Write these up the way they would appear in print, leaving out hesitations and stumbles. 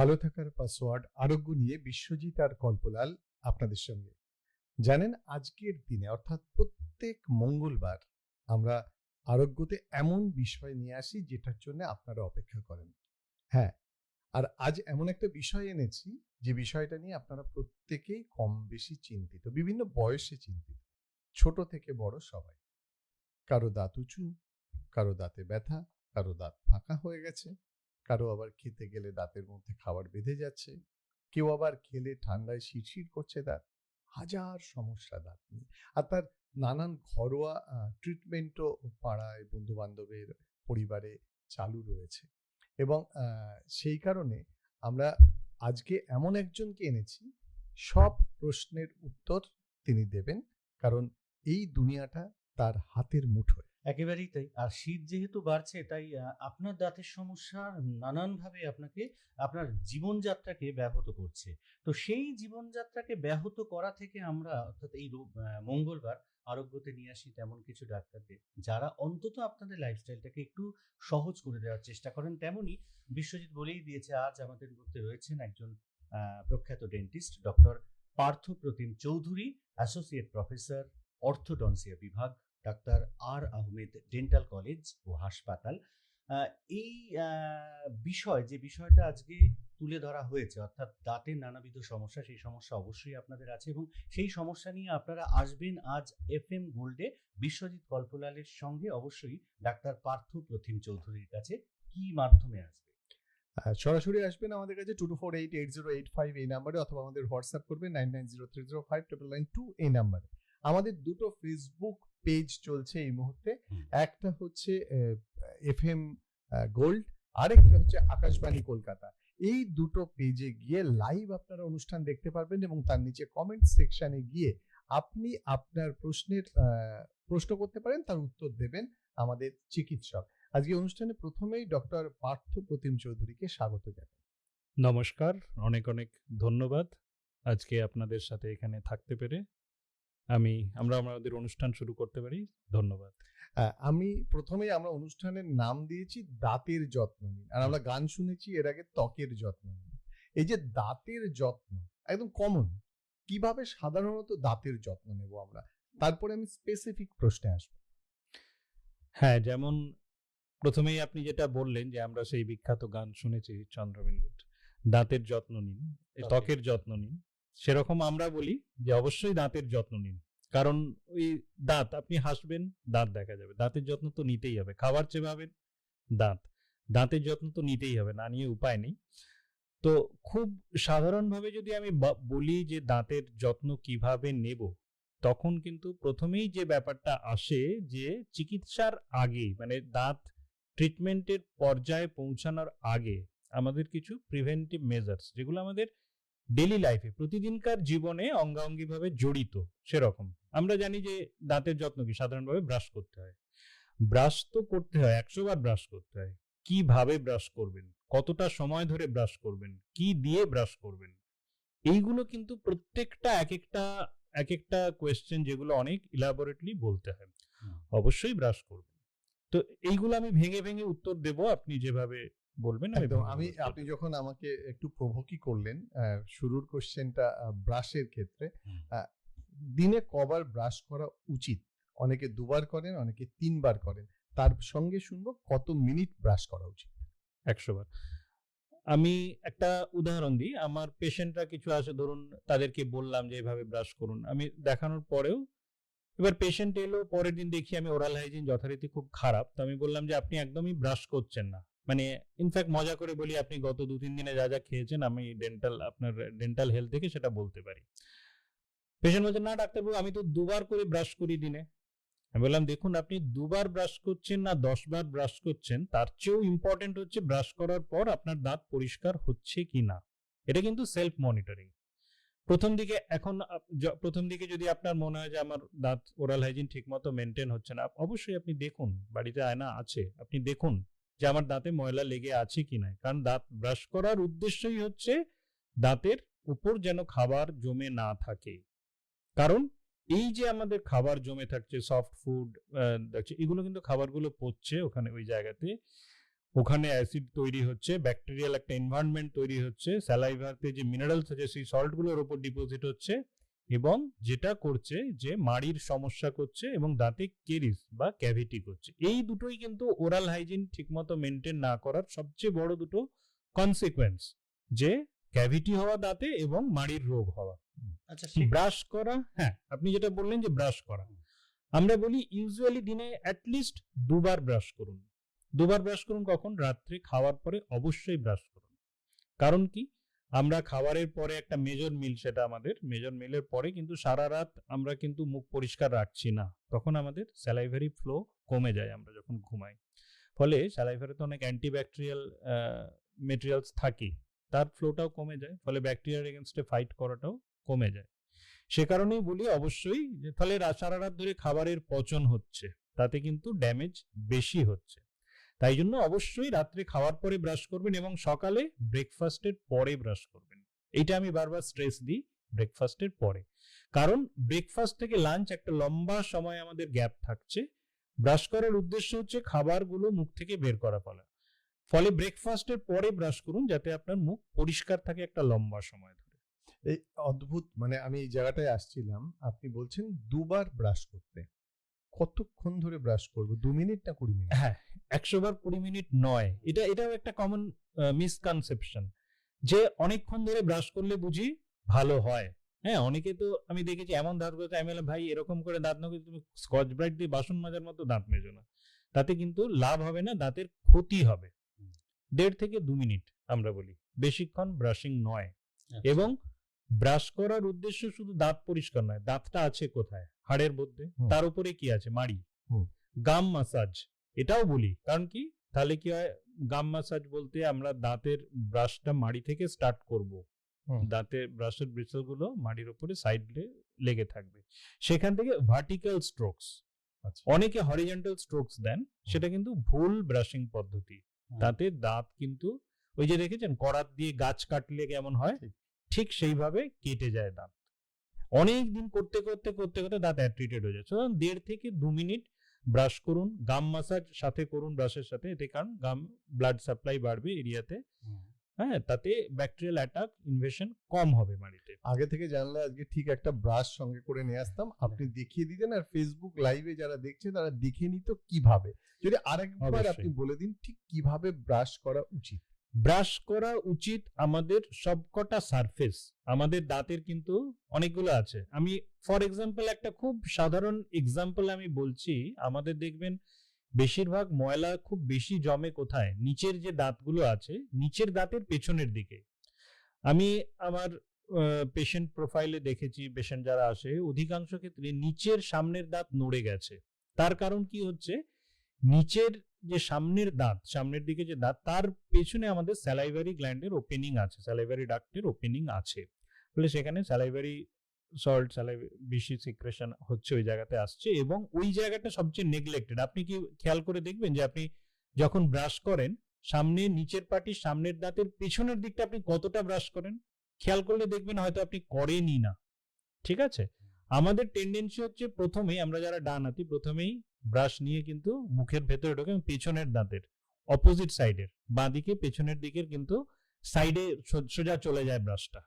ভালো থাকার পাসওয়ার্ড আরোগ্য নিয়ে বিশ্বজিৎ আর কল্পলাল আপনাদের সঙ্গে। জানেন, আজকের দিনে অর্থাৎ প্রত্যেক মঙ্গলবার আমরা আরোগ্যতে এমন বিষয় নিয়ে আসি যেটার জন্য আপনারা অপেক্ষা করেন। হ্যাঁ, আর আজ এমন একটা বিষয় এনেছি যে বিষয়টা নিয়ে আপনারা প্রত্যেকেই কম বেশি চিন্তিত, বিভিন্ন বয়সে চিন্তিত, ছোট থেকে বড় সবাই। কারো দাঁত উঁচু, কারো দাঁতে ব্যথা, কারো দাঁত ফাঁকা হয়ে গেছে, কারো আবার খেতে গেলে দাঁতের মধ্যে খাবার বেঁধে যাচ্ছে, কেউ আবার খেলে ঠান্ডায় শিরশির করছে দাঁত। হাজার সমস্যা দাঁত নিয়ে, আর তার নানান ঘরোয়া ট্রিটমেন্টও পাড়ায়, বন্ধু বান্ধবের, পরিবারে চালু রয়েছে। এবং সেই কারণে আমরা আজকে এমন একজনকে এনেছি, সব প্রশ্নের উত্তর তিনি দেবেন, কারণ এই দুনিয়াটা তার হাতের মুঠোয়। একেবারেই তাই। আর শীত যেহেতু বাড়ছে, তাই আপনার দাঁতের সমস্যা নানানভাবে আপনাকে আপনার জীবনযাত্রাকে ব্যাহত করছে। তো সেই জীবনযাত্রাকে ব্যাহত করা থেকে আমরা অর্থাৎ এই মঙ্গলবার আরোগ্যতে নিয়ে আসি তেমন কিছু ডাক্তারদের, যারা অন্তত আপনাদের লাইফস্টাইলটাকে একটু সহজ করে দেওয়ার চেষ্টা করেন। তেমনই বিশ্বজিৎ বলেই দিয়েছে, আজ আমাদের মধ্যে রয়েছেন একজন প্রখ্যাত ডেন্টিস্ট, ডক্টর পার্থ প্রতিম চৌধুরী, অ্যাসোসিয়েট প্রফেসর, অর্থোডন্সিয়া বিভাগ, ডাক্তার আর আহমেদ ডেন্টাল কলেজ ও হাসপাতাল। এই যে বিষয়টা আজকে তুলে ধরা হয়েছে, অর্থাৎ দাঁতের নানাবিধ সমস্যা, সেই সমস্যা অবশ্যই আপনাদের আছে এবং সেই সমস্যা নিয়ে আপনারা আসবেন আজ FM গোল্ডে বিশ্বজিৎ কল্পলালের সঙ্গে, অবশ্যই ডাক্তার পার্থ প্রতিম চৌধুরীর কাছে। কি মাধ্যমে আসবে? সরাসরি আসবেন আমাদের কাছে 22488085 এই নাম্বারে, অথবা আমাদের হোয়াটসঅ্যাপ করবেন 9903059992 এই নাম্বারে। আমাদের দুটো ফেসবুক পেজ চলছে এই মুহূর্তে, একটা হচ্ছে FM গোল্ড, আরেকটা হচ্ছে আকাশবাণী কলকাতা। এই দুটো পেজে গিয়ে লাইভ আপনারা অনুষ্ঠান দেখতে পারবেন এবং তার নিচে কমেন্ট সেকশনে গিয়ে আপনি আপনার প্রশ্ন করতে পারেন, তার উত্তর দেবেন আমাদের চিকিৎসক। আজকে অনুষ্ঠানে প্রথমেই ডক্টর পার্থ প্রতিম চৌধুরীকে স্বাগত জানাই। নমস্কার, অনেক অনেক ধন্যবাদ আজকে আপনাদের সাথে এখানে থাকতে পেরে। আমরা আমাদের অনুষ্ঠান শুরু করতে পারি। ধন্যবাদ। আমি প্রথমেই আমরা অনুষ্ঠানের নাম দিয়েছি দাঁতের যত্ন নিন, আর আমরা গান শুনেছি এর আগে ত্বকের যত্ন নিন। এই যে দাঁতের যত্ন একদম কমন, কিভাবে সাধারণত দাঁতের যত্ন নেব আমরা, তারপরে আমি স্পেসিফিক প্রশ্নে আসবো। হ্যাঁ, যেমন প্রথমেই আপনি যেটা বললেন যে আমরা সেই বিখ্যাত গান শুনেছি চন্দ্রবিন্দুর, দাঁতের যত্ন নিন, ত্বকের যত্ন নিন, সেরকম আমরা বলি যে অবশ্যই দাঁতের যত্ন নিন। কারণ ওই দাঁত, আপনি হাসবেন, দাঁত দেখা যাবে, দাঁতের যত্ন তো নিতেই হবে। খাবার চেবাবেন, দাঁতের যত্ন তো নিতেই হবে, না নিয়ে উপায় নেই। তো খুব সাধারণভাবে যদি আমি বলি যে দাঁতের যত্ন কিভাবে নেব, তখন কিন্তু প্রথমেই যে ব্যাপারটা আসে যে চিকিৎসার আগে, মানে দাঁত ট্রিটমেন্টের পর্যায়ে পৌঁছানোর আগে আমাদের কিছু প্রিভেন্টিভ মেজার্স, যেগুলো আমাদের ডেইলি লাইফে, প্রতিদিনকার জীবনে অঙ্গাঙ্গিভাবে জড়িত। সেরকম আমরা জানি যে দাঁতের যত্ন কি, সাধারণভাবে ব্রাশ করতে হয়। ব্রাশ তো করতে হয়, 100 বার ব্রাশ করতে হয়। কিভাবে ব্রাশ করবেন, কতটা সময় ধরে ব্রাশ করবেন, কি দিয়ে ব্রাশ করবেন, এইগুলো কিন্তু প্রত্যেকটা এক একটা কোয়েশ্চেন, যেগুলো অনেক ইলাবোরেটলি বলতে হয়। অবশ্যই ব্রাশ করবেন। তো এইগুলো আমি ভেঙে ভেঙে উত্তর দেব, আপনি যেভাবে বলবেন। আপনি যখন আমাকে একটু প্রভোকই করলেন, শুরুর কোশ্চেনটা ব্রাশের ক্ষেত্রে, দিনে কবার ব্রাশ করা উচিত? অনেকে 2 বার করেন, অনেকে 3 বার করেন। তার সঙ্গে শুনবো কত মিনিট ব্রাশ করা উচিত। 100 বার। আমি একটা উদাহরণ দিই। আমার পেশেন্টরা কিছু আসে, ধরুন তাদেরকে বললাম যে এভাবে ব্রাশ করুন, আমি দেখানোর পরেও এবার পেশেন্ট এলো, পরের দিন দেখি আমি ওরাল হাইজিন যথারীতি খুব খারাপ। তো আমি বললাম যে আপনি একদমই ব্রাশ করছেন না। মানে ইনফ্যাক্ট মজা করে বলি, আপনি গত 2-3 দিনে যা যা খেয়েছেন আমি আপনার ডেন্টাল হেলথ থেকে সেটা বলতে পারি। পেশেন্ট বলছে, না ডাক্তারবাবু, আমি তো 2 বার করে ব্রাশ করি দিনে। আমি বললাম, দেখুন, আপনি 2 বার ব্রাশ করছেন না 10 বার ব্রাশ করছেন, তার চেয়েও ইম্পর্টেন্ট হচ্ছে ব্রাশ করার পর আপনার দাঁত পরিষ্কার হচ্ছে কিনা। এটা কিন্তু সেলফ মনিটরিং। প্রথম দিকে যদি আপনার মনে হয় যে আমার দাঁত ওরাল হাইজিন ঠিক মতো মেনটেন হচ্ছে না, অবশ্যই আপনি দেখুন, বাড়িতে আয়না আছে, আপনি দেখুন যে আমার দাঁতে ময়লা লেগে আছে কিনা। কারণ দাঁত ব্রাশ করার উদ্দেশ্যই হচ্ছে দাঁতের উপর যেন খাবার জমে না থাকে। কারণ এই যে আমাদের খাবার জমে থাকছে, সফট ফুড, এগুলো কিন্তু খাবারগুলো পচছে ওখানে, ওই জায়গাতে ওখানে অ্যাসিড তৈরি হচ্ছে, ব্যাকটেরিয়াল একটা এনভায়রনমেন্ট তৈরি হচ্ছে, স্যালাইভাতে যে মিনারেলস আছে সেই সল্টগুলোর উপর ডিপোজিট হচ্ছে, এবং যেটা করছে যে মাড়ির সমস্যা করছে এবং দাঁতে কেরিস বা ক্যাভিটি করছে। এই দুটোই কিন্তু ওরাল হাইজিন ঠিকমতো মেনটেন না করার সবচেয়ে বড় দুটো কনসিকোয়েন্স, যে ক্যাভিটি হওয়া দাঁতে এবং মাড়ির রোগ হওয়া। আচ্ছা, ব্রাশ করা, হ্যাঁ আপনি যেটা বললেন যে ব্রাশ করা, আমরা বলি ইউজুয়ালি দিনে অ্যাটলিস্ট 2 বার ব্রাশ করুন। 2 বার ব্রাশ করুন কখন? রাত্রে খাওয়ার পরে অবশ্যই ব্রাশ করুন। কারণ কি, আমরা খাবারের পরে একটা মেজর মিল, সেটা আমাদের মেজর মিলের পরে কিন্তু সারা রাত আমরা কিন্তু মুখ পরিষ্কার রাখছি না, তখন আমাদের স্যালাইভারি ফ্লো কমে যায় আমরা যখন ঘুমাই। ফলে স্যালাইভারিতে অনেক অ্যান্টিব্যাকটেরিয়াল মেটেরিয়ালস থাকে, তার ফ্লোটাও কমে যায়, ফলে ব্যাকটেরিয়ার এগেনস্টে ফাইট করাটাও কমে যায়। সে কারণেই বলি অবশ্যই যে ফলে সারা রাত ধরে খাবারের পচন হচ্ছে, তাতে কিন্তু ড্যামেজ বেশি হচ্ছে। তাই জন্য অবশ্যই রাত্রে খাওয়ার পরে ব্রাশ করবেন এবং সকালে ব্রেকফাস্টের পরে ব্রাশ করবেন। এইটা আমি বারবার স্ট্রেস দিই, ব্রেকফাস্টের পরে। কারণ ব্রেকফাস্ট থেকে লাঞ্চ একটা লম্বা সময় আমাদের গ্যাপ থাকছে। ব্রাশ করার উদ্দেশ্য হচ্ছে খাবারগুলো মুখ থেকে বের করা ফলে। ফলে ব্রেকফাস্টের পরে ব্রাশ করুন, যাতে আপনার মুখ পরিষ্কার থাকে একটা লম্বা সময় ধরে। এই অদ্ভুত, মানে আমি এই জায়গাটায় আসছিলাম, আপনি বলছেন 2 বার ব্রাশ করতে। কতক্ষণ ধরে ব্রাশ করবো? 2 মিনিট না 20 মিনিট? হ্যাঁ, 100 বার 20 মিনিট নয়, এটাও একটা কমন মিসকনসেপশন, যে অনেকক্ষণ ধরে ব্রাশ করলে বুঝি ভালো হয়। হ্যাঁ, অনেকে তো আমি দেখেছি এমন দাঁত করতে, আমি বললাম ভাই এরকম করে দাঁত না করে তুমি স্কচ ব্রাইট দিয়ে বাসন মাজার মতো দাঁত মেজো না, তাতে কিন্তু লাভ হবে না, দাঁতের ক্ষতি হবে। 1.5 থেকে 2 মিনিট আমরা বলি, বেশিক্ষণ ব্রাশিং নয়। এবং ব্রাশ করার উদ্দেশ্য শুধু দাঁত পরিষ্কার নয়, দাঁতটা আছে কোথায়? হাড়ের মধ্যে, তার উপরে কি আছে? মাড়ি। গাম মাসাজ এটাও বলি, কারণ কি, তাহলে কি হয়, গাম মাসাজ বলতে আমরা দাঁতের ব্রাশটা মাড়ি থেকে স্টার্ট করব, দাঁতে ব্রাশের ব্রিসেল গুলো মাড়ির উপরে সাইডে লেগে থাকবে, সেখান থেকে ভার্টিক্যাল স্ট্রোকস। অনেকে হরিজন্টাল স্ট্রোকস দেন, সেটা কিন্তু ভুল ব্রাশিং পদ্ধতি। তাতে দাঁত কিন্তু ওই যে দেখেছেন করাত দিয়ে গাছ কাটলে কেমন হয়, ঠিক সেইভাবে কেটে যায় দাঁত। অনেক দিন করতে করতে করতে করতে দাঁত অ্যাট্রিটেড হয়ে যায়। সুতরাং 1.5 থেকে 2 মিনিট ব্রাশ করুন, গাম মাসাজ সাথে করুন ব্রাশের সাথে, এতে কারণ গাম ব্লাড সাপ্লাই বাড়বে এরিয়াতে, হ্যাঁ, তাতে ব্যাকটেরিয়াল অ্যাটাক ইনভেশন কম হবে মাড়িতে। আগে থেকে জানলে আজকে ঠিক একটা ব্রাশ সঙ্গে করে নিয়ে আসতাম, আপনি দেখিয়ে দিতেন, আর ফেসবুক লাইভে যারা দেখছে তারা দেখে নিত কিভাবে। যদি আরেকবার আপনি বলে দিন ঠিক কিভাবে ব্রাশ করা উচিত। ব্রাশ করা উচিত আমাদের সবকটা সারফেস, আমাদের দাঁতের কিন্তু অনেকগুলো আছে। আমি ফর এক্সাম্পল একটা খুব সাধারণ এক্সাম্পল আমি বলছি, আমাদের দেখবেন বেশিরভাগ ময়লা খুব বেশি জমে কোথায়? নিচের যে দাঁতগুলো আছে, নিচের দাঁতের পেছনের দিকে। আমি আমার পেশেন্ট প্রোফাইলে দেখেছি, পেশেন্ট যারা আসে অধিকাংশ ক্ষেত্রে নিচের সামনের দাঁত নড়ে গেছে। তার কারণ কি হচ্ছে, নিচের যে সামনের দাঁত, সামনের দিকে যে দাঁত, তার পেছনে আমাদের স্যালাইভারি গ্ল্যান্ডের ওপেনিং আছে, স্যালাইভারি ডাক্টের ওপেনিং আছে, ফলে সেখানে স্যালাইভারি সল্ট, বেশি সিক্রেশন হচ্ছে, ওই জায়গাতে আসছে, এবং ওই জায়গাটা সবচেয়ে নেগলেক্টেড। আপনি কি খেয়াল করে দেখবেন যে আপনি যখন ব্রাশ করেন, সামনে নিচের পাটির সামনের দাঁতের পেছনের দিকটা আপনি কতটা ব্রাশ করেন? খেয়াল করলে দেখবেন হয়তো আপনি করেনই না। ঠিক আছে, আমাদের টেন্ডেন্সি হচ্ছে প্রথমেই, আমরা যারা ডান হাতি, প্রথমেই ব্রাশ নিয়ে কিন্তু মুখের ভেতরে ঢোকে, পেছনের দাঁতের অপোজিট সাইডের বাঁদিকে পেছনের দিকের কিন্তু সাইডে সোজা চলে যায় ব্রাশটা।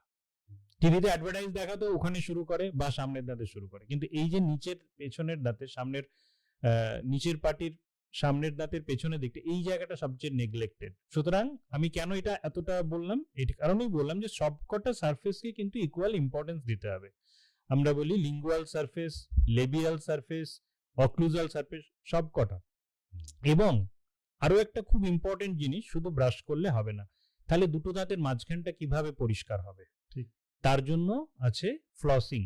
টিভিতে অ্যাডভার্টাইজ দেখাতো ওখানে শুরু করে বা সামনের দাঁতে শুরু করে, কিন্তু এই যে নিচের পেছনের দাঁতের সামনের নিচের পাটির সামনের দাঁতের পেছনের দিকটা, এই জায়গাটা সবচেয়ে নেগলেক্টেড। সুতরাং আমি কেন এটা এতটা বললাম, এই কারণেই বললাম যে সবকটা সারফেসকে কিন্তু ইকুয়াল ইম্পর্টেন্স দিতে হবে। আমরা বলি lingual surface, labial surface, occlusal surface, সবকটা। এবং আরো একটা খুব ইম্পর্টেন্ট জিনিস, শুধু ব্রাশ করলে হবে না, তাহলে দুটো দাঁতের মাঝখানটা কিভাবে পরিষ্কার হবে? ঠিক, তার জন্য আছে ফ্লসিং।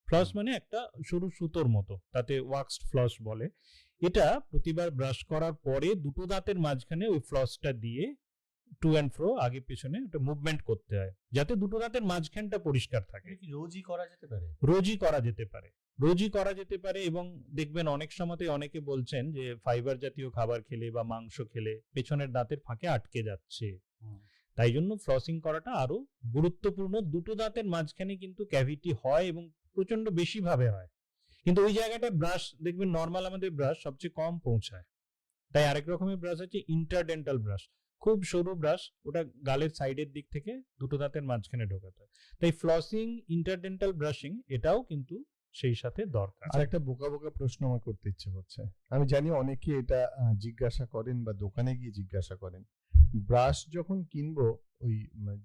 ফ্লস মানে একটা সরু সুতোর মতো, তাতে ওয়াক্সড ফ্লস বলে। এটা প্রতিবার ব্রাশ করার পরে দুটো দাঁতের মাঝখানে ওই ফ্লসটা দিয়ে টু অ্যান্ড ফ্রো, আগে পেছনে একটা মুভমেন্ট করতে হয়, যাতে দুটো দাঁতের মাঝখানটা পরিষ্কার থাকে। রোজই করা যেতে পারে? রোজই করা যেতে পারে, রোজই করা যেতে পারে। এবং দেখবেন অনেক সময়তে অনেকে বলছেন যে ফাইবার জাতীয় খাবার খেলে বা মাংস খেলে পেছনের দাঁতের ফাঁকে আটকে যাচ্ছে, তাই জন্য ফ্লসিং করাটা আরো গুরুত্বপূর্ণ। দুটো দাঁতের মাঝখানে কিন্তু ক্যাভিটি হয় এবং প্রচন্ড বেশি ভাবে হয়, কিন্তু ওই জায়গাটা ব্রাশ দেখবেন নর্মাল আমাদের ব্রাশ সবচেয়ে কম পৌঁছায়, তাই আরেক রকমের ব্রাশ আছে ইন্টারডেন্টাল ব্রাশ, খুব সরু ব্রাশ, ওটা গালের সাইডের দিক থেকে দুটো দাঁতের মাঝখানে ঢোকাতে হয়। তাই ফ্লসিং, ইন্টারডেন্টাল ব্রাশিং এটাও কিন্তু সেই সাথে দরকার। আর একটা বোকা বোকা প্রশ্ন আমার করতে ইচ্ছে করছে, আমি জানি অনেকে এটা জিজ্ঞাসা করেন বা দোকানে গিয়ে জিজ্ঞাসা করেন, ব্রাশ যখন কিনবো ওই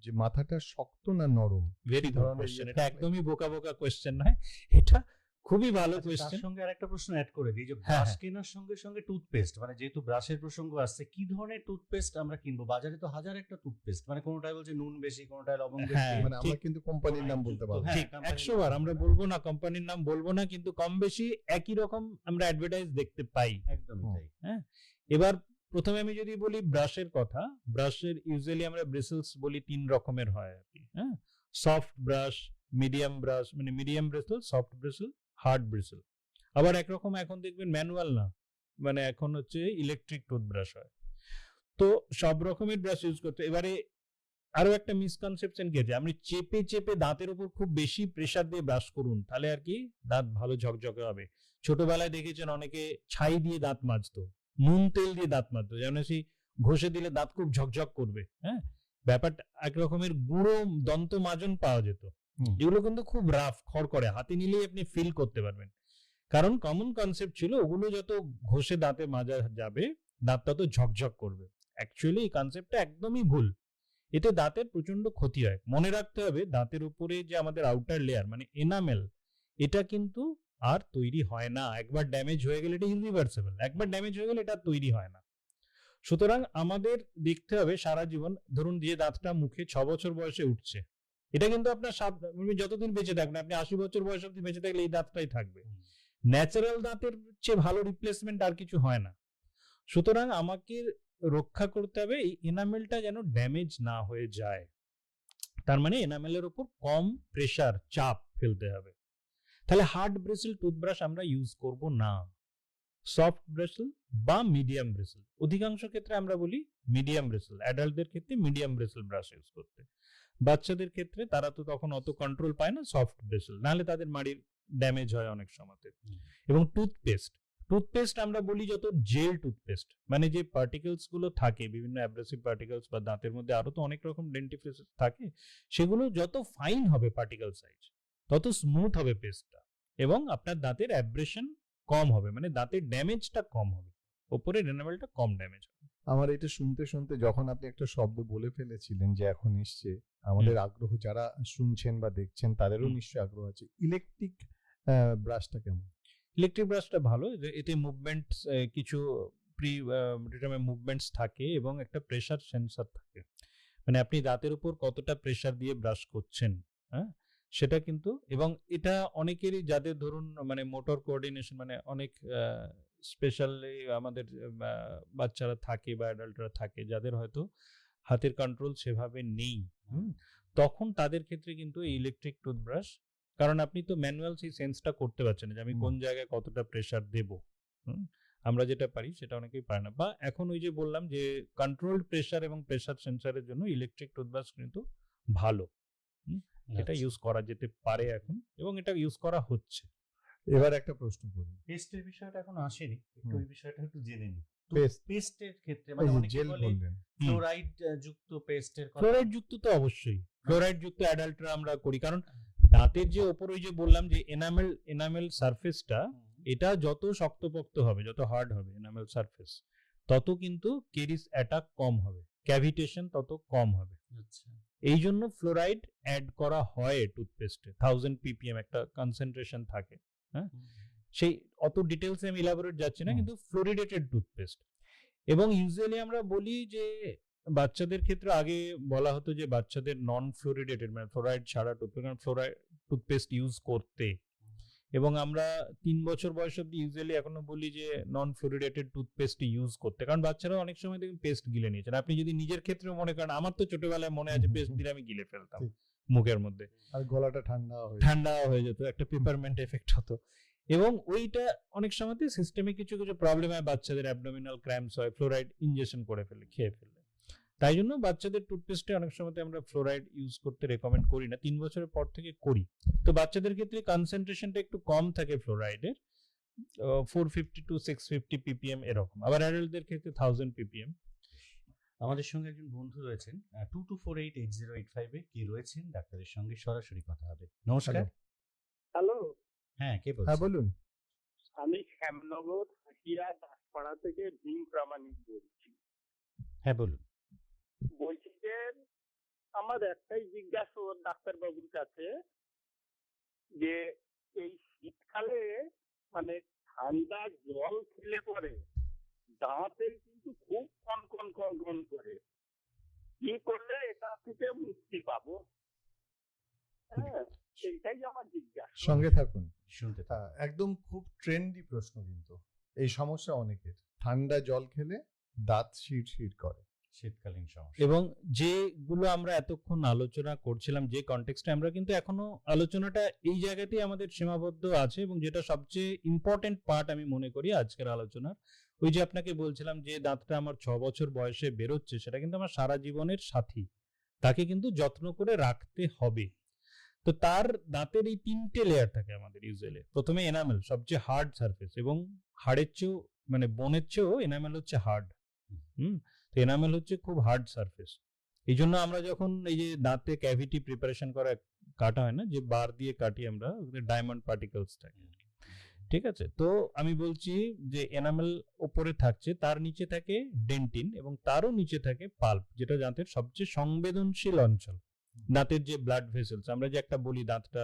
যে মাথাটা শক্ত না নরম, ভেরি গুড ধরনের কোশ্চেন, ইয়ে এটা থাকলে- একদমই বোকা বোকা কোশ্চেন নয়, এটা খুবই ভালো আচ্ছা, তার কোশ্চেন। সঙ্গে আরেকটা প্রশ্ন অ্যাড করে দিই, যে হ্যাঁ, ব্রাশ হ্যাঁ। কেনার সঙ্গে সঙ্গে টুথপেস্ট, মানে যেহেতু ব্রাশের প্রসঙ্গ আসছে, কি ধরনের টুথপেস্ট আমরা কিনবো? বাজারে তো হাজার একটা টুথপেস্ট, মানে কোনোটায় বলছে নুন বেশি, কোনোটায় লবণ বেশি। হ্যাঁ, মানে আমরা ঠিক। কিন্তু কোম্পানির নাম বলতে পারবো না। হ্যাঁ, ঠিক, company 100 নাম বার বলতে আমরা পারবো। বলবো না, কোম্পানির নাম বলবো না, কিন্তু কম বেশি একই রকম আমরা অ্যাডভার্টাইজ দেখতে পাই। একদমই তাই। হ্যাঁ, এবার প্রথমে আমি যদি বলি ব্রাশের কথা, ব্রাশের ইউজুয়ালি আমরা ব্রিসেলস বলি 3 রকমের হয় আর কি। হ্যাঁ, সফট ব্রাশ, মিডিয়াম ব্রাশ, মানে medium bristle, soft bristle, hard bristle. আবার একরকম এখন দেখবেন ম্যানুয়াল না, মানে এখন হচ্ছে ইলেকট্রিক টুথব্রাশ হয়। তো সব রকমের ব্রাশ ইউজ করতে, এবারে আরো একটা মিসকনসেপশন কি আছে, আপনি চেপে চেপে দাঁতের উপর খুব বেশি প্রেসার দিয়ে ব্রাশ করুন, তাহলে আর কি দাঁত ভালো ঝকঝকে হবে। ছোটবেলায় দেখেছেন অনেকে ছাই দিয়ে দাঁত মাজতো, নুন তেল দিয়ে দাঁত মাজতো, যেমন সেই ঘষে দিলে দাঁত খুব ঝকঝক করবে। হ্যাঁ, ব্যাপারটা এক রকমের গুঁড়ো দন্ত মাজন পাওয়া যেত, হুম। যেগুলো কিন্তু খুব রাফ, খড়খড়ে, হাতে নিলেই আপনি ফিল করতে পারবেন। কারণ কমন কনসেপ্ট ছিল ওগুলো যত ঘষে দাঁতে মাজা যাবে দাঁত তত ঝকঝক করবে। অ্যাকচুয়ালি এই কনসেপ্টটা একদমই ভুল, এতে দাঁতের প্রচন্ড ক্ষতি হয়। মনে রাখতে হবে দাঁতের উপরে যে আমাদের আউটার লেয়ার মানে এনামেল, এটা কিন্তু আর তৈরি হয় না। একবার ড্যামেজ হয়ে গেলে এটা ইরিভার্সেবল, একবার ড্যামেজ হয়ে গেলে এটা তৈরি হয় না। সুতরাং আমাদের দেখতে হবে সারা জীবন, ধরুন যে দাঁতটা মুখে 6 বছর বয়সে উঠছে, এটা কিন্তু আপনার যতদিন বেঁচে থাকবেন, আপনি 80 বছর বয়স অব্দি বেঁচে থাকলে এই দাঁতটাই থাকবে। ন্যাচারাল দাঁতের চেয়ে ভালো রিপ্লেসমেন্ট আর কিছু হয় না। সুতরাং আমাকে রক্ষা করতে হবে এই এনামেলটা যেন ড্যামেজ না হয়ে যায়। তার মানে এনামেলের উপর কম প্রেসার, চাপ ফেলতে হবে। তাহলে হার্ড ব্রিসেল টুথব্রাশ আমরা ইউজ করব না, সফট ব্রিসেল বা মিডিয়াম ব্রিসেল, অধিকাংশ ক্ষেত্রে আমরা বলি মিডিয়াম ব্রিসেল, অ্যাডাল্টদের ক্ষেত্রে মিডিয়াম ব্রিসেল ব্রাশ ইউজ করতে। বাচ্চাদের ক্ষেত্রে তারা তো তখন অত কন্ট্রোল পায় না, সফট ব্রিসেল, নাহলে তাদের মাড়ির ড্যামেজ হয় অনেক সময়তে। এবং টুথপেস্ট আমরা বলি যত জেল টুথপেস্ট, মানে যে পার্টিকেলস গুলো থাকে, বিভিন্ন অ্যাব্রেসিভ পার্টিকেলস বা দাঁতের মধ্যে আরো তো অনেক রকম ডেন্টিফ্রিস থাকে, সেগুলো যত ফাইন হবে পার্টিকেল সাইজ, তত স্মুথ হবে পেস্টটা, এবং আপনার দাঁতের অ্যাব্রেশন কম হবে, মানে দাঁতের ড্যামেজটা কম হবে, ওপরের এনামেলটা কম ড্যামেজ হবে। আমার এটা শুনতে শুনতে যখন আপনি একটা শব্দ বলে ফেলেছিলেন যে এখন এসছে, আমাদের আগ্রহ, যারা শুনছেন বা দেখছেন তাদেরও হুম। নিশ্চয়ই আগ্রহ আছে, ইলেকট্রিক ব্রাশটা কেমন? ইলেকট্রিক ব্রাশটা ভালো, এতে মুভমেন্ট, কিছু প্রি মুভমেন্টস থাকে এবং একটা প্রেসার সেন্সর থাকে, মানে আপনি দাঁতের উপর কতটা প্রেসার দিয়ে ব্রাশ করছেন, হ্যাঁ সেটা কিন্তু, এবং এটা অনেকেরই যাদের ধরুন মানে মোটর কোঅর্ডিনেশন, মানে অনেক স্পেশালি আমাদের বাচ্চারা থাকে বা অ্যাডাল্টরা থাকে যাদের হয়তো হাতের কন্ট্রোল সেভাবে নেই, তখন তাদের ক্ষেত্রে কিন্তু এই ইলেকট্রিক টুথব্রাশ, কারণ আপনি তো ম্যানুয়াল সেই সেন্সটা করতে পারছেন না যে আমি কোন জায়গায় কতটা প্রেসার দেব। আমরা যেটা পারি সেটা অনেকেই পারে না, বা এখন ওই যে বললাম যে কন্ট্রোলড প্রেসার এবং প্রেসার সেন্সরের জন্য ইলেকট্রিক টুথব্রাশ কিন্তু ভালো, এটা ইউজ করা যেতে পারে এখন, এবং এটা ইউজ করা হচ্ছে। এবার একটা প্রশ্ন করি, পেস্টের বিষয়টা এখন আসেনি, একটু হুম। ওই বিষয়টা একটু জেনে নিই। Paste, পেস্টের ক্ষেত্রে ওই মানে যে অনেকে জেল বলে বললেন, ফ্লোরাইড যুক্ত পেস্টের কথা। ফ্লোরাইড যুক্ত তো অবশ্যই, ফ্লোরাইড যুক্ত অ্যাডাল্টরা আমরা করি, কারণ দাঁতের যে ওপর ওই যে বললাম যে এনামেল সারফেসটা, এটা যত শক্তপোক্ত হবে, যত হার্ড হবে এনামেল সারফেস, তত কিন্তু কেরিস অ্যাটাক কম হবে, ক্যাভিটেশন তত কম হবে। আচ্ছা, এই জন্য ফ্লোরাইড অ্যাড করা হয় টুথপেস্টে, 1000 ppm একটা কনসেন্ট্রেশন থাকে। হ্যাঁ, সেই অত ডিটেলসে আমি ইলাবোরেট যাচ্ছি না, কিন্তু ফ্লোরিডেটেড টুথপেস্ট। এবং ইউজুয়ালি আমরা বলি যে বাচ্চাদের ক্ষেত্রে আগে বলা হতো যে বাচ্চাদের নন ফ্লোরিডেটেড মানে ফ্লোরাইড ছাড়া টুথপেস্ট ইউজ করতে, এবং আমরা 3 বছর বয়স অব্দি ইউজুয়ালি এখনো বলি যে নন ফ্লোরিডেটেড টুথপেস্ট ইউজ করতে, কারণ বাচ্চারা অনেক সময় দেখবেন পেস্ট গিলে নিয়েছেন। আপনি যদি নিজের ক্ষেত্রে মনে করেন, আমার তো ছোটবেলায় মনে আছে পেস্ট দিলে আমি গিলে ফেলতাম ঠিক। মুখের মধ্যে, আর গলাটা ঠান্ডা হয়ে যেত, একটা পেপারমেন্ট এফেক্ট হতো, এবং ওইটা অনেক সময় সিস্টেমে কিছু কিছু প্রবলেম হয়, বাচ্চাদের অ্যাবডোমিনাল ক্র্যাম্পস হয়, ফ্লোরাইড ইনজেকশন করে ফেলে, খেয়ে ফেলে। তাই জন্য বাচ্চাদের টুথপেস্টে অনেক সময় আমরা ফ্লোরাইড ইউজ করতে রেকমেন্ড করি না, 3 বছরের পর থেকে করি। তো বাচ্চাদের ক্ষেত্রে কনসেন্ট্রেশনটা একটু কম থাকে ফ্লোরাইডের, 450 to 650 ppm এরকম, আবার অ্যাডাল্টদের ক্ষেত্রে 1000 ppm। আমাদের সঙ্গে একজন বন্ধু রয়েছেন 22488085 এ কি রয়েছেন ডাক্তারের সঙ্গে সরাসরি কথা হবে। নমস্কার। হ্যালো। হ্যালো, হ্যাঁ, কে হ্যাঁ বলছেন? বলুন। আমি শ্যামনগর হাতিয়া দাসপাড়া থেকে ভীম প্রামাণিক বলছি। হ্যাঁ, বলুন। বলছি যে আমার একটাই জিজ্ঞাসা ডাক্তারবাবুর কাছে, যে এই শীতকালে মানে ঠান্ডা জল খেলে পরে দাঁতে কিন্তু খুব কনকন কনকন করে, কি করলে এটা থেকে মুক্তি পাবো? হ্যাঁ, সেইটাই আমার জিজ্ঞাসা। সঙ্গে থাকুন। শুনতে থাকুন। একদম খুব ট্রেন্ডি প্রশ্ন, কিন্তু এই সমস্যা অনেকের, ঠান্ডা জল খেলে দাঁত শিরশির করে। শীতকালীন সমস্যা। এবং যেগুলো আমরা এতক্ষণ আলোচনা করছিলাম যে কনটেক্সটে, আমরা কিন্তু এখনো আলোচনাটা এই জায়গাতেই আমাদের সীমাবদ্ধ আছে, এবং যেটা সবচেয়ে ইম্পর্টেন্ট পার্ট আমি মনে করি আজকের আলোচনার, ওই যে আপনাকে বলছিলাম যে দাঁতটা আমার 6 বছর বয়সে বেরোচ্ছে, সেটা কিন্তু আমার সারা জীবনের সাথী, তাকে কিন্তু যত্ন করে রাখতে হবে। তো তার দাঁতের এই 3টে লেয়ার থাকে আমাদের ইউজুয়ালি। প্রথমে এনামেল, সবচেয়ে হার্ড সারফেস, এবং হাড়ের চেয়েও মানে বোনের চেয়েও এনামেল হচ্ছে হার্ড। তো এনামেল হচ্ছে খুব হার্ড সারফেস। এই জন্য আমরা যখন এই যে দাঁতে ক্যাভিটি প্রিপারেশন করা কাটা হয় না, যে বার দিয়ে কাটি আমরা, ডায়মন্ড পার্টিকেলস থাকে, ঠিক আছে? তো আমি বলছি যে এনামেল উপরে থাকছে, তার নিচে থাকে ডেন্টিন, এবং তারও নিচে থাকে পাল্প, যেটা দাঁতের সবচেয়ে সংবেদনশীল অঞ্চল। দাঁতের যে ব্লাড ভেসেলস, আমরা যে একটা বলি দাঁতটা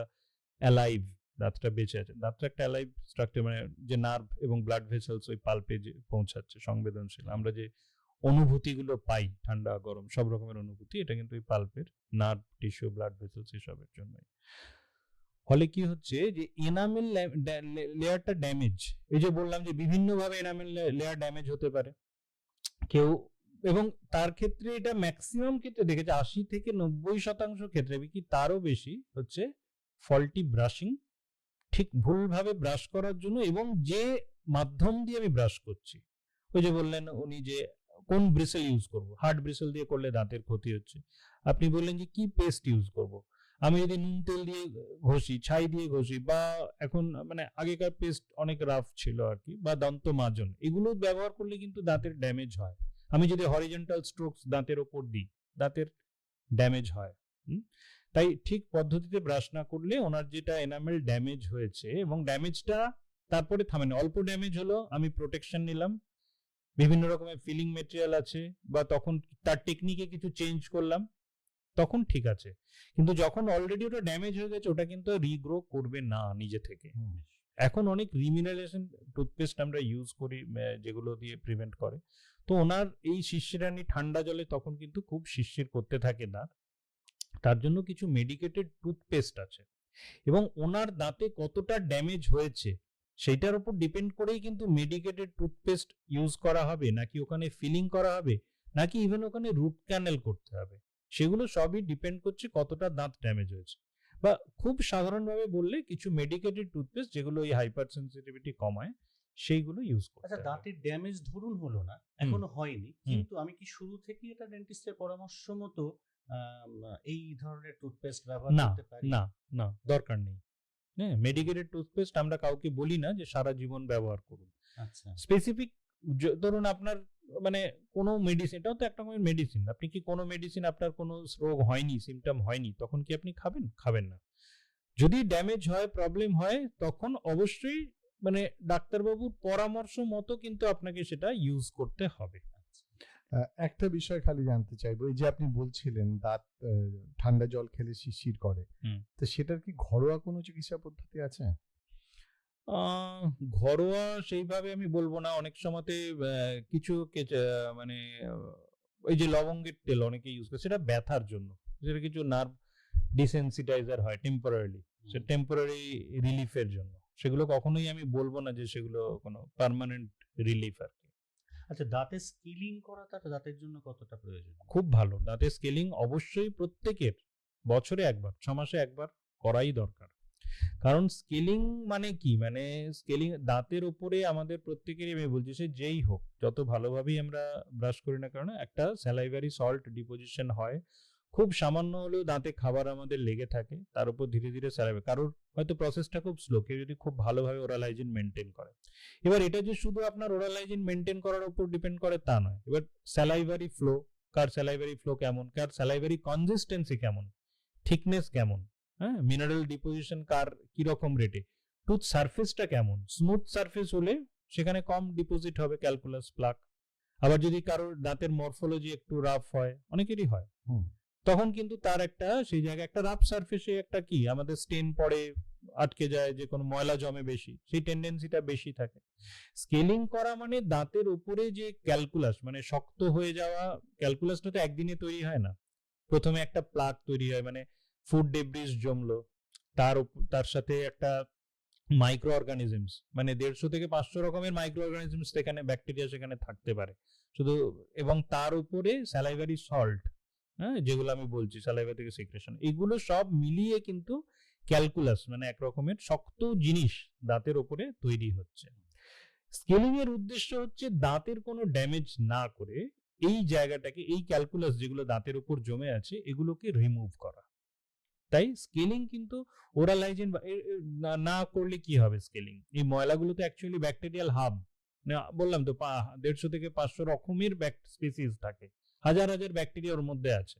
অ্যালাইভ, দাঁতটা বেঁচে আছে, দাঁতটা একটা অ্যালাইভ স্ট্রাকচার, মানে যে নার্ভ এবং ব্লাড ভেসেলস ওই পাল্পে যে পৌঁছাচ্ছে, সংবেদনশীল। আমরা যে অনুভূতিগুলো পাই, ঠান্ডা গরম সব রকমের অনুভূতি, এটা কিন্তু ওই পাল্পের নার্ভ টিস্যু ব্লাড ভেসেলস এসবের জন্যই। ফলে কি হচ্ছে যে এনামেল লেয়ারটা ড্যামেজ, এই যে বললাম যে বিভিন্ন ভাবে এনামেল লেয়ার ড্যামেজ হতে পারে কেউ, এবং তার ক্ষেত্রে এটা ম্যাক্সিমাম ক্ষেত্রে দেখেছে 80 থেকে 90% ক্ষেত্রে, কি তারও বেশি হচ্ছে ফল্টি ব্রাশিং, ঠিক ভুলভাবে ব্রাশ করার জন্য, এবং যে মাধ্যম দিয়ে আমি ব্রাশ করছি। ওই যে বললেন উনি যে কোন ব্রিসেল ইউজ করব, হার্ড ব্রিসেল দিয়ে করলে দাঁতের ক্ষতি হচ্ছে। আপনি বললেন যে কি পেস্ট ইউজ করব, আমি যদি নুন তেল দিয়ে ঘষি, ছাই দিয়ে ঘষি, বা এখন মানে আগেকার পেস্ট অনেক রাফ ছিল আর কি, বা দন্ত মাজন, এগুলো ব্যবহার করলে কিন্তু দাঁতের ড্যামেজ হয়। আমি যদি হরিজন্টাল স্ট্রোকস দাঁতের ওপর দিই, দাঁতের ড্যামেজ হয়। তাই ঠিক পদ্ধতিতে ব্রাশ না করলে ওনার যেটা এনামেল ড্যামেজ হয়েছে, এবং ড্যামেজটা তারপরে থামেনি, অল্প ড্যামেজ হলো, আমি প্রোটেকশন নিলাম, বিভিন্ন রকমের ফিলিং মেটেরিয়াল আছে, বা তখন তার টেকনিকে কিছু চেঞ্জ করলাম, তখন ঠিক আছে। কিন্তু যখন অলরেডি ওটা ড্যামেজ হয়ে গেছে, ওটা কিন্তু রিগ্রো করবে না নিজে থেকে। এখন অনেক রিমিনারেশন টুথপেস্ট আমরা ইউজ করি, যেগুলো দিয়ে প্রিভেন্ট করে। তো ওনার এই শিরশিরানি ঠান্ডা জলে তখন কিন্তু খুব শিরশির করতে থাকে দাঁত, তার জন্য কিছু মেডিকেটেড টুথপেস্ট আছে, এবং ওনার দাঁতে কতটা ড্যামেজ হয়েছে সেইটার উপর ডিপেন্ড করেই কিন্তু মেডিকেটেড টুথপেস্ট ইউজ করা হবে, নাকি ওখানে ফিলিং করা হবে, নাকি ইভেন ওখানে রুট ক্যানেল করতে হবে, সেগুলো সবই ডিপেন্ড করছে কতটা দাঁত ড্যামেজ হয়েছে। বা খুব সাধারণভাবে বললে কিছু মেডিকেটেড টুথপেস্ট যেগুলো এই হাইপার সেন্সিটিভিটি কমায়, সেইগুলো ইউজ করতে আচ্ছা, হবে। দাঁতের ড্যামেজ ধরুন হলো না, এখনো হয়নি, কিন্তু আমি কি শুরু থেকেই এটা ডেন্টিস্টের পরামর্শ মতো এই ধরনের টুথপেস্ট ব্যবহার না করতে পারি? না না, দরকার নেই। হ্যাঁ, মেডিকেটেড টুথপেস্ট আমরা কাউকে বলি না যে সারা জীবন ব্যবহার করুন। আচ্ছা, স্পেসিফিক ধরুন আপনার মানে কোনো মেডিসিন, এটাও তো একটা মেডিসিন, আপনি কি কোনো মেডিসিন, আপনার কোনো রোগ হয়নি, সিমটম হয়নি, তখন কি আপনি খাবেন? খাবেন না। যদি ড্যামেজ হয়, প্রবলেম হয়, তখন অবশ্যই মানে ডাক্তারবাবুর পরামর্শ মতো কিন্তু আপনাকে সেটা ইউজ করতে হবে। একটা বিষয় খালি জানতে চাইবো, এই যে আপনি বলছিলেন দাঁত ঠান্ডা জল খেলে শিরশির করে, তো সেটার কি ঘরোয়া কোনো চিকিৎসা পদ্ধতি আছে? ঘরোয়া সেইভাবে আমি বলবো না, অনেক সময়তে কিছু মানে ওই যে লবঙ্গের তেল অনেকে ইউজ করে, সেটা ব্যথার জন্য, সেটা কিছু নার্ভ ডিসেন্সিটাইজার হয় টেম্পোরারি, সে টেম্পোরারি রিলিফের জন্য, সেগুলো কখনোই আমি বলবো না যে সেগুলো কোনো পার্মানেন্ট রিলিফ আর কি। আচ্ছা, দাঁতে স্কিলিং করাটা দাঁতের জন্য কতটা প্রয়োজন? খুব ভালো, দাঁতে স্কেলিং অবশ্যই প্রত্যেকের বছরে একবার, 6 মাসে একবার করাই দরকার। কারণ স্কেলিং মানে কি, মানে স্কেলিং দাঁতের উপরে আমাদের প্রত্যেকেরই, আমি বলছি সে যেই হোক, যত ভালোভাবেই আমরা ব্রাশ করি না কারণ একটা স্যালাইভারি সল্ট ডিপোজিশন হয়, খুব সামান্য হলেও দাঁতে খাবার আমাদের লেগে থাকে, তার উপর ধীরে ধীরে স্যালাইভা, কারোর হয়তো প্রসেসটা খুব স্লো, কেউ যদি খুব ভালোভাবে ওরাল হাইজিন মেনটেন করে। এবার এটা যে শুধু আপনার ওরাল হাইজিন মেনটেন করার উপর ডিপেন্ড করে তা নয়, এবার স্যালাইভারি ফ্লো, কার স্যালাইভারি ফ্লো কেমন, কার স্যালাইভারি কনসিস্টেন্সি কেমন, থিকনেস কেমন, হ্যাঁ, মিনারেল ডিপোজিশন কার কিরকম রেটে, টুথ সারফেসটা কেমন, স্মুথ সারফেস হলে সেখানে কম ডিপোজিট হবে ক্যালকুলাস প্লাক। আবার যদি কারোর দাঁতের মরফোলজি একটু রাফ হয়, অনেকেরই হয়, তখন কিন্তু তার একটা সেই জায়গায় একটা রাফ সারফেসে একটা কি আমাদের স্টেন পড়ে, আটকে যায়, যে কোনো ময়লা জমে বেশি, সেই টেন্ডেন্সিটা বেশি থাকে। স্কেলিং করা মানে দাঁতের উপরে যে ক্যালকুলাস, মানে শক্ত হয়ে যাওয়া, ক্যালকুলাসটা তো একদিনে তৈরি হয় না। প্রথমে একটা প্লাক তৈরি হয়, মানে ফুড ডেব্রিস জমলো, তার সাথে একটা মাইক্রো অর্গানিজমস, মানে 150 থেকে 500 রকমের মাইক্রো অর্গানিজমস সেখানে, ব্যাকটেরিয়া সেখানে থাকতে পারে শুধু, এবং তার উপরে স্যালাইভারি সল্ট, হ্যাঁ, যেগুলো আমি বলছি স্যালাইভা থেকে সিক্রেশন, এগুলো সব মিলিয়ে কিন্তু ক্যালকুলাস, মানে এক রকমের শক্ত জিনিস দাঁতের উপরে তৈরি হচ্ছে। স্কেলিং এর উদ্দেশ্য হচ্ছে দাঁতের কোনো ড্যামেজ না করে এই জায়গাটাকে, এই ক্যালকুলাস যেগুলো দাঁতের উপর জমে আছে, এগুলোকে রিমুভ করা। তাই স্কেলিং কিন্তু ওরাল হাইজিন না করলে কি হবে, স্কেলিং এই ময়লাগুলো তো অ্যাকচুয়ালি ব্যাকটেরিয়াল হাব, বললাম তো 150 থেকে 500 রকমের স্পিসিস থাকে, হাজার হাজার ব্যাকটেরিয়া ওর মধ্যে আছে।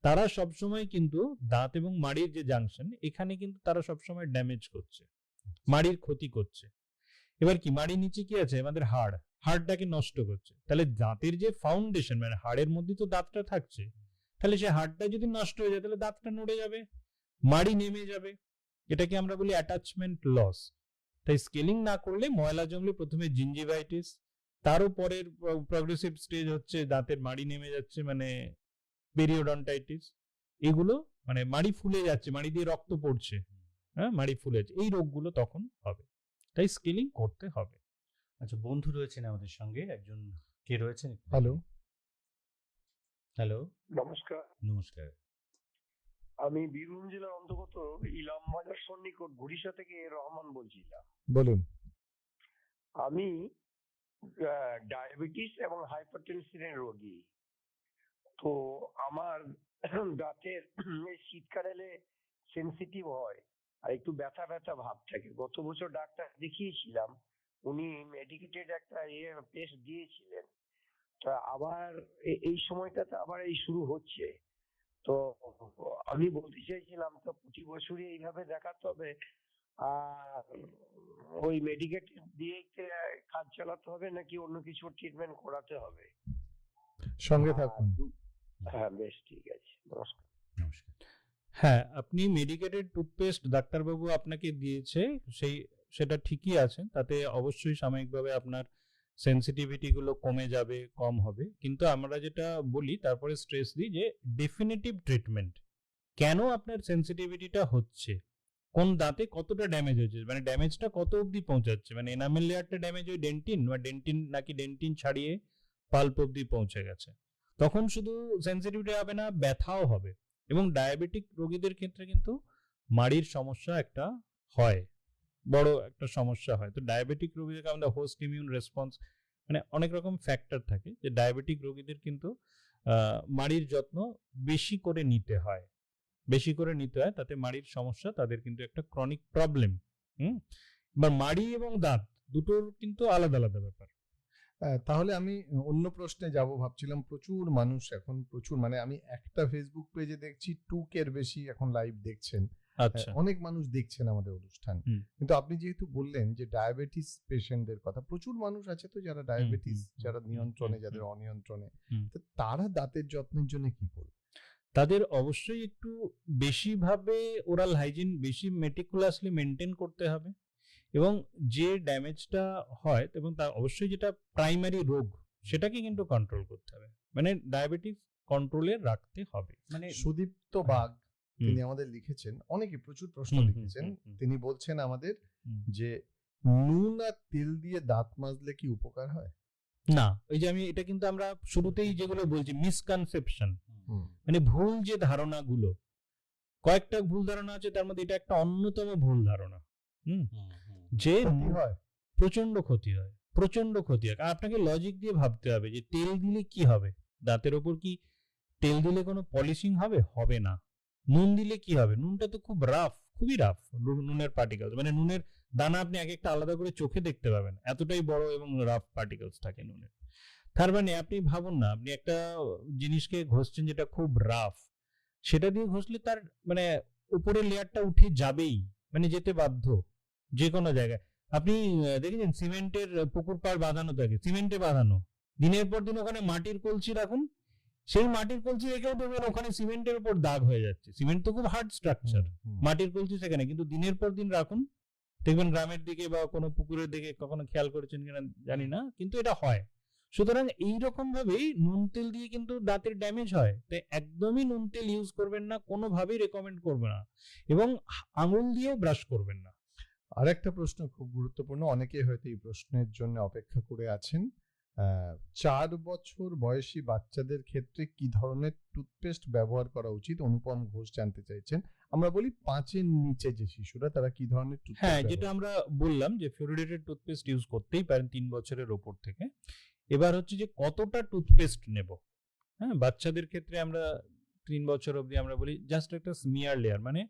তারা সবসময় কিন্তু দাঁত এবং মাড়ির যে জাংশন, এখানে কিন্তু তারা সবসময় ড্যামেজ করছে, মাড়ির ক্ষতি করছে। এবার কি মাড়ির নিচে কি আছে, আমাদের হাড়টাকে নষ্ট করছে। তাহলে দাঁতের যে ফাউন্ডেশন, মানে হাড়ের মধ্যে তো দাঁতটা থাকছে, তাহলে সে হাড়টা যদি নষ্ট হয়ে যায়, তাহলে দাঁতটা নড়ে যাবে, মাড়ি নেমে যাবে, এটাকে আমরা বলি অ্যাটাচমেন্ট লস। তাই স্কেলিং না করলে ময়লা জমলে প্রথমে জিঞ্জিভাইটিস, তারও পরের প্রগ্রেসিভ স্টেজ হচ্ছে দাঁতের মাড়ি নেমে যাচ্ছে, মানে পেরিওডন্টাইটিস, এগুলো মানে মাড়ি ফুলে যাচ্ছে, মাড়ি দিয়ে রক্ত পড়ছে, হ্যাঁ, মাড়ি ফুলে যাচ্ছে, এই রোগগুলো তখন হবে। তাই স্কেলিং করতে হবে। আচ্ছা, বন্ধু রয়েছেন আমাদের সঙ্গে, একজন কে রয়েছেন? হ্যালো, হ্যালো, নমস্কার। নমস্কার। আমি বীরভূম জেলার অন্তর্গত ইলামবাজার সন্নিকট ঘুরিশা থেকে রহমান বলছিলাম। বলুন। আমি ডায়াবেটিস এবং হাইপারটেনশনের রোগী। তো আমার দাঁতের এই শীতকাল এলে সেনসিটিভ হয় আর একটু ব্যথা ব্যথা ভাব থাকে। গত বছর ডাক্তার দেখিয়েছিলাম, উনি মেডিকেটেড একটা পেস্ট দিয়েছিলেন। তা আবার এই সময়টাতে আবার এই শুরু হচ্ছে। তো আমি বলতে চাইছিলাম, তো প্রতি বছরই এইভাবে দেখাতে হবে আর ওই মেডিকেট দিয়ে কাজ চালাতে হবে নাকি অন্য কিছু ট্রিটমেন্ট করাতে হবে? সঙ্গে থাকুন। হ্যাঁ, বেশ, ঠিক আছে, নমস্কার। নমস্কার। হ্যাঁ, আপনি মেডিকেটেড টুথপেস্ট ডাক্তারবাবু আপনাকে দিয়েছে, সেটা ঠিকই আছে, তাতে অবশ্যই সাময়িকভাবে আপনার সেন্সিটিভিটি গুলো কমে যাবে, কম হবে, কিন্তু আমরা যেটা বলি তারপরে স্ট্রেস দিই যে ডেফিনিটিভ ট্রিটমেন্ট, কেন আপনার সেন্সিটিভিটিটা হচ্ছে, কোন দাঁতে কতটা ড্যামেজ হয়েছে, মানে ড্যামেজটা কত অবধি পৌঁছাচ্ছে, মানে এনামেল লেয়ারটা ড্যামেজ ওই ডেন্টিন, বা ডেন্টিন নাকি ডেন্টিন ছাড়িয়ে পাল্প অবধি পৌঁছে গেছে, তখন শুধু সেন্সিটিভিটি হবে না, ব্যথাও হবে। এবং ডায়াবেটিক রোগীদের ক্ষেত্রে কিন্তু মাড়ির সমস্যা একটা হয়, বড় একটা সমস্যা হয়। তো ডায়াবেটিক রোগীদের আমাদের হোস্ট ইমিউন রেসপন্স, মানে অনেক রকম ফ্যাক্টর থাকে, যে ডায়াবেটিক রোগীদের কিন্তু মাড়ির যত্ন বেশি করে নিতে হয়, তাতে মাড়ির সমস্যা তাদের কিন্তু একটা ক্রনিক প্রবলেম। এবার মাড়ি এবং দাঁত দুটোর কিন্তু আলাদা আলাদা ব্যাপার। তাহলে আমি অন্য প্রশ্নে যাব ভাবছিলাম। প্রচুর মানুষ এখন, মানে আমি একটা ফেসবুক পেজে দেখছি 2K এর বেশি এখন লাইভ দেখছেন। আচ্ছা, অনেক মানুষ দেখছেন আমাদের অনুষ্ঠান। কিন্তু আপনি যেহেতু বললেন যে ডায়াবেটিস পেশেন্টদের কথা, প্রচুর মানুষ আছে তো যারা ডায়াবেটিস, যারা নিয়ন্ত্রণে, যাদের অনিয়ন্ত্রণে, তো তারা দাঁতের যত্নের জন্য কি করবে? তাদের অবশ্যই একটু বেশিভাবে ওরাল হাইজিন বেশি মেটিকুলাসলি মেনটেন করতে হবে, এবং যে ড্যামেজটা হয় এবং তার অবশ্যই যেটা প্রাইমারি রোগ সেটাকে কিন্তু কন্ট্রোল করতে হবে, মানে ডায়াবেটিস কন্ট্রোলে রাখতে হবে। মানে সুদীপ্ত বাগ তিনি আমাদের লিখেছেন, অনেকে প্রচুর প্রশ্ন লিখেছেন। তিনি বলছেন আমাদের যে নুন আর তেল দিয়ে দাঁত মাজলে কি উপকার হয়? না, ওই যে আমি এটা কিন্তু আমরা শুরুতেই যেগুলো বলছি মিসকনসেপশন, মানে ভুল যে ধারণাগুলো, কয়েকটা ভুল ধারণা আছে, তার মধ্যে এটা একটা অন্যতম ভুল ধারণা। যে প্রচন্ড ক্ষতি হয়, প্রচন্ড ক্ষতি হয়। আপনাকে লজিক দিয়ে ভাবতে হবে যে তেল দিলে কি হবে, দাঁতের ওপর কি তেল দিলে কোনো পলিশিং হবে? হবে না। নুন দিলে কি হবে? নুনটা তো খুব রাফ, খুবই রাফ নুনের পার্টিকেলস, মানে নুনের দানা আপনি এক একটা আলাদা করে চোখে দেখতে পাবেন, এতটাই বড় এবং রাফ পার্টিকেলস থাকে নুনের। তার মানে আপনি ভাবুন না, আপনি একটা জিনিসকে ঘষছেন যেটা খুব রাফ, সেটা দিয়ে ঘষলে তার মানে উপরের লেয়ারটা উঠে যাবেই, মানে যেতে বাধ্য যে কোনো জায়গায়। আপনি দেখেছেন সিমেন্টের পুকুর পাড় বাঁধানো থাকে, সিমেন্টে বাঁধানো, দিনের পর দিন ওখানে মাটির কলসি রাখুন, সেই মাটির কলসি রেখেও দেখবেন ওখানে সিমেন্টের উপর দাগ হয়ে যাচ্ছে। সিমেন্ট তো খুব হার্ড স্ট্রাকচার, মাটির কলসি সেখানে, কিন্তু দিনের পর দিন রাখুন, দেখবেন গ্রামের দিকে বা কোনো পুকুরের দিকে, কখনো খেয়াল করেছেন কিনা জানি না, কিন্তু এটা হয়। সুতরাং এইরকম ভাবেই নুন তেল দিয়ে কিন্তু দাঁতের ড্যামেজ হয়, তাই একদমই নুন তেল ইউজ করবেন না, কোনোভাবেই রেকমেন্ড করবে না, এবং আঙুল দিয়েও ব্রাশ করবেন না। আরেকটা প্রশ্ন খুব গুরুত্বপূর্ণ, অনেকেই হয়তো এই প্রশ্নের জন্য অপেক্ষা করে আছেন। 4 বছর বয়সী বাচ্চাদের ক্ষেত্রে কি ধরনের টুথপেস্ট ব্যবহার করা উচিত? অনুপম ঘোষ জানতে চাইছেন। আমরা বলি 5-এর নিচে যে শিশুরা, তারা কি ধরনের হ্যাঁ, টুথপেস্ট? যেটা আমরা বললাম যে ফ্লোরিডেটেড টুথপেস্ট ইউজ করতেই পারেন 3 বছরের ওপর থেকে। এবার হচ্ছে যে কতটা টুথপেস্ট নেব। হ্যাঁ, বাচ্চাদের ক্ষেত্রে আমরা 3 বছর অবধি আমরা বলি জাস্ট একটা স্মিয়ার লেয়ার, মানে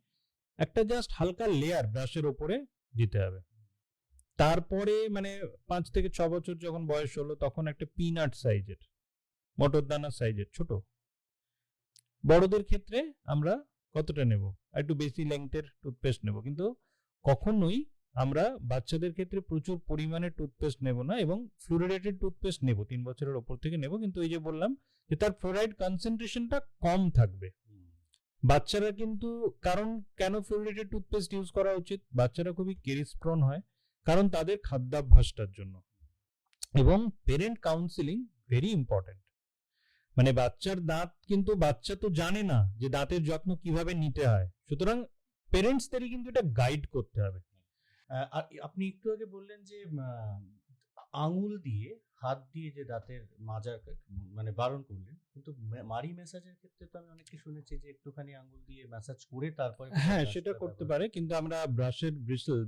একটা জাস্ট হালকা লেয়ার ব্রাশের ওপরে দিতে হবে। তারপরে মানে 5 থেকে 6 বছর যখন বয়স হলো, তখন একটা পিনাট সাইজের, মটর দানা সাইজের ছোট। বড়দের ক্ষেত্রে আমরা কতটা নেব? একটু বেশি লেংথের টুথপেস্ট নেব, কিন্তু কখনোই আমরা বাচ্চাদের ক্ষেত্রে প্রচুর পরিমাণে টুথপেস্ট নেব না, এবং ফ্লুরিডেটেড টুথপেস্ট নেব 3 বছরের ওপর থেকে নেব, কিন্তু এই যে বললাম যে তার ফ্লোরাইড কনসেন্ট্রেশনটা কম থাকবে। বাচ্চারা কিন্তু, কারণ কেন ফ্লুরিডেটেড টুথপেস্ট ইউজ করা উচিত? বাচ্চারা খুবই কেরিস প্রন হয়, কারণ তাদের খাদ্যাভ্যাসটার জন্য। এবং পেরেন্ট কাউন্সিলিং ভেরি ইম্পর্টেন্ট। মানে বাচ্চার দাঁত, কিন্তু বাচ্চা তো জানে না যে দাঁতের যত্ন কিভাবে নিতে হয়, সুতরাং পেরেন্টসদেরই কিন্তু এটা গাইড করতে হবে। আর আপনি একটু আগে বললেন যে আঙুল দিয়ে, হাত দিয়ে যে দাঁতের মাজার মানে বারণ করলেন, কিন্তু মারি ম্যাসাজের ক্ষেত্রে তো আমি অনেককে শুনেছি যে একটুখানি আঙুল দিয়ে ম্যাসাজ করে তারপরে হ্যাঁ, সেটা করতে পারে, কিন্তু আমরা ব্রাশের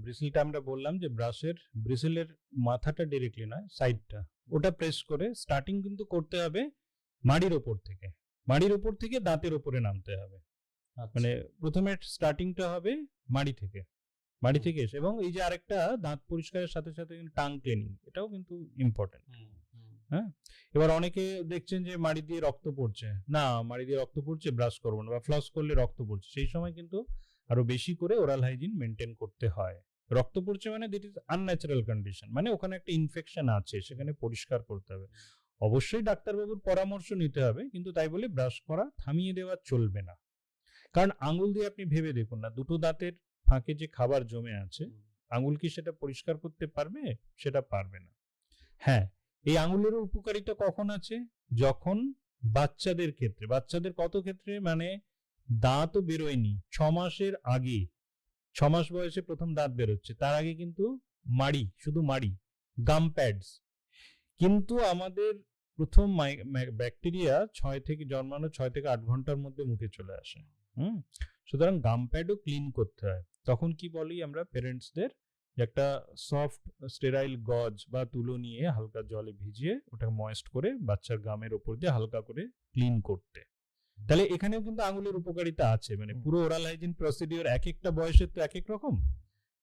ব্রিসেলটা আমরা বললাম যে ব্রাশের ব্রিসেলের মাথাটা ডিরেক্টলি নয়, সাইডটা, ওটা প্রেস করে স্টার্টিং কিন্তু করতে হবে মাড়ির ওপর থেকে, মাড়ির ওপর থেকে দাঁতের ওপরে নামতে হবে। মানে প্রথমে স্টার্টিংটা হবে মাড়ি থেকে, মাড়ি থেকে এসে, এবং এই যে আরেকটা দাঁত পরিষ্কারের সাথে সাথে টাং ক্লিনিং, এটাও কিন্তু ইম্পর্টেন্ট। হ্যাঁ, এবার অনেকে দেখছেন যে মাড়ি দিয়ে রক্ত পড়ছে, না মাড়ি দিয়ে রক্ত পড়ছে ব্রাশ করবো না, বা ফ্লস করলে রক্ত পড়ছে, সেই সময় কিন্তু আরো বেশি করে ওরাল হাইজিন মেনটেন করতে হয়। রক্ত পড়ছে মানে দিট ইজ আনন্যাচারাল কন্ডিশন, মানে ওখানে একটা ইনফেকশন আছে, সেখানে পরিষ্কার করতে হবে। অবশ্যই ডাক্তারবাবুর পরামর্শ নিতে হবে, কিন্তু তাই বলে ব্রাশ করা থামিয়ে দেওয়া চলবে না। কারণ আঙুল দিয়ে আপনি ভেবে দেখুন না, দুটো দাঁতের ফাঁকে যে খাবার জমে আছে, আঙুল কি সেটা পরিষ্কার করতে পারবে? সেটা পারবে না। হ্যাঁ, এই আঙুলেরও উপকারিতা কখন আছে? যখন বাচ্চাদের ক্ষেত্রে, বাচ্চাদের কত ক্ষেত্রে, মানে দাঁতও বেরোয়নি 6 মাসের আগে, 6 মাস বয়সে প্রথম দাঁত বেরোচ্ছে, তার আগে কিন্তু মাড়ি, শুধু মাড়ি, গাম প্যাডস। কিন্তু আমাদের প্রথম ব্যাকটেরিয়া 6 থেকে 8 ঘন্টার মধ্যে মুখে চলে আসে। সুতরাং গাম প্যাডও ক্লিন করতে হয়। তখন কি বলি আমরা পেরেন্টসদের, একটা সফট স্টেরাইল গজ বা তুলো নিয়ে হালকা জলে ভিজিয়ে ওটা ময়েস্ট করে বাচ্চার গামের ওপর দিয়ে হালকা করে ক্লিন করতে। তাহলে এখানেও কিন্তু আঙুলের উপকারিতা আছে, মানে পুরো ওরাল হাইজিন প্রসিডিওর এক একটা বয়সের তো এক এক রকম,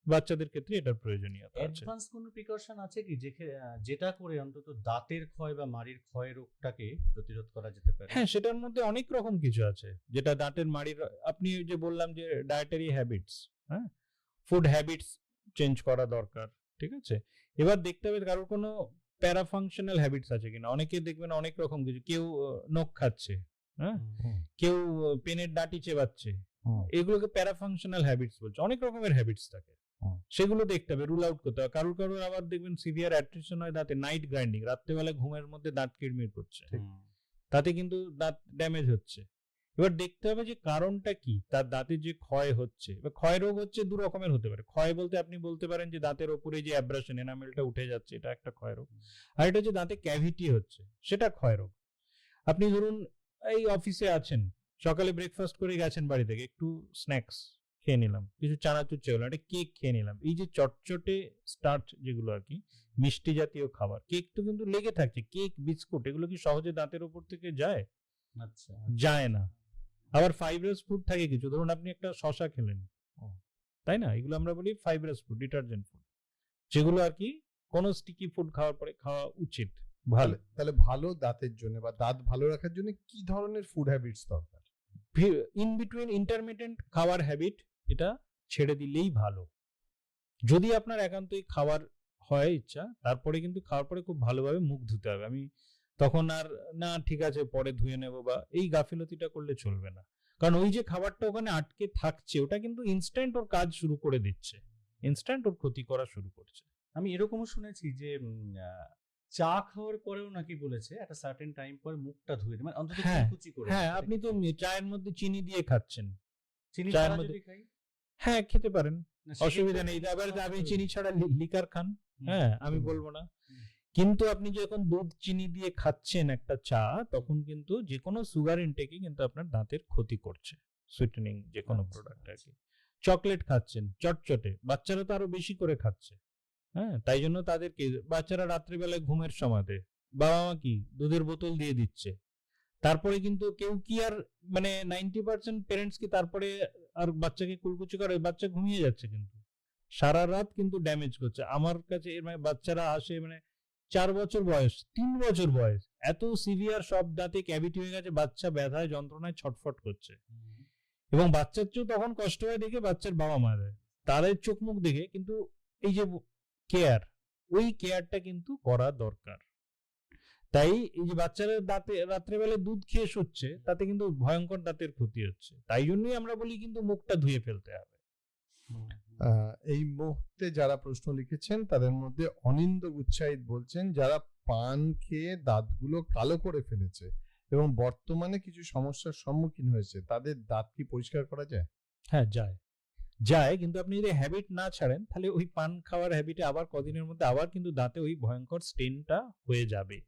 বাচ্চাদের ক্ষেত্রে এটার প্রয়োজনীয়তা আছে। অ্যাডভান্স কোনো প্রিকশন আছে কি যেটা করে অন্তত দাঁতের ক্ষয় বা মাড়ির ক্ষয় রোগটাকে প্রতিরোধ করা যেতে পারে? হ্যাঁ, সেটার মধ্যে অনেক রকম কিছু আছে, যেটা দাঁতের মাড়ির, আপনি যে বললাম যে ডায়েটারি হ্যাবিটস, হ্যাঁ, ফুড হ্যাবিটস চেঞ্জ করা দরকার, ঠিক আছে। এবার দেখতে হবে কারোর কোনো প্যারাফাংশনাল হ্যাবিটস আছে কিনা। অনেকে দেখবেন অনেক রকম কিছু, কেউ নখ খাচ্ছে, হ্যাঁ, কেউ পেনের ডাঁটি চেবাচ্ছে, এগুলোকে প্যারাফাংশনাল হ্যাবিটস বলছে। অনেক রকমের হ্যাবিটস থাকে, সেগুলো দেখতে হবে, রুল আউট করতে হবে। কারোর কারোর আবার দেখবেন সিভিয়ার অ্যাট্রিশন হয় দাঁতে, নাইট গ্রাইন্ডিং, রাত্রেবেলা ঘুমের মধ্যে দাঁত কিড়মির করছে, তাতে কিন্তু দাঁত ড্যামেজ হচ্ছে। এবার দেখতে হবে যে কারণটা কি, তার দাঁতের যে ক্ষয় হচ্ছে, এবার ক্ষয় রোগ হচ্ছে দু রকমের হতে পারে। ক্ষয় বলতে আপনি বলতে পারেন যে দাঁতের ওপরে যে অ্যাব্রাশন, এনামেলটা উঠে যাচ্ছে, এটা একটা ক্ষয় রোগ। আর এটা যে দাঁতে ক্যাভিটি হচ্ছে, সেটা ক্ষয় রোগ। আপনি ধরুন এই অফিসে আছেন, সকালে ব্রেকফাস্ট করে গেছেন বাড়ি থেকে, একটু স্ন্যাক্স খেয়ে নিলাম, কিছু চানাচুর চেয়ে একটা কেক খেয়ে নিলাম, এই যে চটচটে স্টার্চ যেগুলো আর কি, মিষ্টি জাতীয় খাবার, কেক তো কিন্তু লেগে থাকছে, কেক বিস্কুট এগুলো কি সহজে দাঁতের ওপর থেকে যায়? আচ্ছা যায় না। আবার ফাইব্রাস ফুড থাকে কিছু, ধরুন আপনি একটা শশা খেলেন, তাই না, এগুলো আমরা বলি ফাইব্রাস ফুড, ডিটারজেন্ট ফুড, যেগুলো আর কি কোনো স্টিকি ফুড খাওয়ার পরে খাওয়া উচিত। ভালো তাহলে ভালো দাঁতের জন্য বা দাঁত ভালো রাখার জন্য কি ধরনের ফুড হ্যাবিটস দরকার? ইন বিটুইন ইন্টারমিডিয়েন্ট খাওয়ার হ্যাবিট, এটা ছেড়ে দিলেই ভালো। যদি আপনার একান্তই খাওয়ার হয় ইচ্ছা, তারপরে কিন্তু খাওয়ার পরে খুব ভালোভাবে মুখ ধুতে হবে। আমি তখন আর না ঠিক আছে পরে ধুয়ে নেব বা এই গাফিলতিটা করলে চলবে না, কারণ ওই যে খাবারটা ওখানে আটকে থাকছে ওটা কিন্তু ইনস্ট্যান্ট ওর কাজ শুরু করে দিচ্ছে, ইনস্ট্যান্ট ওর ক্ষতি করা শুরু করছে। আমি এরকমও শুনেছি যে চা খাওয়ার পরেও নাকি বলেছে একটা সার্টেন টাইম পরে মুখটা ধুয়ে মানে অন্তত হ্যাঁ, কুচি করে। হ্যাঁ, আপনি তো চায়ের মধ্যে চিনি দিয়ে খাচ্ছেন, চিনি চায়ের ছাড়া মধ্যে- যদি খাই হ্যাঁ খেতে পারেন, না, অসুবিধা সেক্ষেত্রে নেই। আবার আপনি হুম, চিনি ছাড়া লিকার খান, হুম, হ্যাঁ আমি হুম। বলবো না, হুম। কিন্তু আপনি যখন দুধ চিনি দিয়ে খাচ্ছেন একটা চা, তখন কিন্তু যে কোনো সুগার ইনটেকে কিন্তু আপনার দাঁতের ক্ষতি করছে, সুইটেনিং যে কোনো আচ্ছা, প্রোডাক্ট আর কি। চকলেট খাচ্ছেন চটচটে, বাচ্চারা তো আরো বেশি করে খাচ্ছে, হ্যাঁ তাই জন্য তাদেরকে বাচ্চারা রাত্রিবেলায় ঘুমের সময়তে বাবা মা কি দুধের বোতল দিয়ে দিচ্ছে, তারপরে কিন্তু কেউ কি আর মানে 90% পেরেন্টস কি তারপরে আর বাচ্চাকে কুলকুচি করে, বাচ্চা ঘুমিয়ে যাচ্ছে কিন্তু সারা রাত কিন্তু ড্যামেজ করছে। আমার কাছে মানে বাচ্চারা আসে মানে 4 বছর বয়স, 3 বছর বয়স, এত সিভিয়ার সব দাঁতে ক্যাভিটি হয়ে গেছে, বাচ্চা ব্যথায় যন্ত্রণায় ছটফট করছে, এবং বাচ্চার চেয়েও তখন কষ্ট হয় দেখে বাচ্চার বাবা মাদের তাদের চোখ মুখ দেখে, কিন্তু এই যে কেয়ার, ওই কেয়ারটা কিন্তু করা দরকার। তাই এই যে বাচ্চারা দাঁতে রাত্রেবেলায় দুধ খেয়ে শুচ্ছে, তাতে কিন্তু ভয়ঙ্কর দাঁতের ক্ষতি হচ্ছে। তাই জন্যই আমরা বলি কিন্তু মুখটা ধুয়ে ফেলতে হবে। এই মুহূর্তে যারা প্রশ্ন লিখেছেন তাদের মধ্যে অনিন্দ গুচ্ছাইত বলছেন, যারা পান খেয়ে দাঁতগুলো কালো করে ফেলেছে এবং বর্তমানে কিছু সমস্যার সম্মুখীন হয়েছে, তাদের দাঁত কি পরিষ্কার করা যায়? হ্যাঁ যায়, কিন্তু আপনি যদি হ্যাবিট না ছাড়েন তাহলে ওই পান খাওয়ার হ্যাবিটে আবার কদিনের মধ্যে আবার কিন্তু দাঁতে ওই ভয়ঙ্কর স্টেনটা হয়ে যাবে।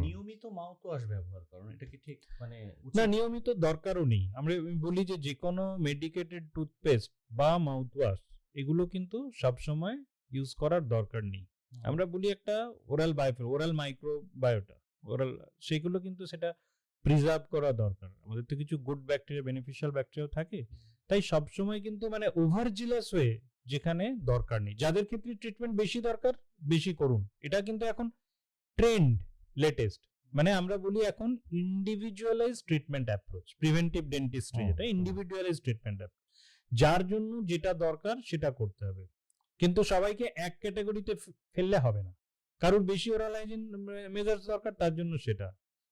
নিয়মিত মাউথওয়াশ ব্যবহার করুন, এটা কি ঠিক মানে না, নিয়মিত দরকারও নেই। আমরা বলি যে কোনো মেডিকেটেড টুথপেস্ট বা মাউথওয়াশ এগুলো কিন্তু সবসময় ইউজ করার দরকার নেই। আমরা বলি একটা ওরাল মাইক্রোবায়োটা, ওরাল, সেগুলো কিন্তু সেটা প্রিজার্ভ করা দরকার। আমাদের তো কিছু গুড ব্যাকটেরিয়া, বেনিফিশিয়াল ব্যাকটেরিয়া থাকে, তাই সবসময় কিন্তু মানে ওভারজিলাস হয়ে যেখানে দরকার নেই, যাদের ক্ষেত্রে ট্রিটমেন্ট বেশি দরকার বেশি করুন। এটা কিন্তু এখন ট্রেন্ড, লেটেস্ট, মানে আমরা বলি এখন individualise treatment approach, preventive dentistry, যেটা ইন্ডিভিজুয়ালাইজ ট্রিটমেন্ট অ্যাপ্রোচ, যার জন্য যেটা দরকার সেটা করতে হবে, কিন্তু সবাইকে এক ক্যাটাগরিতে ফেললে হবে না। কারুর বেশি ওরাল হাইজিন মেজার্স দরকার, তার জন্য সেটা,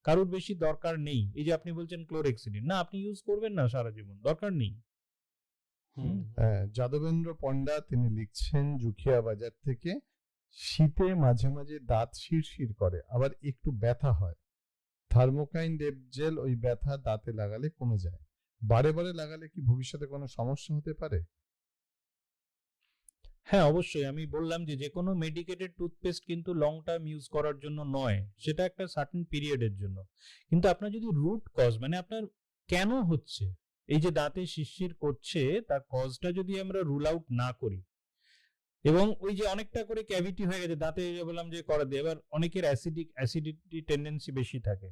কারুর বেশি দরকার নেই। এই যে আপনি বলছেন ক্লোরেক্সিডিন, না আপনি ইউজ করবেন না সারা জীবন, দরকার নেই। যাদবেন্দ্র পণ্ডা তিনি লিখছেন জুখিয়া বাজার থেকে, শীতে মাঝে মাঝে দাঁত শিরশির করে, আবার একটু ব্যথা হয়, থার্মোকাইন ডেপজেল ওই ব্যথা দাঁতে লাগালে কমে যায়, বারে বারে লাগালে কি ভবিষ্যতে কোনো সমস্যা হতে পারে? হ্যাঁ অবশ্যই, আমি বললাম যে কোনো মেডিকেটেড টুথপেস্ট কিন্তু লং টার্ম ইউজ করার জন্য নয়, সেটা একটা সার্টেন পিরিয়ডের জন্য। কিন্তু আপনার যদি রুট কজ মানে আপনার কেন হচ্ছে এই যে দাঁতে শিরশির করছে, তার কজটা যদি আমরা রুল আউট না করি, এবং ওই যে অনেকটা করে ক্যাভিটি হয়ে গেছে দাঁতে, বললাম যে করে দেয়, এবার অনেকের অ্যাসিডিটি টেন্ডেন্সি বেশি থাকে,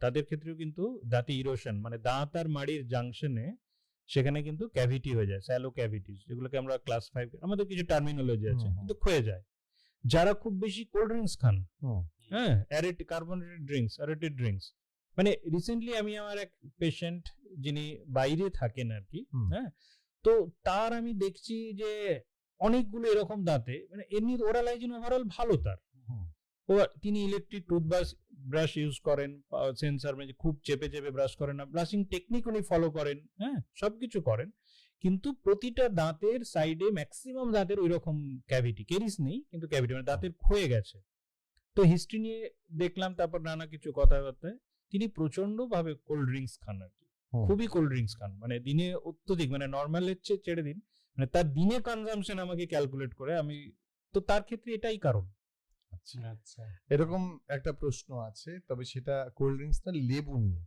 তাদের ক্ষেত্রেও কিন্তু দাঁতে ইরোশন মানে দাঁত আর মাড়ির জাংশনে সেখানে কিন্তু ক্যাভিটি হয়ে যায়, স্যালো ক্যাভিটিস, যেগুলোকে আমরা ক্লাস 5 আমাদের কিছু টার্মিনোলজি আছে, কিন্তু ক্ষয়ে যায়। যারা খুব বেশি কোল্ড ড্রিঙ্কস খান, হ্যাঁ কার্বনেটেড ড্রিঙ্কস, অ্যারেটেড ড্রিঙ্কস, মানে রিসেন্টলি আমি আমার এক পেশেন্ট যিনি বাইরে থাকেন আর কি, হ্যাঁ, তো তার আমি দেখছি যে অনেকগুলো এরকম দাঁতে মানে এমনি ওরাল হাইজিন ওভারঅল ভালো তার, তিনি ইলেকট্রিক ব্রাশ ইউজ করেন, সেন্সার মানে খুব চেপে চেপে ব্রাশ করেন না, ব্রাশিং টেকনিক উনি ফলো করেন, হ্যাঁ সবকিছু করেন, কিন্তু প্রতিটা দাঁতের সাইডে ম্যাক্সিমাম দাঁতের ওই রকম ক্যাভিটি, কেরিস নেই কিন্তু ক্যাভিটি মানে দাঁতের ক্ষয়ে গেছে। তো হিস্ট্রি নিয়ে দেখলাম, তারপর নানা কিছু কথাবার্তায় তিনি প্রচন্ড ভাবে কোল্ড ড্রিঙ্কস খান আর কি, খুবই কোল্ড ড্রিঙ্কস খান, মানে দিনে অত্যধিক, মানে নর্মালের চেয়ে ছেড়ে দিন, মানে তার দিনে কনজাম্পশন আমাকে ক্যালকুলেট করে আমি, তো তার ক্ষেত্রে এটাই কারণ। আচ্ছা, এরকম একটা প্রশ্ন আছে, তবে সেটা কোল্ড ড্রিঙ্কস না, লেবু নিয়ে।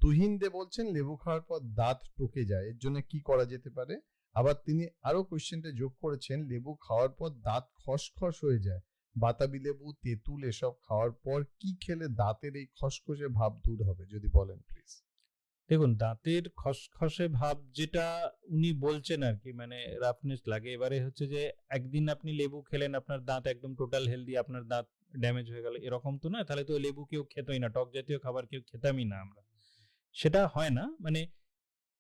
তুহিন দে বলছেন লেবু খাওয়ার পর দাঁত টকে যায়, এর জন্য কি করা যেতে পারে? আবার তিনি আরো কোশ্চেনটা যোগ করেছেন, লেবু খাওয়ার পর দাঁত খসখস হয়ে যায়, বাতাবি লেবু, তেঁতুল এসব খাওয়ার পর কি খেলে দাঁতের এই খসখসে ভাব দূর হবে, যদি বলেন প্লিজ। দেখুন, দাঁতের খসখসে ভাব যেটা উনি বলছেন আর কি, মানে রাফনেস লাগে, এবারে হচ্ছে যে একদিন আপনি লেবু খেলেন, আপনার দাঁত একদম টোটাল হেলদি, আপনার দাঁত ড্যামেজ হয়ে গেল, এরকম তো নয়। তাহলে তো লেবু কেউ খেতই না, টক জাতীয় খাবার কেউ খেতামই না আমরা, সেটা হয় না। মানে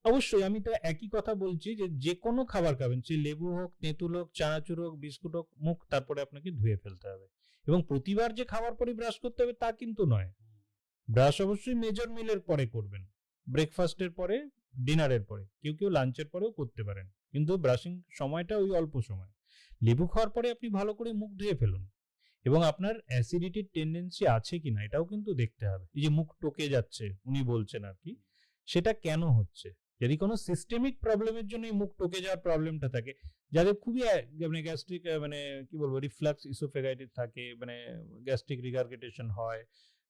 অবশ্যই আমি তো একই কথা বলছি যে যে কোনো খাবার খাবেন, সে লেবু হোক, তেঁতুল হোক, চানাচুর হোক, বিস্কুট হোক, মুখ তারপরে আপনাকে ধুয়ে ফেলতে হবে। এবং প্রতিবার যে খাবার পরে ব্রাশ করতে হবে তা কিন্তু নয়। ব্রাশ অবশ্যই মেজর মিলের পরে করবেন, ব্রেকফাস্টের পরে, ডিনারের পরে, কেউ কেউ লাঞ্চের পরেও করতে পারেন, কিন্তু ব্রাশিং সময়টা ওই অল্প সময়। লেবু খাওয়ার পরে আপনি ভালো করে মুখ ধুয়ে ফেলুন। এবং আপনার অ্যাসিডিটির টেন্ডেন্সি আছে কিনা এটাও কিন্তু দেখতে হবে। এই যে মুখ টকে যাচ্ছে উনি বলছেন আর কি, সেটা কেন হচ্ছে? যদি কোনো সিস্টেমিক প্রবলেমের জন্য এই মুখ টকে যাওয়ার প্রবলেমটা থাকে, যাদের খুবই মানে গ্যাস্ট্রিক, মানে কি বলবো, রিফ্লাক্স ইসোফেগাইটিস থাকে, মানে গ্যাস্ট্রিক রিগার্গিটেশন হয়,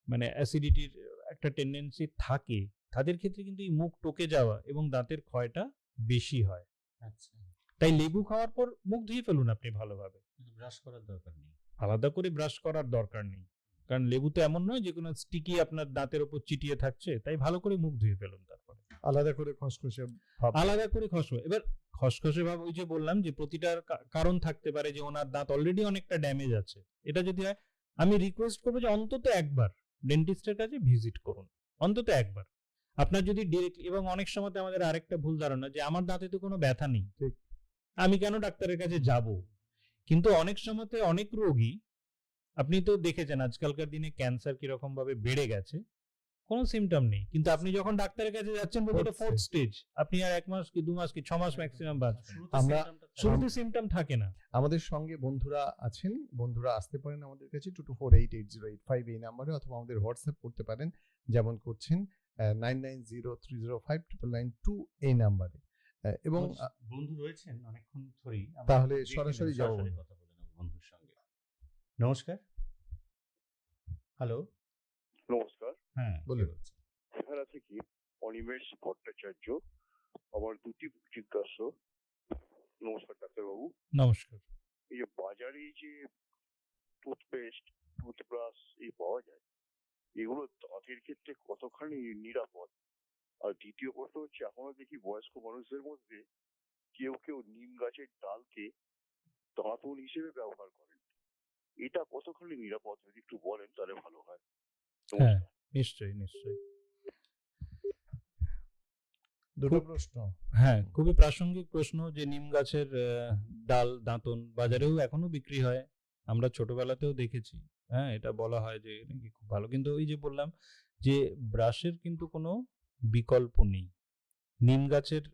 মানে অ্যাসিডিটির একটা টেন্ডেন্সি থাকে, তাদের ক্ষেত্রে কিন্তু এই মুখ টকে যাওয়া এবং দাঁতের ক্ষয়টা বেশি হয়। আচ্ছা, তাই লেবু খাওয়ার পর মুখ ধুয়ে ফেলুন আপনি ভালোভাবে, ব্রাশ করার দরকার নেই। আলাদা করে ব্রাশ করার দরকার নেই। কারণ লেবু তো এমন নয় যে কোনো স্টিকি আপনার দাঁতের উপর চিটিয়ে থাকছে, তাই ভালো করে মুখ ধুয়ে ফেলুন তারপরে। আলাদা করে খসখসে ভাব, আলাদা করে খসখসে, এবার খসখসে ভাব ওই যে বললাম যে প্রতিটার কারণ থাকতে পারে, যে ওনার দাঁত অলরেডি অনেকটা ড্যামেজ আছে। এটা যদি হয়, আমি রিকোয়েস্ট করবো যে অন্তত একবার ডেন্টিস্টের কাছে ভিজিট করুন, অন্তত একবার। আপনার যদি ডিরেক্টলি, এবং অনেক সময় আমাদের আরেকটা ভুল ধারণা যে আমার দাঁতে তো কোনো ব্যথা নেই, ঠিক, আমি কেন ডাক্তারের কাছে যাব। কিন্তু অনেক সময় অনেক রোগী, আপনি তো দেখেছেন আজকালকার দিনে ক্যান্সার কিরকম ভাবে বেড়ে গেছে, কোনো সিমটম নেই, কিন্তু আপনি যখন ডাক্তারের কাছে যাচ্ছেন বলতে এটা ফোর্থ স্টেজ, আপনি আর 1 মাস কি 2 মাস কি 6 মাস ম্যাক্সিমাম বাঁচবেন। আমরা শুরুতে সিমটম থাকে না। আমাদের সঙ্গে বন্ধুরা আছেন, বন্ধুরা আসতে পারেন আমাদের কাছে 22488085 এই নাম্বারে, অথবা আমাদের হোয়াটসঅ্যাপ করতে পারেন, যেমন করছেন 9903059992 এই নাম্বারে। এবং বন্ধু রয়েছেন অনেকক্ষণ ধরেই, আমরা তাহলে দেখে নেব, সরাসরি যাবো। কথা বলে নেব বন্ধুর সঙ্গে। নমস্কার। হ্যালো। নমস্কার, হ্যাঁ, বলুন। এখানে আছে কি অনিমেষ ভট্টাচার্য। আমার দুটি জিজ্ঞাসা। নমস্কার ডাক্তারবাবু। নমস্কার। এই যে বাজারে এই যে টুথপেস্ট, টুথব্রাশ এই পাওয়া যায়, এগুলো দাঁতের ক্ষেত্রে কতখানি নিরাপদ? আর দ্বিতীয় প্রশ্ন হচ্ছে, এখনো দেখি বয়স্ক মানুষদের মধ্যে কেউ কেউ নিম গাছের ডালকে দাঁতন হিসেবে ব্যবহার করেন, এটা কতখানি নিরাপদ যদি একটু বলেন তাহলে ভালো হয়। হ্যাঁ, নিশ্চয়ই নিশ্চয়ই। দুটো প্রশ্ন। হ্যাঁ, খুবই প্রাসঙ্গিক প্রশ্ন যে নিম গাছের ডাল, দাঁতন বাজারেও এখনো বিক্রি হয়, আমরা ছোটবেলাতেও দেখেছি। হ্যাঁ, এটা বলা হয় যে নাকি খুব ভালো, কিন্তু ওই যে বললাম যে ব্রাশের কিন্তু কোনো বিকল্প নেই। নিম গাছের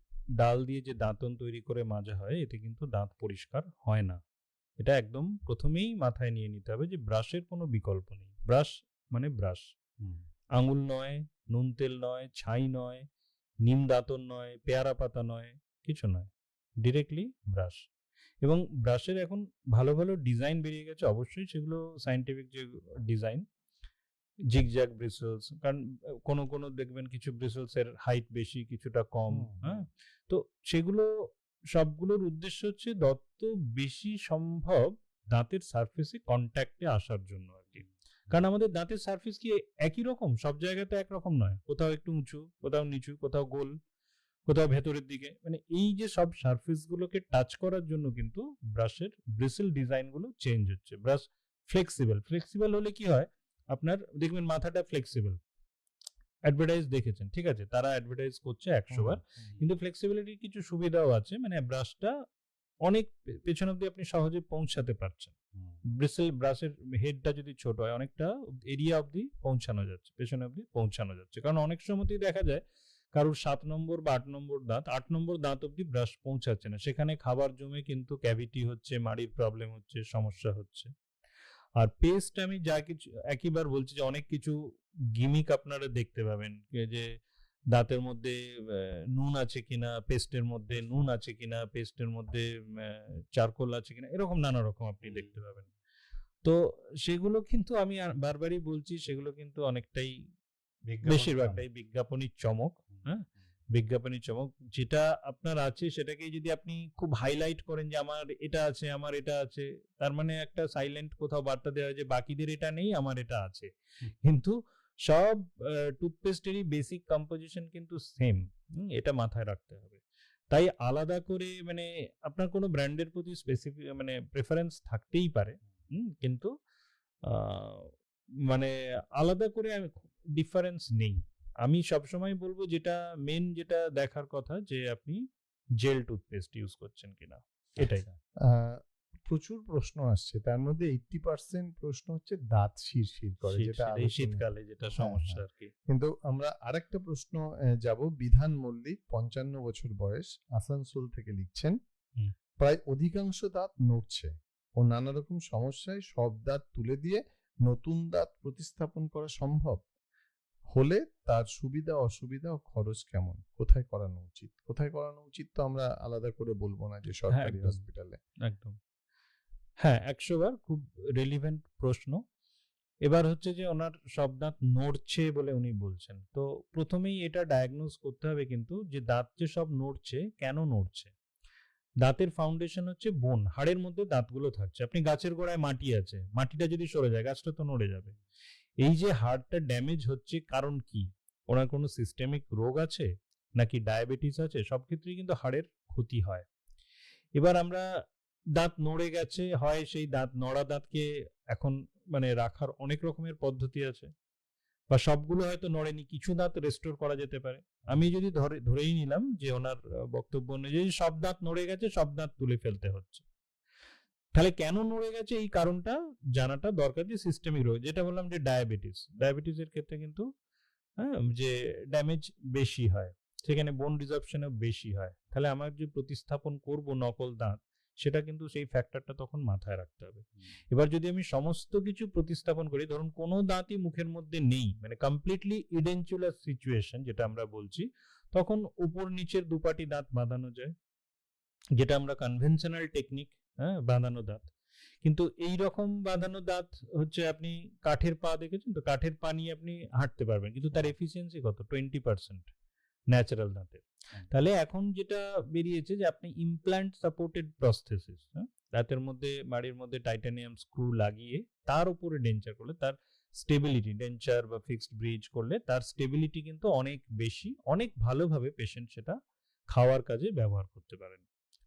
ডাল দিয়ে যে দাঁতন তৈরি করে মাজা হয়, এতে কিন্তু দাঁত পরিষ্কার হয় না। এটা একদম প্রথমেই মাথায় নিয়ে নিতে হবে যে ব্রাশের কোনো বিকল্প নেই। ব্রাশ মানে ব্রাশ, আঙুল নয়, নুন তেল নয়, ছাই নয়, নিম দাঁতন নয়, পেয়ারা পাতা নয়, কিছু নয়, ডিরেক্টলি ব্রাশ। এবং ব্রাশের এখন ভালো ভালো ডিজাইন বেরিয়ে গেছে, অবশ্যই সেগুলো সায়েন্টিফিক যে ডিজাইন, জিগজ্যাগ ব্রিসেলস, কারণ কোনো কোনো দেখবেন কিছু ব্রিসেলস এর হাইট বেশি, কিছুটা কম। হ্যাঁ, তো সেগুলো সবগুলোর উদ্দেশ্য হচ্ছে যত বেশি সম্ভব দাঁতের সারফেসে কন্ট্যাক্টে আসার জন্য আর কি। কারণ আমাদের দাঁতের সারফেস কি একই রকম, সব জায়গাতে একরকম নয়, কোথাও একটু উঁচু, কোথাও নিচু, কোথাও গোল, কোথাও ভেতরের দিকে, মানে এই যে সব সারফেস গুলোকে টাচ করার জন্য কিন্তু ব্রাশের ব্রিসেল ডিজাইন গুলো চেঞ্জ হচ্ছে। ব্রাশ ফ্লেক্সিবল, ফ্লেক্সিবল হলে কি হয়, আপনার দেখবেন মাথাটা ফ্লেক্সিবল, অ্যাডভার্টাইজ দেখেছেন, ঠিক আছে, তারা অ্যাডভার্টাইজ করছে 100 বার, কিন্তু ফ্লেক্সিবিলিটির কিছু সুবিধাও আছে, মানে ব্রাশটা অনেক পেছন অব্দি আপনি সহজে পৌঁছাতে পারছেন। ব্রাশের হেডটা যদি ছোট হয়, অনেকটা এরিয়া অব্দি পৌঁছানো যাচ্ছে, পেছনে অব্দি পৌঁছানো যাচ্ছে। কারণ অনেক সময়তেই দেখা যায় কারোর 7 নম্বর বা 8 নম্বর দাঁত, 8 নম্বর দাঁত অব্দি ব্রাশ পৌঁছাচ্ছে না, সেখানে খাবার জমে কিন্তু ক্যাভিটি হচ্ছে, মাড়ির প্রবলেম হচ্ছে, সমস্যা হচ্ছে। আর পেস্ট, আমি যা কিছু একইবার বলছি যে অনেক কিছু গিমিক আপনারা দেখতে পাবেন, যে দাঁতের মধ্যে নুন আছে কিনা, পেস্টের মধ্যে নুন আছে কিনা, পেস্টের মধ্যে চারকোল আছে কিনা, এরকম নানা রকম আপনি দেখতে পাবেন। তো সেগুলো কিন্তু আমি বারবারই বলছি, সেগুলো কিন্তু অনেকটাই বেশিরভাগটাই বিজ্ঞাপনী চমক। হ্যাঁ, বিজ্ঞাপনী চমক যেটা আপনার আছে সেটাকে যদি আপনি খুব হাইলাইট করেন যে আমার এটা আছে, আমার এটা আছে, তার মানে একটা সাইলেন্ট কোথাও বার্তা দেওয়া হয় যে বাকিদের এটা নেই, আমার এটা আছে। কিন্তু সব টুথপেস্টেরই বেসিক কম্পোজিশন কিন্তু সেম, এটা মাথায় রাখতে হবে। তাই আলাদা করে মানে আপনার কোনো ব্র্যান্ডের প্রতি স্পেসিফিক মানে প্রেফারেন্স থাকতেই পারে, কিন্তু মানে আলাদা করে ডিফারেন্স নেই। আমি সবসময় বলবো যেটা মেন যেটা দেখার কথা যে আপনি জেল টুথপেস্ট ইউজ করছেন কিনা, এটাই। প্রচুর প্রশ্ন আসছে, তার মধ্যে 80% প্রশ্ন হচ্ছে দাঁত শিরশির করে, যেটা এই আলোচনায়- শীতকালে যেটা সমস্যা আর কি। কিন্তু আমরা আরেকটা প্রশ্ন যাব। বিধান মল্লিক, 55 বছর বয়স, আসানসোল থেকে লিখছেন, হুম। প্রায় অধিকাংশ দাঁত নড়ছে ও নানা রকম সমস্যায় সব দাঁত তুলে দিয়ে নতুন দাঁত প্রতিস্থাপন করা সম্ভব হলে তার সুবিধা অসুবিধা ও খরচ কেমন, কোথায় করানো উচিত? কোথায় করানো উচিত তো আমরা আলাদা করে বলবো না, যে সরকারি একদম। হসপিটালে। একদম, হ্যাঁ, 100 বার খুব রেলিভেন্ট প্রশ্ন। এবার হচ্ছে যে ওনার সব দাঁত নড়ছে বলে উনি বলছেন, তো প্রথমেই এটা ডায়াগনোজ করতে হবে কিন্তু যে দাঁত যে সব নড়ছে, কেন নড়ছে। দাঁতের ফাউন্ডেশন হচ্ছে বোন, হাড়ের মধ্যে দাঁতগুলো থাকছে। আপনি গাছের গোড়ায় মাটি আছে, মাটিটা যদি সরে যায় গাছটা তো নড়ে যাবে। এই যে হাড়টা ড্যামেজ হচ্ছে কারণ কি? ওনার কোনো সিস্টেমিক রোগ আছে নাকি ডায়াবেটিস আছে? সব ক্ষেত্রেই কিন্তু হাড়ের ক্ষতি হয়। এবার আমরা দাঁত নড়ে গেছে, হয় সেই দাঁত নড়া দাঁতকে এখন মানে রাখার অনেক রকমের পদ্ধতি আছে, বা সবগুলো হয়তো নড়েনি, কিছু দাঁত রেস্টোর করা যেতে পারে। আমি যদি ধরেই নিলাম যে ওনার বক্তব্য অনুযায়ী সব দাঁত নড়ে গেছে, সব দাঁত তুলে ফেলতে হচ্ছে, তাহলে কেন নড়ে গেছে এই কারণটা জানাটা দরকার। যে সিস্টেমিক রোগ, যেটা বললাম যে ডায়াবেটিসের ক্ষেত্রে কিন্তু যে ড্যামেজ বেশি হয়, সেখানে বোন রিজর্পশনও বেশি হয়, তাহলে আমার যে প্রতিস্থাপন করব নকল দাঁত, সেটা কিন্তু সেই ফ্যাক্টরটা তখন মাথায় রাখতে হবে। এবার যদি আমি সমস্ত কিছু প্রতিস্থাপন করি, ধরুন কোনো দাঁতই মুখের মধ্যে নেই, মানে কমপ্লিটলি ইডেনচুলার সিচুয়েশন যেটা আমরা বলছি, তখন উপর নিচের দুপাটি দাঁত বাঁধানো যায়, যেটা আমরা কনভেনশনাল টেকনিক, বাঁধানো দাঁত। কিন্তু এই রকম বাঁধানো দাঁত হচ্ছে, আপনি কাঠের পা দেখেছেন তো, কাঠের পা নিয়ে আপনি হাঁটতে পারবেন, কিন্তু তার এফিসিয়েন্সি কত? 20% ন্যাচারাল দাঁতের। তাহলে এখন যেটা বেরিয়েছে যে আপনি ইমপ্ল্যান্ট সাপোর্টেড প্রস্থেসিস, দাঁতের মধ্যে মাড়ির মধ্যে টাইটানিয়াম স্ক্রু লাগিয়ে তার উপরে ডেঞ্চার করলে তার স্টেবিলিটি, ডেঞ্চার বা ফিক্সড ব্রিজ করলে তার স্টেবিলিটি কিন্তু অনেক বেশি, অনেক ভালোভাবে পেশেন্ট সেটা খাওয়ার কাজে ব্যবহার করতে পারেন।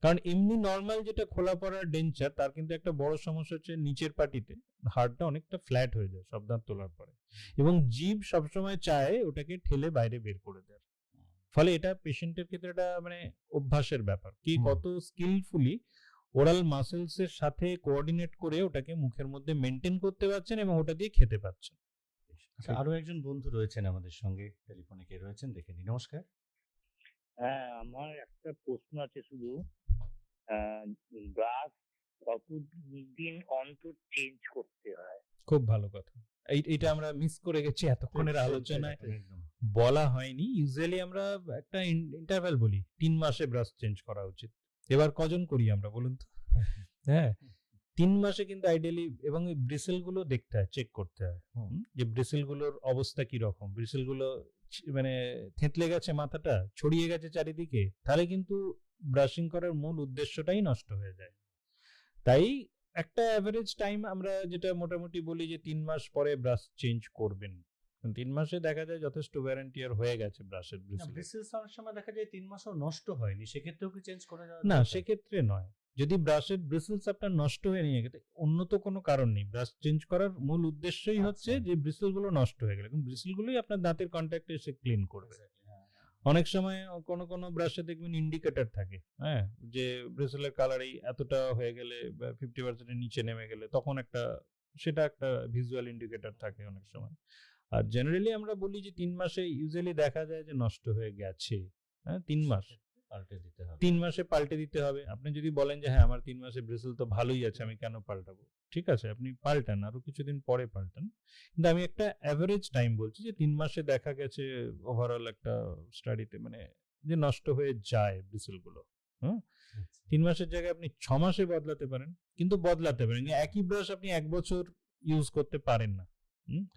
কারণ এমনি নর্মাল যেটা খোলা পড়ার ডেঞ্চার, তার কিন্তু একটা বড় সমস্যা হচ্ছে নিচের পাটিতে হাড়টা অনেকটা ফ্ল্যাট হয়ে যায় সব দাঁত তোলার পরে, এবং জিভ সবসময় চায় ওটাকে ঠেলে বাইরে বের করে দেয়। ফলে এটা পেশেন্টের ক্ষেত্রে একটা মানে অভ্যাসের ব্যাপার, কি কত স্কিলফুলি ওরাল মাসেলস এর সাথে কোঅর্ডিনেট করে ওটাকে মুখের মধ্যে মেনটেন করতে পারছেন এবং ওটা দিয়ে খেতে পারছেন। আচ্ছা, আরো একজন বন্ধু রয়েছেন আমাদের সঙ্গে, টেলিফোনে কে রয়েছেন দেখে নি। নমস্কার। হ্যাঁ, আমার একটা প্রশ্ন আছে শুধু। ব্রাশ কতদিন অন্তর চেঞ্জ করতে হয়? খুব ভালো কথা, এইটা আমরা মিস করে গেছি এতক্ষণের আলোচনায়, বলা হয়নি। ইউজুয়ালি আমরা একটা ইন্টারভ্যাল বলি, 3 মাসে ব্রাশ চেঞ্জ করা উচিত। এবার কজন করি আমরা বলুন তো? হ্যাঁ, 3 মাসে কিন্তু আইডিয়ালি, এবং এই ব্রিসেল গুলো দেখতে হয়, চেক করতে হয় যে ব্রিসেল গুলোর অবস্থা কি রকম। ব্রিসেল গুলো মানে থেঁতলে গেছে, মাথাটা ছড়িয়ে গেছে চারিদিকে, তাহলে কিন্তু ব্রাশিং করার মূল উদ্দেশ্যটাই নষ্ট হয়ে যায়। তাই একটা অ্যাভারেজ টাইম আমরা যেটা মোটামুটি বলি যে 3 মাস পরে ব্রাশ চেঞ্জ করবেন। 3 মাসে দেখা যায় যথেষ্ট ওয়ারেন্টিয়ার হয়ে গেছে ব্রাশের ব্রিসেল। ব্রিসেলস অনেক সময় দেখা যায় 3 মাসও নষ্ট হয়নি, সেক্ষেত্রেও কি চেঞ্জ করে দেওয়া না, দরকার? সেক্ষেত্রে নয়। যদি ব্রাশের ব্রিসেলস আপনার নষ্ট হয়ে নিয়ে গেছে, অন্য তো কোনো কারণ নেই। ব্রাশ চেঞ্জ করার মূল উদ্দেশ্যই হচ্ছে যে ব্রিসেল গুলো নষ্ট হয়ে গেলে, ব্রিসেল গুলোই আপনার দাঁতের কন্ট্যাক্টে এসে ক্লিন করবে। অনেক সময় কোনো ব্রাশে দেখবেন ইন্ডিকেটর থাকে, যে ব্রিসেলের কালারই এতটা হয়ে গেলে 50% এর নিচে নেমে গেলে, তখন সেটা একটা ভিজুয়াল ইন্ডিকেটর থাকে অনেক সময়। আর জেনারেলি আমরা বলি যে 3 মাসে ইউজুয়ালি দেখা যায় যে নষ্ট হয়ে গেছে। 3 মাস পাল্টে দিতে হবে। 3 মাসে পাল্টে দিতে হবে। আপনি যদি বলেন যে হ্যাঁ আমার 3 মাসে ব্রিসেল তো ভালোই আছে, আমি কেন পাল্টাবো? ঠিক আছে, আপনি পাল্টান, আরো কিছুদিন পরে পাল্টান। কিন্তু আমি একটা অ্যাভারেজ টাইম বলছি যে 3 মাসে দেখা গেছে ওভারঅল একটা স্টাডিতে মানে যে নষ্ট হয়ে যায় ব্রিসেল গুলো। 3 মাসের জায়গায় আপনি 6 মাসে বদলাতে পারেন, কিন্তু বদলাতে পারেন। একই ব্রাশ আপনি 1 বছর ইউজ করতে পারেন না,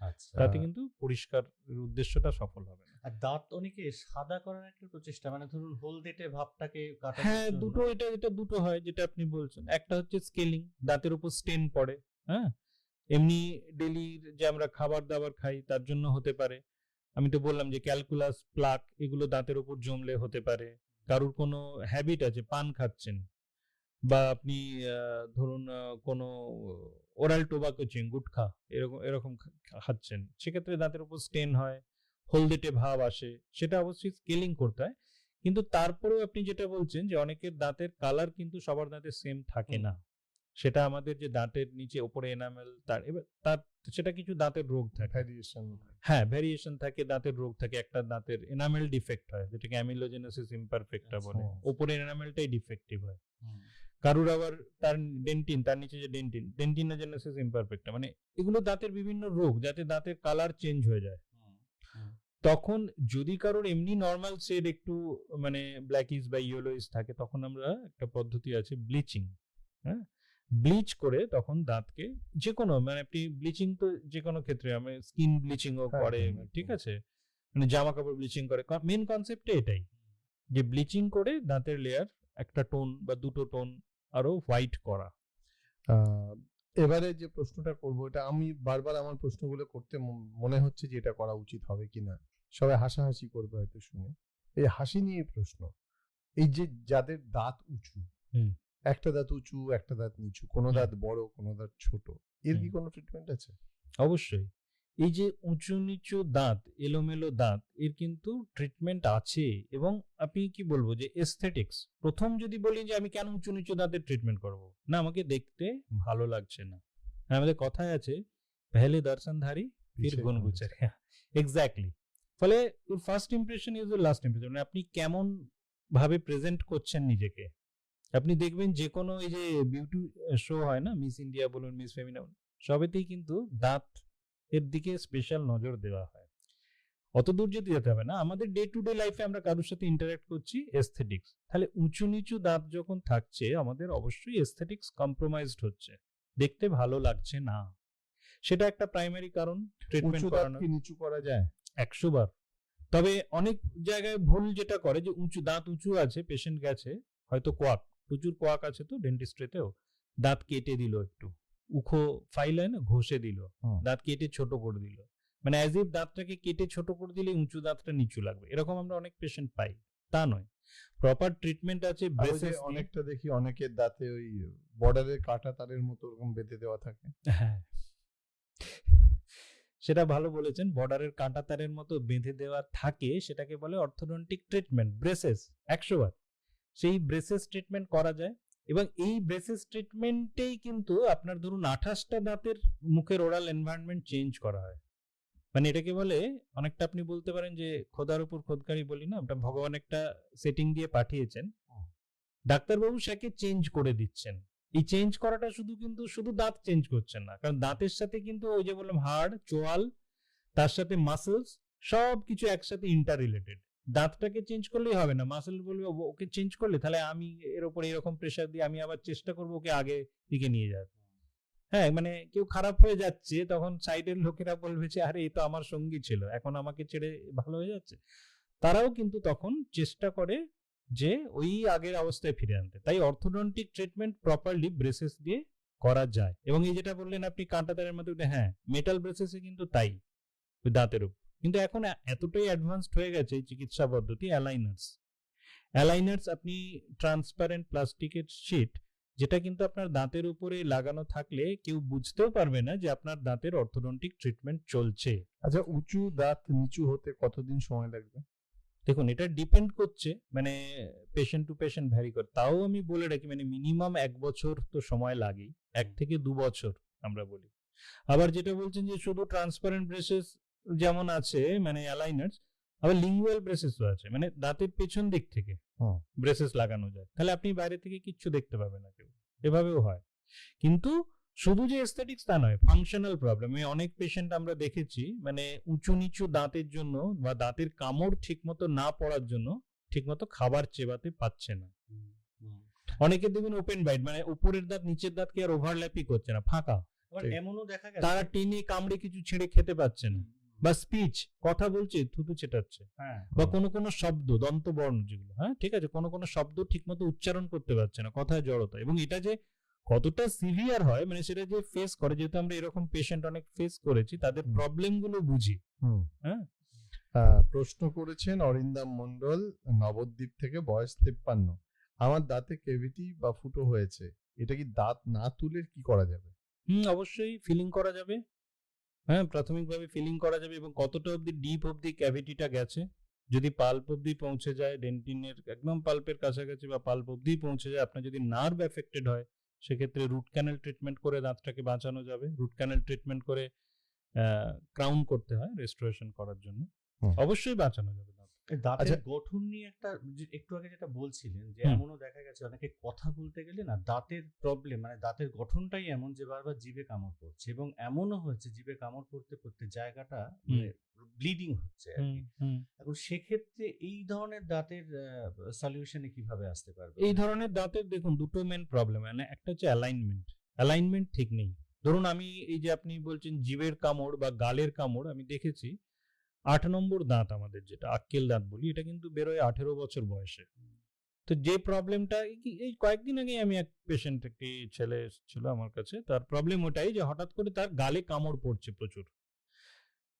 আচ্ছা। তাতে কিন্তু পরিষ্কার উদ্দেশ্যটা সফল হবে না। আর দাঁত অনেকে সাদা করার একটা প্রচেষ্টা, মানে ধরুন হলদেটে ভাবটাকে কাটানোর হ্যাঁ, জন্য। দুটো, এটা দুটো হয় যেটা আপনি বলছেন। একটা হচ্ছে স্কেলিং, দাঁতের উপর স্টেন পড়ে, হ্যাঁ, এমনি ডেলির যে আমরা খাবার দাবার খাই তার জন্য হতে পারে। আমি তো বললাম যে ক্যালকুলাস, প্লাক এগুলো দাঁতের উপর জমলে হতে পারে। কারুর কোনো হ্যাবিট আছে, পান খাচ্ছেন বা আপনি ধরুন কোনো ওরাল টোবাকো চেন, গুটখা এরকম এরকম খাচ্ছেন, সেক্ষেত্রে দাঁতের উপর স্টেন হয়, হলদেটে ভাব আসে, সেটা অবশ্যই স্কেলিং করতে হয়। কিন্তু তারপরেও আপনি যেটা বলছেন যে অনেকের দাঁতের কালার কিন্তু সবার দাঁতের সেম থাকে না, সেটা আমাদের যে দাঁতের নিচে ওপরে এনামেল তার এবার তার সেটা কিছু দাঁতের রোগ থাকে, ভ্যারিয়েশন। হ্যাঁ ভ্যারিয়েশন থাকে, দাঁতের রোগ থাকে, একটা দাঁতের এনামেল ডিফেক্ট হয় যেটাকে অ্যামিলোজেনেসিস ইমপারফেক্টা বলে, ওপরের এনামেলটাই ডিফেক্টিভ হয়। কারুর আবার তার ডেন্টিন, তার নিচে যে ডেন্টিনোজেনেসিস ইমপারফেক্টা, মানে এগুলো দাঁতের বিভিন্ন রোগ, যাতে দাঁতের কালার চেঞ্জ হয়ে যায়। তখন যদি কারোর এমনি নর্মাল শেড একটু মানে ব্ল্যাকিশ বা ইয়েলোইশ থাকে, তখন আমরা একটা পদ্ধতি আছে ব্লিচিং, হ্যাঁ, ব্লিচ করে তখন দাঁতকে যে কোনো, মানে আপনি ব্লিচিং তো যে কোনো ক্ষেত্রে, আমি স্কিন ব্লিচিংও করে, ঠিক আছে, মানে জামা কাপড় ব্লিচিং করে, মেন কনসেপ্টে এটাই যে ব্লিচিং করে দাঁতের লেয়ার একটা টোন বা দুটো টোন আরো হোয়াইট করা। এবারে যে প্রশ্নটা করবো, এটা আমি বারবার আমার প্রশ্নগুলো করতে মনে হচ্ছে যে এটা করা উচিত হবে কিনা, সবাই হাসাহাসি করবে হয়তো শুনে। এই হাসি নিয়ে প্রশ্ন, এই যে যাদের দাঁত উঁচু, একটা দাঁত উঁচু একটা দাঁত নিচু, কোনো দাঁত বড় কোনো দাঁত ছোট, এর কি কোনো ট্রিটমেন্ট আছে? অবশ্যই। এই যে উঁচু নিচু দাঁত, এলোমেলো দাঁত, এর কিন্তু ট্রিটমেন্ট আছে। এবং আপনি কি বলবো যে এস্থেটিক্স, প্রথম যদি বলি যে আমি কেন উঁচু নিচু দাঁতের ট্রিটমেন্ট করব, না আমাকে দেখতে ভালো লাগছে না। আমাদের কথায় আছে পেহলে দর্শনধারী ফির গুন গুচারে, এক্স্যাক্টলি। ফলে first impression is the last impression, মানে আপনি কেমন ভাবে প্রেজেন্ট করছেন নিজেকে। আপনি দেখবেন যে কোনো এই যে বিউটি শো হয় না, মিস ইন্ডিয়া বলুন, মিস ফেমিনা, সবেতেই কিন্তু দাঁত এর দিকে স্পেশাল নজর দেওয়া হয়। অত দূর যেতে যেতে হবে না, আমাদের ডে টু ডে লাইফে আমরা কারোর সাথে ইন্টারঅ্যাক্ট করছি, এস্থেটিক্স, তাহলে উঁচু নিচু দাঁত যখন থাকছে আমাদের অবশ্যই এস্থেটিক্স কম্প্রোমাইজড হচ্ছে, দেখতে ভালো লাগছে না, সেটা একটা প্রাইমারি কারণ ট্রিটমেন্ট করানো। নিচু করা যায় 100 বার। তবে অনেক জায়গায় ভুল যেটা করে যে উঁচু দাঁত উঁচু আছে, পেশেন্ট গেছে হয়তো কোয়াক, প্রচুর কোয়াক আছে তো ডেন্টিস্ট্রিতেও, দাঁত কেটে দিল, একটু উখো ফাইল হয় না, ঘষে দিল, দাঁত কেটে ছোট করে দিল, মানে অ্যাজ ইফ দাঁতটাকে কেটে ছোট করে দিলে উঁচু দাঁতটা নিচু লাগবে, এরকম আমরা অনেক পেশেন্ট পাই। তা নয়, প্রপার ট্রিটমেন্ট আছে। অনেকটা দেখি অনেকের দাঁতে ওই বর্ডারের কাটা তারের মতো ওরকম বেঁধে দেওয়া থাকে। হ্যাঁ, সেটা ভালো বলেছেন, বর্ডারের কাঁটা তারের মতো বেঁধে দেওয়া থাকে, সেটাকে বলে অর্থোডন্টিক ট্রিটমেন্ট, ব্রেসেস। 100 বার সেই ব্রেসেস ট্রিটমেন্ট করা যায়। এবং এই ব্রেসেস ট্রিটমেন্টেই কিন্তু আপনার ধরুন 28টা দাঁতের মুখের ওরাল এনভায়রনমেন্ট চেঞ্জ করা হয়। মানে এটাকে বলে অনেকটা, আপনি বলতে পারেন যে খোদার উপর খোদকারি বলি না, ওটা ভগবান একটা সেটিং দিয়ে পাঠিয়েছেন, ডাক্তারবাবু সেকে চেঞ্জ করে দিচ্ছেন। এই চেঞ্জ করাটা শুধু দাঁত চেঞ্জ করছেন না, কারণ দাঁতের সাথে কিন্তু ওই যে বললাম হাড়, চোয়াল, তার সাথে মাসেলস, সব কিছু একসাথে ইন্টার রিলেটেড। দাঁতটাকে চেঞ্জ করলেই হবে না, মাসেল বলবে ওকে চেঞ্জ করলে তাহলে আমি এর উপর এরকম প্রেসার দিয়ে আমি আবার চেষ্টা করবো ওকে আগে দিকে নিয়ে যাবে। হ্যাঁ, মানে কেউ খারাপ হয়ে যাচ্ছে, তখন সাইডের লোকেরা বলবে যে আরে এই তো আমার সঙ্গী ছিল, এখন আমাকে ছেড়ে ভালো হয়ে যাচ্ছে। তারাও কিন্তু তখন চেষ্টা করে যে ওই আগের অবস্থায় ফিরে আনতে। তাই অর্থোডন্টিক ট্রিটমেন্ট প্রপারলি ব্রেসেস দিয়ে করা যায়। এবং এই যেটা বললেন আপনি কাঁটা তারের মধ্যে, হ্যাঁ মেটাল ব্রেসেসে কিন্তু তাই, ওই দাঁতের উপর। কিন্তু এখন এতটাই অ্যাডভান্সড হয়ে গেছে এই চিকিৎসা পদ্ধতি, অ্যালাইনার্স আপনি ট্রান্সপারেন্ট প্লাস্টিকের শীট, যেটা কিন্তু আপনার দাঁতের উপরে লাগানো থাকলে কেউ বুঝতেও পারবে না যে আপনার দাঁতের অর্থোডন্টিক ট্রিটমেন্ট চলছে। আচ্ছা, উঁচু দাঁত নিচু হতে কতদিন সময় লাগবে? দেখুন, এটা ডিপেন্ড করছে, মানে পেশেন্ট টু পেশেন্ট ভ্যারি করে। তাও আমি বলে রাখি, মানে মিনিমাম 1 বছর তো সময় লাগেই, 1 থেকে 2 বছর আমরা বলি। আবার যেটা বলছেন যে শুধু ট্রান্সপারেন্ট ব্রেসেস যেমন আছে, মানে অ্যালাইনার্স, আবার লিঙ্গুয়াল ব্রেসেসও আছে, মানে দাঁতের পেছন দিক থেকে ব্রেসেস লাগানো যায়, তাহলে আপনি বাইরে থেকে কিচ্ছু দেখতে পাবেন না কেউ, এভাবেও হয়। কিন্তু শুধু যে এস্থেটিক্স তা নয়, ফাংশনাল প্রবলেম, অনেক পেশেন্ট আমরা দেখেছি, মানে উঁচু নিচু দাঁতের জন্য বা দাঁতের কামড় ঠিকমতো না পড়ার জন্য ঠিকমতো খাবার চেবাতে পাচ্ছে না। অনেকে দেখবেন ওপেন বাইট, মানে উপরের দাঁত নিচের দাঁতকে আর ওভারল্যাপই করছে না, ফাঁকা, আবার ঠিক। এমনও দেখা গেছে তারা টেনে কামড়ে কিছু ছেড়ে খেতে পাচ্ছে না, বা স্পিচ কথা বলছে থুতু চেটাচ্ছে, হ্যাঁ বা কোনো শব্দ দন্তবর্ণ যেগুলো, হ্যাঁ ঠিক আছে, কোনো শব্দ ঠিকমতো উচ্চারণ করতে পারছে না, কথায় জড়তা। এবং এটা যে কতটা সিভিয়ার হয়, মানে সেটা যে ফেস করে, যেহেতু আমরা এরকম পেশেন্ট অনেক ফেস করেছি, তাদের প্রবলেম গুলো বুঝি। হুম। হ্যাঁ প্রশ্ন করেছেন অরিন্দাম মন্ডল, নবদ্বীপ থেকে, বয়স 53। আমার দাঁতে কেভিটি বা ফুটো হয়েছে, এটা কি দাঁত না তুলে কি করা যাবে? অবশ্যই ফিলিং করা যাবে। হ্যাঁ, প্রাথমিকভাবে ফিলিং করা যাবে, এবং কতটা অবধি ডিপ অবধি ক্যাভিটিটা গেছে। যদি পাল্প অবধি পৌঁছে যায়, ডেন্টিনের একদম পাল্পের কাছাকাছি বা পাল্প অবধি পৌঁছে যায়, আপনার যদি নার্ভ এফেক্টেড হয়, সেক্ষেত্রে রুট ক্যানেল ট্রিটমেন্ট করে দাঁতটাকে বাঁচানো যাবে। রুট ক্যানেল ট্রিটমেন্ট করে ক্রাউন করতে হয় রেস্টোরেশন করার জন্য, হুম। অবশ্যই বাঁচানো যাবে দাঁত। দাঁতের আচ্ছা। গঠন নিয়ে একটা একটু আগে যেটা বলছিলেন যে হুম। এমনও দেখা গেছে অনেকে কথা বলতে গেলে না দাঁতের প্রবলেম, মানে দাঁতের গঠনটাই এমন যে বারবার জিভে কামড় পড়ছে, এবং এমনও হয়েছে জিভে কামড় পড়তে পড়তে জায়গাটা মানে ব্লিডিং হচ্ছে আর কি। এখন সেক্ষেত্রে এই ধরনের দাঁতের সলিউশনে কিভাবে আসতে পারবে? এই ধরনের দাঁতের দেখুন দুটো মেন প্রবলেম, মানে একটা হচ্ছে অ্যালাইনমেন্ট ঠিক নেই। ধরুন আমি এই যে আপনি বলছেন জিভের কামড় বা গালের কামড়, আমি দেখেছি 8 নম্বর দাঁত আমাদের যেটা আক্কেল দাঁত বলি, এটা কিন্তু বেরোয় 18 বছর বয়সে। তো যে প্রবলেমটা এই কয়েকদিন আগে আমি এক পেশেন্ট, একটি ছেলে ছিল আমার কাছে, তার প্রবলেম ওটাই যে হঠাৎ করে তার গালে কামড় পড়ছে প্রচুর,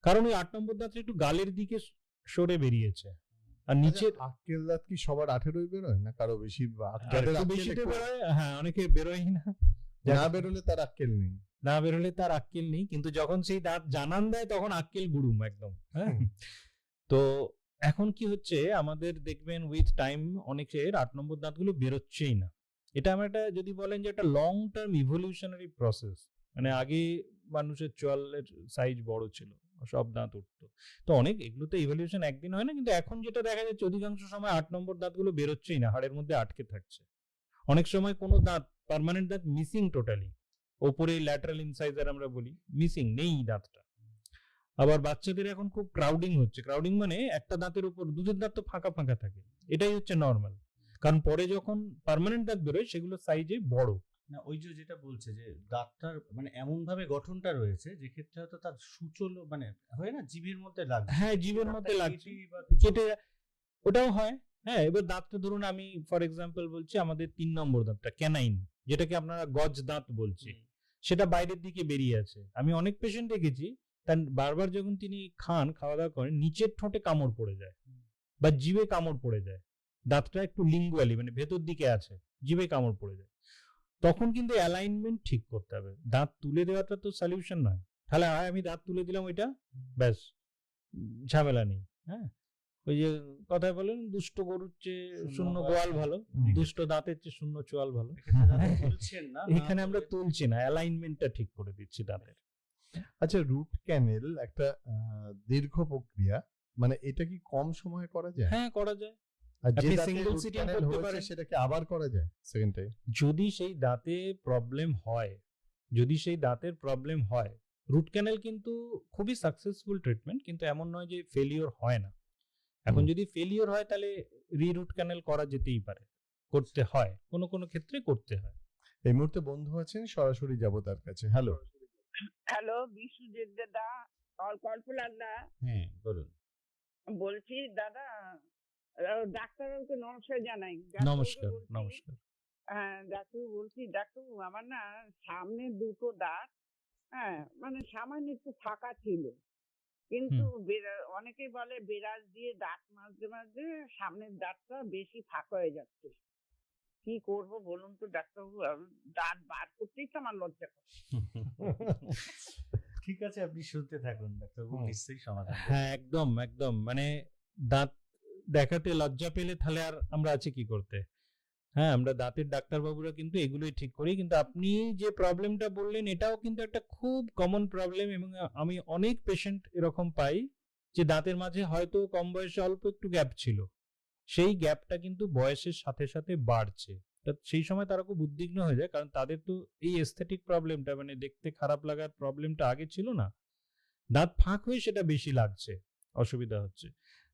কারণ ওই 8 নম্বর দাঁতটা একটু গালের দিকে সরে বেরিয়েছে। আর নিচের আক্কেল দাঁত কি সবার 18 বেরোয় না কারো বেশি? যাদের বেশিতে বেরোয়, হ্যাঁ অনেকে বেরোয় না, না বেরোলে তার আক্কেল নেই। না বেরোলে তার আক্কেল নেই, কিন্তু যখন সেই দাঁত জানান দেয় তখন আক্কেল গুড়ুম একদম। হ্যাঁ, তো এখন কি হচ্ছে আমাদের দেখবেন উইথ টাইম অনেকের 8 নম্বর দাঁতগুলো বেরোচ্ছেই না। এটা আমার একটা, যদি বলেন যে একটা লং টার্ম ইভলিউশনারি প্রসেস, মানে আগে মানুষের চোয়ালের সাইজ বড় ছিল, সব দাঁত উঠতো, তো অনেক এগুলোতে ইভলিউশন একদিন হয় না, কিন্তু এখন যেটা দেখা যাচ্ছে অধিকাংশ সময় 8 নম্বর দাঁতগুলো বেরোচ্ছেই না, হাড়ের মধ্যে আটকে থাকছে। অনেক সময় কোনো দাঁত, পার্মানেন্ট দাঁত মিসিং টোটালি, ওপরে ল্যাটারাল ইনসাইজার আমরা বলি, মিসিং নেই দাঁতটা। আবার বাচ্চাদের এখন খুব ক্রাউডিং হচ্ছে, ক্রাউডিং মানে একটা দাঁতের উপর দুধের দাঁত তো ফাঁকা ফাঁকা থাকে, এটাই হচ্ছে নর্মাল, কারণ পরে যখন পার্মানেন্ট দাঁত বেরোয় সেগুলো সাইজে বড়। না ওই যে যেটা বলছে যে দাঁতটার মানে এমন ভাবে গঠনটা রয়েছে যে ক্ষেত্রে হয়তো তার সূচল মানে হয় না জিভের মধ্যে লাগছে, হ্যাঁ জিভের মধ্যে লাগছে, কেটে বা কিছু- কেটে ওটাও হয়। হ্যাঁ, এবার দাঁতটা ধরুন আমি ফর এক্সাম্পল বলছি, আমাদের 3 নম্বর দাঁতটা ক্যানাইন, যেটাকে আপনারা গজ দাঁত বলছি, সেটা বাইরের দিকে বেরিয়ে আছে। আমি অনেক পেশেন্ট দেখেছি তার বারবার যখন তিনি খাওয়া দাওয়া করেন, নিচের ঠোঁটে কামড় পড়ে যায় বা জিভে কামড় পড়ে যায়, দাঁতটা একটু লিঙ্গুয়ালি মানে ভেতর দিকে আছে, জিভে কামড় পড়ে যায়, তখন কিন্তু অ্যালাইনমেন্ট ঠিক করতে হবে। দাঁত তুলে দেওয়াটা তো সলিউশন নয়, তাহলে আমি দাঁত তুলে দিলাম ওইটা ব্যাস, ঝামেলা নেই। হ্যাঁ, ওই যে কথায় বলেন দুষ্ট গরুর চেয়ে শূন্য গোয়াল ভালো, দুষ্ট দাঁতের চেয়ে শূন্য চোয়াল ভালো। এক্ষেত্রে দাঁত তুলছেন না, এখানে আমরা তুলছি না, অ্যালাইনমেন্টটা ঠিক করে দিচ্ছি দাঁতের। আচ্ছা, রুট ক্যানেল একটা দীর্ঘ প্রক্রিয়া, মানে এটা কি কম সময়ে করা যায়? হ্যাঁ করা যায়, আর যে আপনি দাঁতে single root sitting canal করতে হয়েছে পারেন। সেটাকে আবার করা যায় সেকেন্ড টাইম? যদি সেই দাঁতে প্রবলেম হয়, যদি সেই দাঁতের প্রবলেম হয়, রুট ক্যানেল কিন্তু খুবই সাকসেসফুল ট্রিটমেন্ট, কিন্তু এমন নয় যে ফেলিওর হয় না। এখন যদি ফেলিওর হয় তাহলে রিরুট ক্যানেল করা যেতেই পারে, করতে হয়, কোনো কোনো ক্ষেত্রে করতে হয়। এই মুহূর্তে বন্ধু আছেন, সরাসরি যাব তার কাছে। হ্যালো, হ্যালো, বিশ্বজিৎ দাদা, কল্পনাথ দা, হ্যাঁ বলুন। বলছি দাদা, ডাক্তারবাবুকে নমস্কার জানাই। ডাক্তারবাবুকে নমস্কার বলছি, নমস্কার। হ্যাঁ ডাক্তারবাবু বলছি, ডাক্তারবাবু আমার না সামনে দুটো দাঁত, হ্যাঁ মানে সামান্য একটু ফাঁকা ছিল, কিন্তু অনেকেই বলে বিরাজ দিয়ে দাঁত মাজতে মাজতে সামনের দাঁতটা বেশি ফাঁকা হয়ে যাচ্ছে। কি করব বলুন তো ডাক্তারবাবু, দাঁত বার করতেই তো আমার লজ্জা করে। ঠিক আছে, আপনি শুনতে থাকুন, ডাক্তারবাবু নিশ্চয়ই সমাধান করবেন। হ্যাঁ একদম একদম, মানে দাঁত দেখাতে লজ্জা পেলে তাহলে আর আমরা আছি কি করতে। হ্যাঁ, আমরা দাঁতের ডাক্তারবাবুরা কিন্তু এগুলোই ঠিক করি, কিন্তু আপনি যে প্রবলেমটা বললেন এটাও কিন্তু একটা খুব কমন প্রবলেম, এবং আমি অনেক পেশেন্ট এরকম পাই যে দাঁতের মাঝে হয়তো কম বয়সে অল্প একটু গ্যাপ ছিল, সেই গ্যাপটা কিন্তু বয়সের সাথে সাথে বাড়ছে। সেই সময় তারা খুব উদ্বিগ্ন হয়ে যায়, কারণ তাদের তো এই এস্থেটিক প্রবলেমটা মানে দেখতে খারাপ লাগার প্রবলেমটা আগে ছিল না, দাঁত ফাঁক হয়ে সেটা বেশি লাগছে, অসুবিধা হচ্ছে।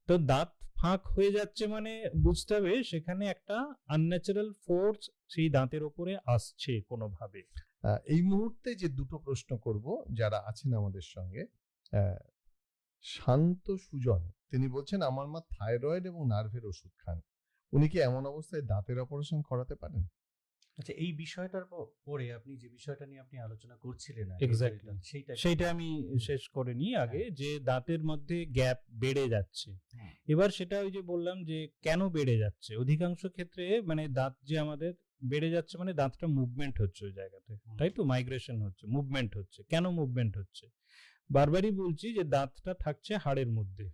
তো দাঁত ফাঁক হয়ে যাচ্ছে মানে বুঝতে হবে সেখানে একটা আনন্যাচারাল ফোর্স সেই দাঁতের ওপরে আসছে কোনোভাবে। এই মুহূর্তে যে দুটো প্রশ্ন করব যারা আছেন আমাদের সঙ্গে, আহ, শান্ত সুজন তিনি বলছেন আমার মা থাইরয়েড এবং নার্ভের ওষুধ খান, উনি কি এমন অবস্থায় দাঁতের অপারেশন করাতে পারেন? আচ্ছা, এই বিষয়টার পরে আপনি যে বিষয়টা নিয়ে আপনি আলোচনা করছিলেন Exactly. সেইটা আমি শেষ করে নিই আগে, যে দাঁতের মধ্যে গ্যাপ বেড়ে যাচ্ছে। হুম। এবার সেটা ওই যে বললাম যে কেন বেড়ে যাচ্ছে, অধিকাংশ ক্ষেত্রে মানে দাঁত যে আমাদের বেড়ে যাচ্ছে মানে দাঁতটা মুভমেন্ট হচ্ছে ওই জায়গাতে, তাই তো, মাইগ্রেশন হচ্ছে, মুভমেন্ট হচ্ছে। কেন মুভমেন্ট হচ্ছে? বারবারই বলছি যে দাঁতটা থাকছে হাড়ের মধ্যে,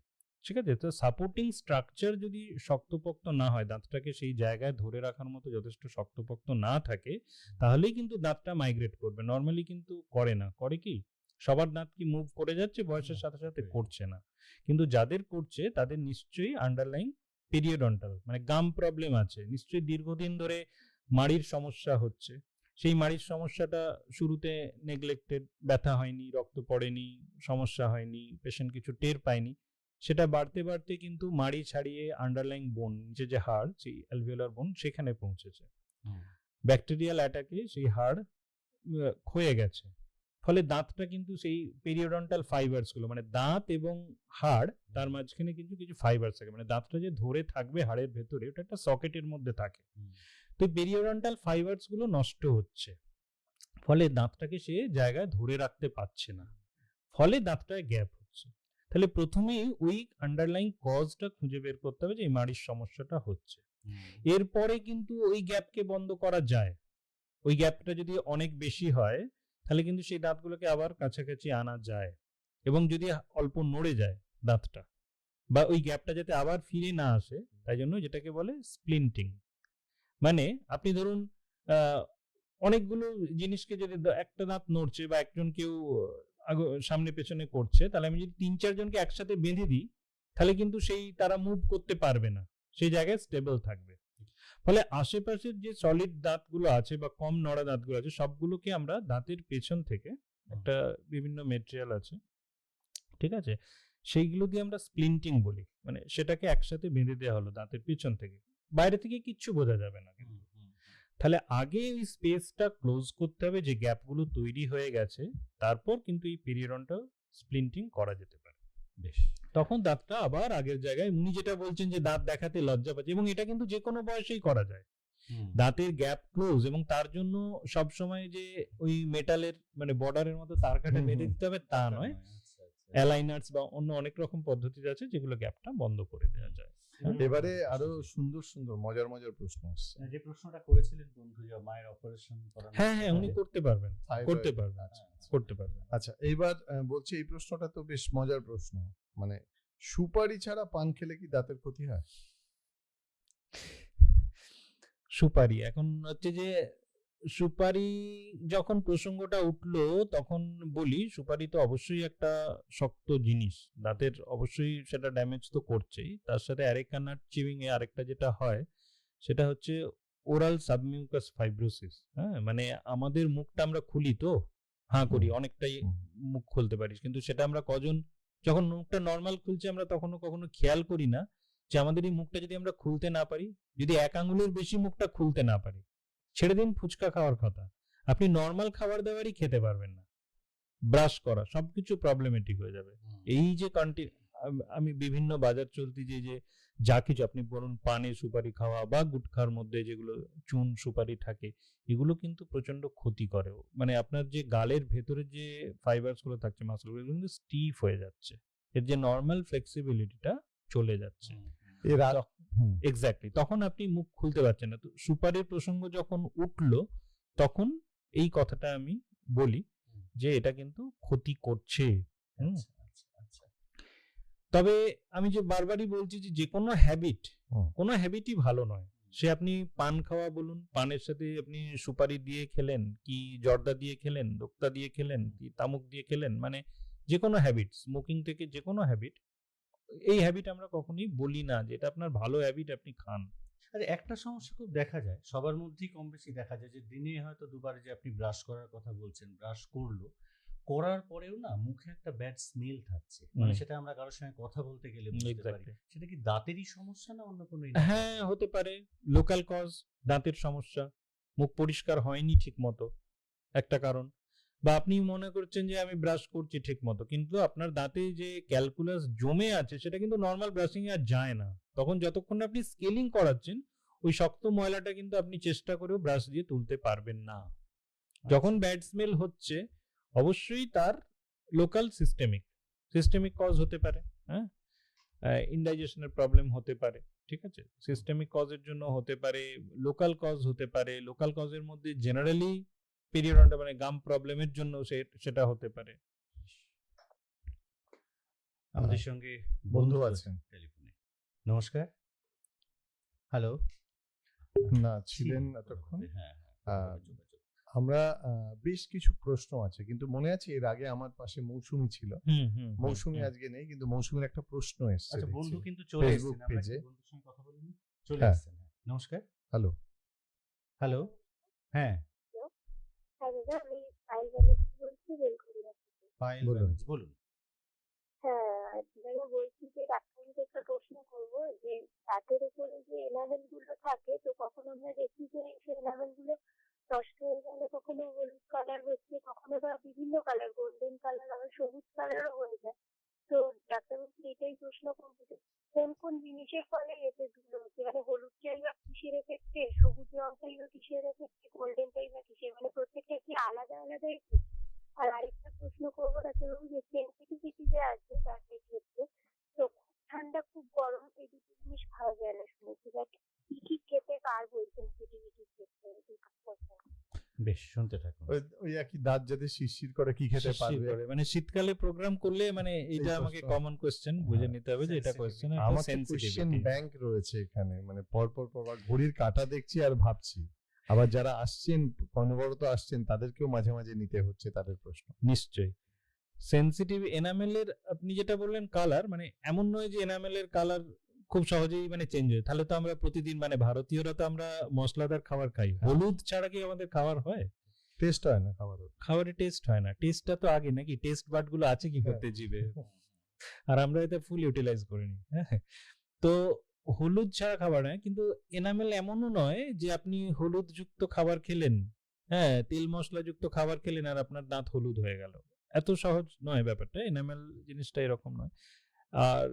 ঠিক আছে? তো সাপোর্টিং স্ট্রাকচার যদি শক্তপোক্ত না হয়, দাঁতটাকে সেই জায়গায় ধরে রাখার মতো যথেষ্ট শক্তপোক্ত না থাকে, তাহলেই কিন্তু দাঁতটা মাইগ্রেট করবে। নর্মালি কিন্তু করে না। করে কি, সবার দাঁত কি মুভ করে যাচ্ছে? বয়সের সাথে সাথে করছে না। কিন্তু যাদের করছে তাদের নিশ্চয়ই আন্ডারলাইং পিরিয়ডন্টাল মানে গাম প্রবলেম আছে, নিশ্চয়ই দীর্ঘদিন ধরে মাড়ির সমস্যা হচ্ছে। সেই মাড়ির সমস্যাটা শুরুতে নেগলেক্টেড, ব্যথা হয়নি, রক্ত পড়েনি, সমস্যা হয়নি, পেশেন্ট কিছু টের পায়নি। সেটা বাড়তে বাড়তে কিন্তু মাড়ি ছাড়িয়ে আন্ডারলাইং বোন, নিচে যে হাড়, সেই অ্যালভিওলার বোন, সেখানে পৌঁছেছে। ব্যাকটেরিয়াল অ্যাটাকে সেই হাড় ক্ষয়ে গেছে। ফলে দাঁতটা কিন্তু সেই পেরিওডন্টাল ফাইবারস গুলো, মানে দাঁত এবং হাড় তার মাঝখানে কিন্তু কিছু ফাইবারস থাকে, মানে দাঁতটা যে ধরে থাকবে হাড়ের ভেতরে, ওটা একটা সকেটের মধ্যে থাকে। তো পেরিওডন্টাল ফাইবারস গুলো নষ্ট হচ্ছে, ফলে দাঁতটাকে সে জায়গায় ধরে রাখতে পারছে না, ফলে দাঁতটায় গ্যাপ হচ্ছে। তাহলে প্রথমেই ওই আন্ডারলাইং কজটা খুঁজে বের করতে হবে যে এই মাড়ির সমস্যাটা হচ্ছে। এরপরে কিন্তু ওই গ্যাপকে বন্ধ করা যায়। ওই গ্যাপটা যদি অনেক বেশি হয় তাহলে কিন্তু সেই দাঁতগুলোকে আবার কাছাকাছি আনা যায়, এবং যদি অল্প নড়ে যায় দাঁতটা, বা ওই গ্যাপটা যাতে আবার ফিরে না আসে, তাই জন্য যেটাকে বলে স্প্লিন্টিং। মানে আপনি ধরুন অনেকগুলো জিনিসকে যদি একটা দাঁত নড়ছে বা একজন কেউ সামনে পেছনে করছে, তাহলে আমি যদি 3-4 জনকে একসাথে বেঁধে দিই, তাহলে কিন্তু সেই তারা মুভ করতে পারবে না, সেই জায়গায় স্টেবল থাকবে। ফলে আশেপাশের যে সলিড দাঁতগুলো আছে বা কম নড়া দাঁতগুলো আছে, সবগুলোকে আমরা দাঁতের পেছন থেকে, একটা বিভিন্ন মেটেরিয়াল আছে, ঠিক আছে, সেইগুলো দিয়ে আমরা স্প্লিন্টিং বলি। মানে সেটাকে একসাথে বেঁধে দেওয়া হলো দাঁতের পেছন থেকে, বাইরে থেকে কিচ্ছু বোঝা যাবে না। কিন্তু তাহলে আগে ওই স্পেসটা ক্লোজ করতে হবে যে গ্যাপগুলো তৈরি হয়ে গেছে, তারপর কিন্তু এই পেরিওডন্টাল স্প্লিন্টিং করা যেতে পারে। বেশ, তখন দাঁতটা আবার আগের জায়গায়, উনি যেটা বলছেন যে দাঁত দেখাতে লজ্জা পাচ্ছে, এবং এটা কিন্তু যে কোনো বয়সেই করা যায়। দাঁতের গ্যাপ ক্লোজ, এবং তার জন্য সব সময় যে ওই মেটালের মানে বর্ডারের মতো তার কাটা বেঁধে দিতে হবে তা নয়। অ্যালাইনার্স বা অন্য অনেক রকম পদ্ধতি আছে যেগুলো গ্যাপটা বন্ধ করে দেওয়া যায়। এবারে আরো সুন্দর সুন্দর মজার মজার প্রশ্ন আসছে। যে প্রশ্নটা করেছিলেন বন্ধু, যে মায়ের অপারেশন করানো, হ্যাঁ, উনি করতে পারবেন, Thyroid, করতে পারবেন, আচ্ছা, করতে পারবেন। আচ্ছা, এইবার বলছি এই প্রশ্নটা তো বেশ মজার প্রশ্ন, মানে সুপারি ছাড়া পান খেলে কি দাঁতের ক্ষতি হয়? সুপারি, এখন হচ্ছে যে সুপারি যখন প্রসঙ্গটা উঠলো তখন বলি, সুপারি তো অবশ্যই একটা শক্ত জিনিস, দাঁতের অবশ্যই সেটা ড্যামেজ তো করছেই, তার সাথে অ্যারেকা নাট চিউইং এ আরেকটা যেটা হয় সেটা হচ্ছে ওরাল সাবমিউকাস ফাইব্রোসিস। হ্যাঁ, মানে আমাদের মুখটা আমরা খুলি তো, হাঁ করি, অনেকটাই মুখ খুলতে পারি, কিন্তু সেটা আমরা কজন, যখন মুখটা নর্মাল খুলছে আমরা তখনও কখনো খেয়াল করি না যে আমাদের এই মুখটা যদি আমরা খুলতে না পারি, যদি 1 আঙুলের বেশি মুখটা খুলতে না পারি, ছেড়ে দিন ফুচকা খাওয়ার কথা, আপনি নর্মাল খাবার দাবারই খেতে পারবেন না, ব্রাশ করা সবকিছু প্রবলেমেটিক হয়ে যাবে। এই যে আমি বিভিন্ন বাজার চলতি যে যা কিছু আপনি বলুন, পানে সুপারি খাওয়া বা গুটখার মধ্যে যেগুলো চুন সুপারি থাকে, এগুলো কিন্তু প্রচন্ড ক্ষতি করে। মানে আপনার যে গালের ভেতরে যে ফাইবারস গুলো থাকছে, মাসলগুলো, এগুলো কিন্তু স্টিফ হয়ে যাচ্ছে, এর যে নর্মাল ফ্লেক্সিবিলিটিটা চলে যাচ্ছে। এক্স্যাক্টলি, তখন আপনি মুখ খুলতে পারছেন না। তো সুপারির প্রসঙ্গ যখন উঠলো তখন এই কথাটা আমি বলি যে এটা কিন্তু ক্ষতি করছে। তবে আমি যে বারবারই বলছি যে কোনো হ্যাবিটই ভালো নয়। সে আপনি পান খাওয়া বলুন, পানের সাথে আপনি সুপারি দিয়ে খেলেন, কি জর্দা দিয়ে খেলেন, দোক্তা দিয়ে খেলেন, কি তামুক দিয়ে খেলেন, মানে যে কোনো হ্যাবিট, স্মোকিং থেকে যে কোনো হ্যাবিট, এই হ্যাবিট আমরা কখনোই বলি না যে এটা আপনার ভালো হ্যাবিট, আপনি খান। আরে একটা সমস্যা খুব দেখা যায়, সবার মধ্যেই কম বেশি দেখা যায়, যে দিনে হয়তো দুবার, যে আপনি ব্রাশ করার কথা বলছেন, ব্রাশ করলো, করার পরেও না মুখে একটা ব্যাড স্মেল থাকছে, মানে সেটা আমরা কারোর সঙ্গে কথা বলতে গেলে বুঝতে পারি। সেটা কি দাঁতেরই সমস্যা না অন্য কোনো? হ্যাঁ, হতে পারে লোকাল কজ, দাঁতের সমস্যা, মুখ পরিষ্কার হয়নি ঠিক মতো, একটা কারণ। বা আপনি মনে করছেন যে আমি ব্রাশ করছি ঠিক মতো, কিন্তু আপনার দাঁতে যে ক্যালকুলাস জমে আছে সেটা কিন্তু নর্মাল ব্রাশিং আর যায় না। তখন যতক্ষণ না আপনি স্কেলিং করাচ্ছেন, ওই শক্ত ময়লাটা কিন্তু আপনি চেষ্টা করেও ব্রাশ দিয়ে তুলতে পারবেন না। যখন ব্যাড স্মেল হচ্ছে, অবশ্যই তার লোকাল সিস্টেমিক কজ হতে পারে। হ্যাঁ, ইনডাইজেশনের প্রবলেম হতে পারে, ঠিক আছে। সিস্টেমিক কজের জন্য হতে পারে, লোকাল কজ হতে পারে। লোকাল কজের মধ্যে জেনারেলি পিরিয়ডন্টা মানে গাম প্রবলেমের জন্য সেটা হতে পারে। আমাদের সঙ্গে বন্ধু আছেন টেলিফোনে। নমস্কার। হ্যালো। না ছিলেন এতক্ষণ। হ্যাঁ, আমরা বেশ কিছু প্রশ্ন আছে, কিন্তু মনে আছে এর আগে আমার পাশে মৌসুমী ছিল। মৌসুমী আজকে নেই, কিন্তু মৌসুমীর একটা প্রশ্ন এসেছে। আচ্ছা, বন্ধু কিন্তু চলে ফেসবুক এসেছেন, আমরা পেজে। কি বন্ধুর সঙ্গে কথা বলিনি? চলে হ্যাঁ। এসেছেন। নমস্কার। হ্যালো। হ্যালো। হ্যাঁ, হ্যাঁ দাদা, আমি ফাইল ব্যালেন্স বলছি বেলঘরিয়া থেকে। ফাইল বলুন। ব্যালেন্স বলুন। হ্যাঁ দাদা, বলছি যে ডাক্তারকে একটা প্রশ্ন করবো যে দাঁতের উপরে যে এনামেল গুলো থাকে, তো কখনো আমরা দেখি যে সেই এনামেল গুলো নষ্ট হয়ে গেলে কখনো হলুদ কালার হচ্ছে, কখনো বা বিভিন্ন কালার, গোল্ডেন কালার, আবার সবুজ কালারও হয়ে যায়। তো ডাক্তারবাবুকে এটাই প্রশ্ন করবো যে কোন কোন জিনিসের ফলে এফেক্ট গুলো হচ্ছে, মানে হলুদটাই বা কিসের এফেক্টে, সবুজ রংটাই বা কিসের এফেক্টে, গোল্ডেনটাই বা কিসের, মানে প্রত্যেকটা কি আলাদা আলাদা effect? আর আরেকটা প্রশ্ন করবো ডাক্তারবাবু, যে সেন্সিটিভিটি যে আছে দাঁতের ক্ষেত্রে, তো খুব ঠান্ডা খুব গরম এই দুটো জিনিস খাওয়া যায় না শুনেছি, বাট কি কি খেতে পারবো এই সেন্সিটিভিটির ক্ষেত্রে? বেশ, শুনতে থাকুন। ওই একই দাঁত যাতে শিরশির করে কি খেতে শিরশির পারবে? করে, মানে শীতকালে প্রোগ্রাম করলে, মানে এটা আমাকে প্রশ্ন। কমন কোশ্চেন বুঝে নিতে হবে যে এটা Sensitivity। কোশ্চেন আমার কোশ্চেন ব্যাংক রয়েছে এখানে, মানে পরপর ঘড়ির কাঁটা দেখছি আর ভাবছি। আবার যারা আসছেন, অনবরত আসছেন, তাদেরকেও মাঝে মাঝে নিতে হচ্ছে তাদের প্রশ্ন। নিশ্চয়ই। সেনসিটিভ এনামেলের আপনি যেটা বললেন কালার, মানে এমন নয় যে এনামেলের কালার খুব সহজেই মানে চেঞ্জ হয়। তাহলে তো আমরা প্রতিদিন, মানে ভারতীয়রা তো আমরা মশলাদার খাবার খাই, হলুদ ছাড়া কি আমাদের খাবার হয়? টেস্ট হয় না খাবারের। খাবারে টেস্ট হয় না। টেস্টটা তো আগে, নাকি টেস্ট বাট গুলো আছে কি করতে জিভে, আর আমরা এটা ফুল ইউটিলাইজ করে নিই। হ্যাঁ, তো হলুদ ছাড়া খাবার নয়, কিন্তু এনামেল এমনও নয় যে আপনি হলুদ যুক্ত খাবার খেলেন, হ্যাঁ, তেল মশলা যুক্ত খাবার খেলেন আর আপনার দাঁত হলুদ হয়ে গেল। এত সহজ নয় ব্যাপারটা। এনামেল জিনিসটা এরকম নয়। আর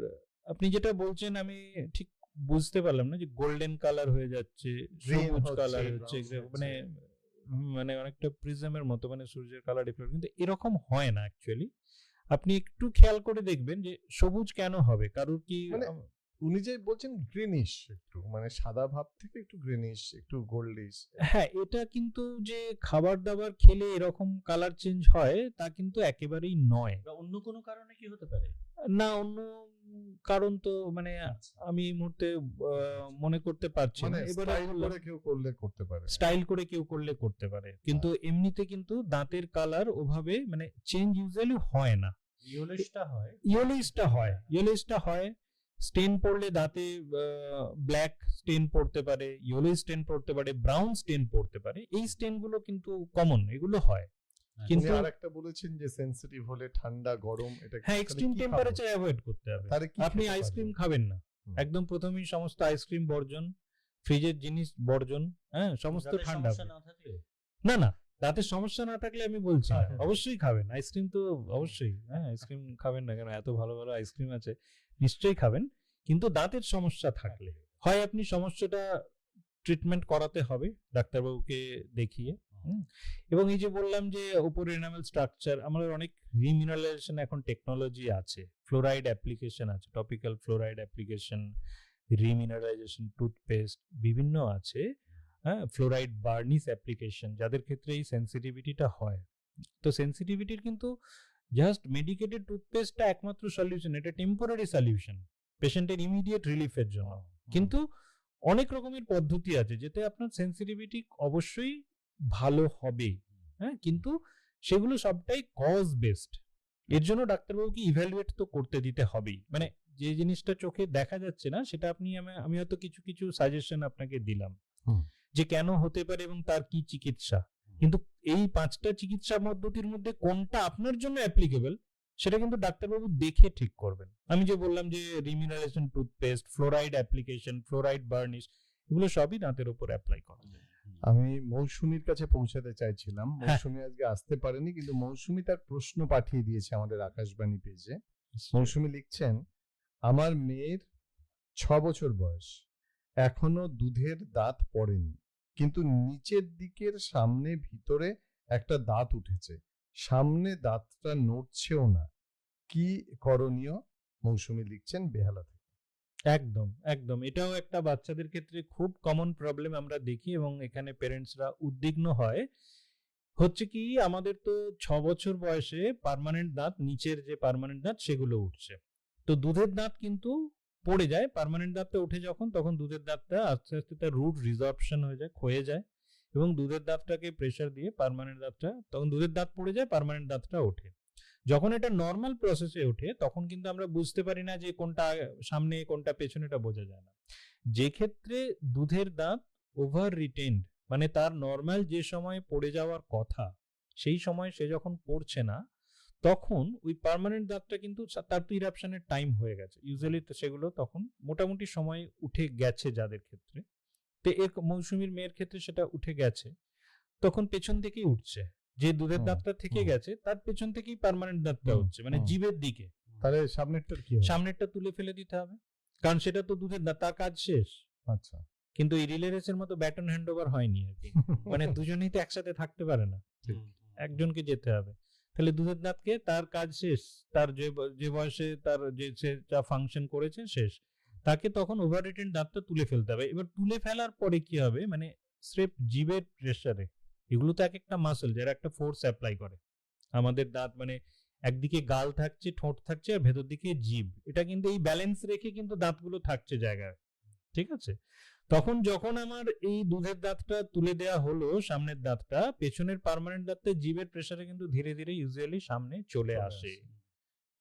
আপনি যেটা বলছেন আমি ঠিক বুঝতে পারলাম না, যে গোল্ডেন কালার হয়ে যাচ্ছে, Green সবুজ হচ্ছে, কালার brown হচ্ছে, হচ্ছে। মানে মানে অনেকটা প্রিজমের মতো, মানে সূর্যের কালার ডিফারেন্ট, কিন্তু এরকম হয় না অ্যাকচুয়ালি। আপনি একটু খেয়াল করে দেখবেন যে সবুজ কেন হবে, কারুর কি মানে উনি যে বলছেন গ্রিনিশ, একটু মানে সাদা ভাব থেকে একটু গ্রিনিশ, একটু গোল্ডিশ। হ্যাঁ, এটা কিন্তু যে খাবার দাবার খেলে এরকম কালার চেঞ্জ হয় তা কিন্তু একেবারেই নয়। বা অন্য কোনো কারণে কি হতে পারে? না, অন্য কারণ তো মানে আমি এই মুহূর্তে মনে করতে পারছি না। মানে এবারে স্টাইল করে কেউ করলে করতে পারে। স্টাইল করে কেউ করলে করতে পারে, কিন্তু এমনিতে কিন্তু দাঁতের কালার ওভাবে মানে চেঞ্জ ইউজুয়ালি হয় না। ইয়েলোইশটা হয়। ইয়েলোইশটা হয়। স্টেন পড়লে দাঁতে ব্ল্যাক স্টেন পড়তে পারে, ইয়েলো স্টেন পড়তে পারে, ব্রাউন স্টেন পড়তে পারে। এই স্টেন গুলো কিন্তু কমন, এগুলো হয়। কিন্তু কিন্তু আরেকটা বলেছেন যে সেনসিটিভ হলে ঠান্ডা গরম, এটা হ্যাঁ, এক্সট্রিম টেম্পারেচার অ্যাভয়েড করতে হবে। আপনি আইসক্রিম খাবেন না, একদম প্রথমেই সমস্ত আইসক্রিম বর্জন, ফ্রিজের জিনিস বর্জন, হ্যাঁ, সমস্ত দাঁতের ঠান্ডা। সমস্যা না থাকলেও? না, দাঁতের সমস্যা না থাকলে আমি বলছি না, অবশ্যই খাবেন আইসক্রিম, তো অবশ্যই, হ্যাঁ, আইসক্রিম খাবেন না কেন? এত ভালো ভালো আইসক্রিম আছে, নিশ্চয়ই খাবেন। কিন্তু দাঁতের সমস্যা থাকলে হয় আপনি সমস্যাটা ট্রিটমেন্ট করাতে হবে ডাক্তারবাবুকে দেখিয়ে। এবং এই যে বললাম যে উপরে এনামেল স্ট্রাকচার, আমাদের অনেক রিমিনারালাইজেশন এখন টেকনোলজি আছে, ফ্লোরাইড অ্যাপ্লিকেশন আছে, টপিক্যাল ফ্লোরাইড অ্যাপ্লিকেশন, রিমিনারালাইজেশন টুথপেস্ট বিভিন্ন আছে, হ্যাঁ, ফ্লোরাইড বার্নিশ অ্যাপ্লিকেশন, যাদের ক্ষেত্রে এই সেনসিটিভিটিটা হয়। তো সেনসিটিভিটির কিন্তু জাস্ট মেডিকেটেড টুথপেস্টটা একমাত্র সলিউশন, এটা টেম্পোরারি সলিউশন পেশেন্টের ইমিডিয়েট রিলিফের জন্য। কিন্তু অনেক রকমের পদ্ধতি আছে যেতে আপনার সেনসিটিভিটি অবশ্যই ভালো হবে, হ্যাঁ, কিন্তু সেগুলো সবটাই কজ বেসড। এর জন্য ডাক্তারবাবুকে ইভ্যালুয়েট তো করতে দিতে হবেই। মানে যে জিনিসটা চোখে দেখা যাচ্ছে না সেটা আমি হয়তো কিছু কিছু সাজেশন আপনাকে দিলাম যে কেন হতে পারে এবং তার কি চিকিৎসা, কিন্তু এই 5টা চিকিৎসা পদ্ধতির মধ্যে কোনটা আপনার জন্য অ্যাপ্লিকেবল সেটা কিন্তু ডাক্তারবাবু দেখে ঠিক করবেন। আমি যে বললাম যে remineralisation toothpaste, fluoride application, fluoride varnish, এগুলো সবই দাঁতের উপর অ্যাপ্লাই করা যায়। আমি মৌসুমীর কাছে পৌঁছাতে চাইছিলাম। মৌসুমী আজকে আসতে পারেনি, কিন্তু মৌসুমী তার প্রশ্ন পাঠিয়ে দিয়েছে আমাদের আকাশবাণী পেজে। মৌসুমী লিখছেন, আমার মেয়ের 6 বছর বয়স, এখনো দুধের দাঁত পড়েনি, কিন্তু নিচের দিকের সামনে ভিতরে একটা দাঁত উঠেছে, সামনে দাঁতটা নড়ছেও না, কি করণীয়? মৌসুমী লিখছেন বেহালা থেকে। একদম একদম, এটাও একটা বাচ্চাদের ক্ষেত্রে খুব কমন প্রবলেম আমরা দেখি, এবং এখানে পেরেন্টসরা উদ্বিগ্ন হয়। হচ্ছে কি, আমাদের তো 6 বছর বয়সে পার্মানেন্ট দাঁত, নিচের যে পার্মানেন্ট দাঁত সেগুলো উঠছে, তো দুধের দাঁত কিন্তু পড়ে যায়। পার্মানেন্ট দাঁতটা উঠে যখন, তখন দুধের দাঁতটা আস্তে আস্তে তার রুট রিজর্পশন হয়ে যায়, ক্ষয়ে যায়, এবং দুধের দাঁতটাকে প্রেসার দিয়ে পার্মানেন্ট দাঁতটা, তখন দুধের দাঁত পড়ে যায়, পার্মানেন্ট দাঁতটা ওঠে। যখন এটা নর্মাল প্রসেসে ওঠে তখন কিন্তু আমরা বুঝতে পারি না যে কোনটা সামনে কোনটা পেছনে, এটা বোঝা যায় না। যে ক্ষেত্রে দুধের দাঁত ওভার রিটেন্ড, মানে তার নর্মাল যে সময় পড়ে যাওয়ার কথা সেই সময় সে যখন পড়ছে না, তখন ওই পার্মানেন্ট দাঁতটা কিন্তু তার তো ইরাপশনের টাইম হয়ে গেছে ইউজুয়ালি, তো সেগুলো তখন মোটামুটি সময় উঠে গেছে যাদের ক্ষেত্রে। তো এর মৌসুমীর মেয়ের ক্ষেত্রে সেটা উঠে গেছে, তখন পেছন থেকেই উঠছে। যে দুধের দাঁতটা থেকে গেছে তার পেছন থেকেই পার্মানেন্ট দাঁতটা হচ্ছে, মানে জিভের দিকে। তাহলে সামনেরটার কি হবে? সামনেরটা তুলে ফেলে দিতে হবে, কারণ সেটা তো দুধের দাঁত, তার কাজ শেষ। আচ্ছা, কিন্তু এই রিলে রেসের মতো ব্যাটন হ্যান্ড ওভার হয়নি আর কি, মানে দুজনেই তো একসাথে থাকতে পারে না, একজনকে যেতে হবে। তাহলে দুধের দাঁতকে, তার কাজ শেষ, তার যে বয়সে তার যে সে যা ফাংশন করেছে শেষ, তাকে তখন ওভার রিটেন্ড দাঁতটা তুলে ফেলতে হবে। এবার তুলে ফেলার পরে কি হবে, মানে স্রেফ জিভের প্রেসারে, এগুলো তো এক একটা মাসল যারা একটা ফোর্স অ্যাপ্লাই করে। আমাদের দাঁত মানে একদিকে গাল থাকছে, ঠোঁট থাকছে, আর ভেতর দিকে জিভ, এটা কিন্তু এই ব্যালেন্স রেখে কিন্তু দাঁতগুলো থাকছে জায়গায়, ঠিক আছে? তখন যখন আমার এই দুধের দাঁতটা তুলে দেওয়া হলো, সামনের দাঁতটা, পেছনের পার্মানেন্ট দাঁতটা জিভের প্রেসারে কিন্তু ধীরে ধীরে ইউজুয়ালি সামনে চলে আসে।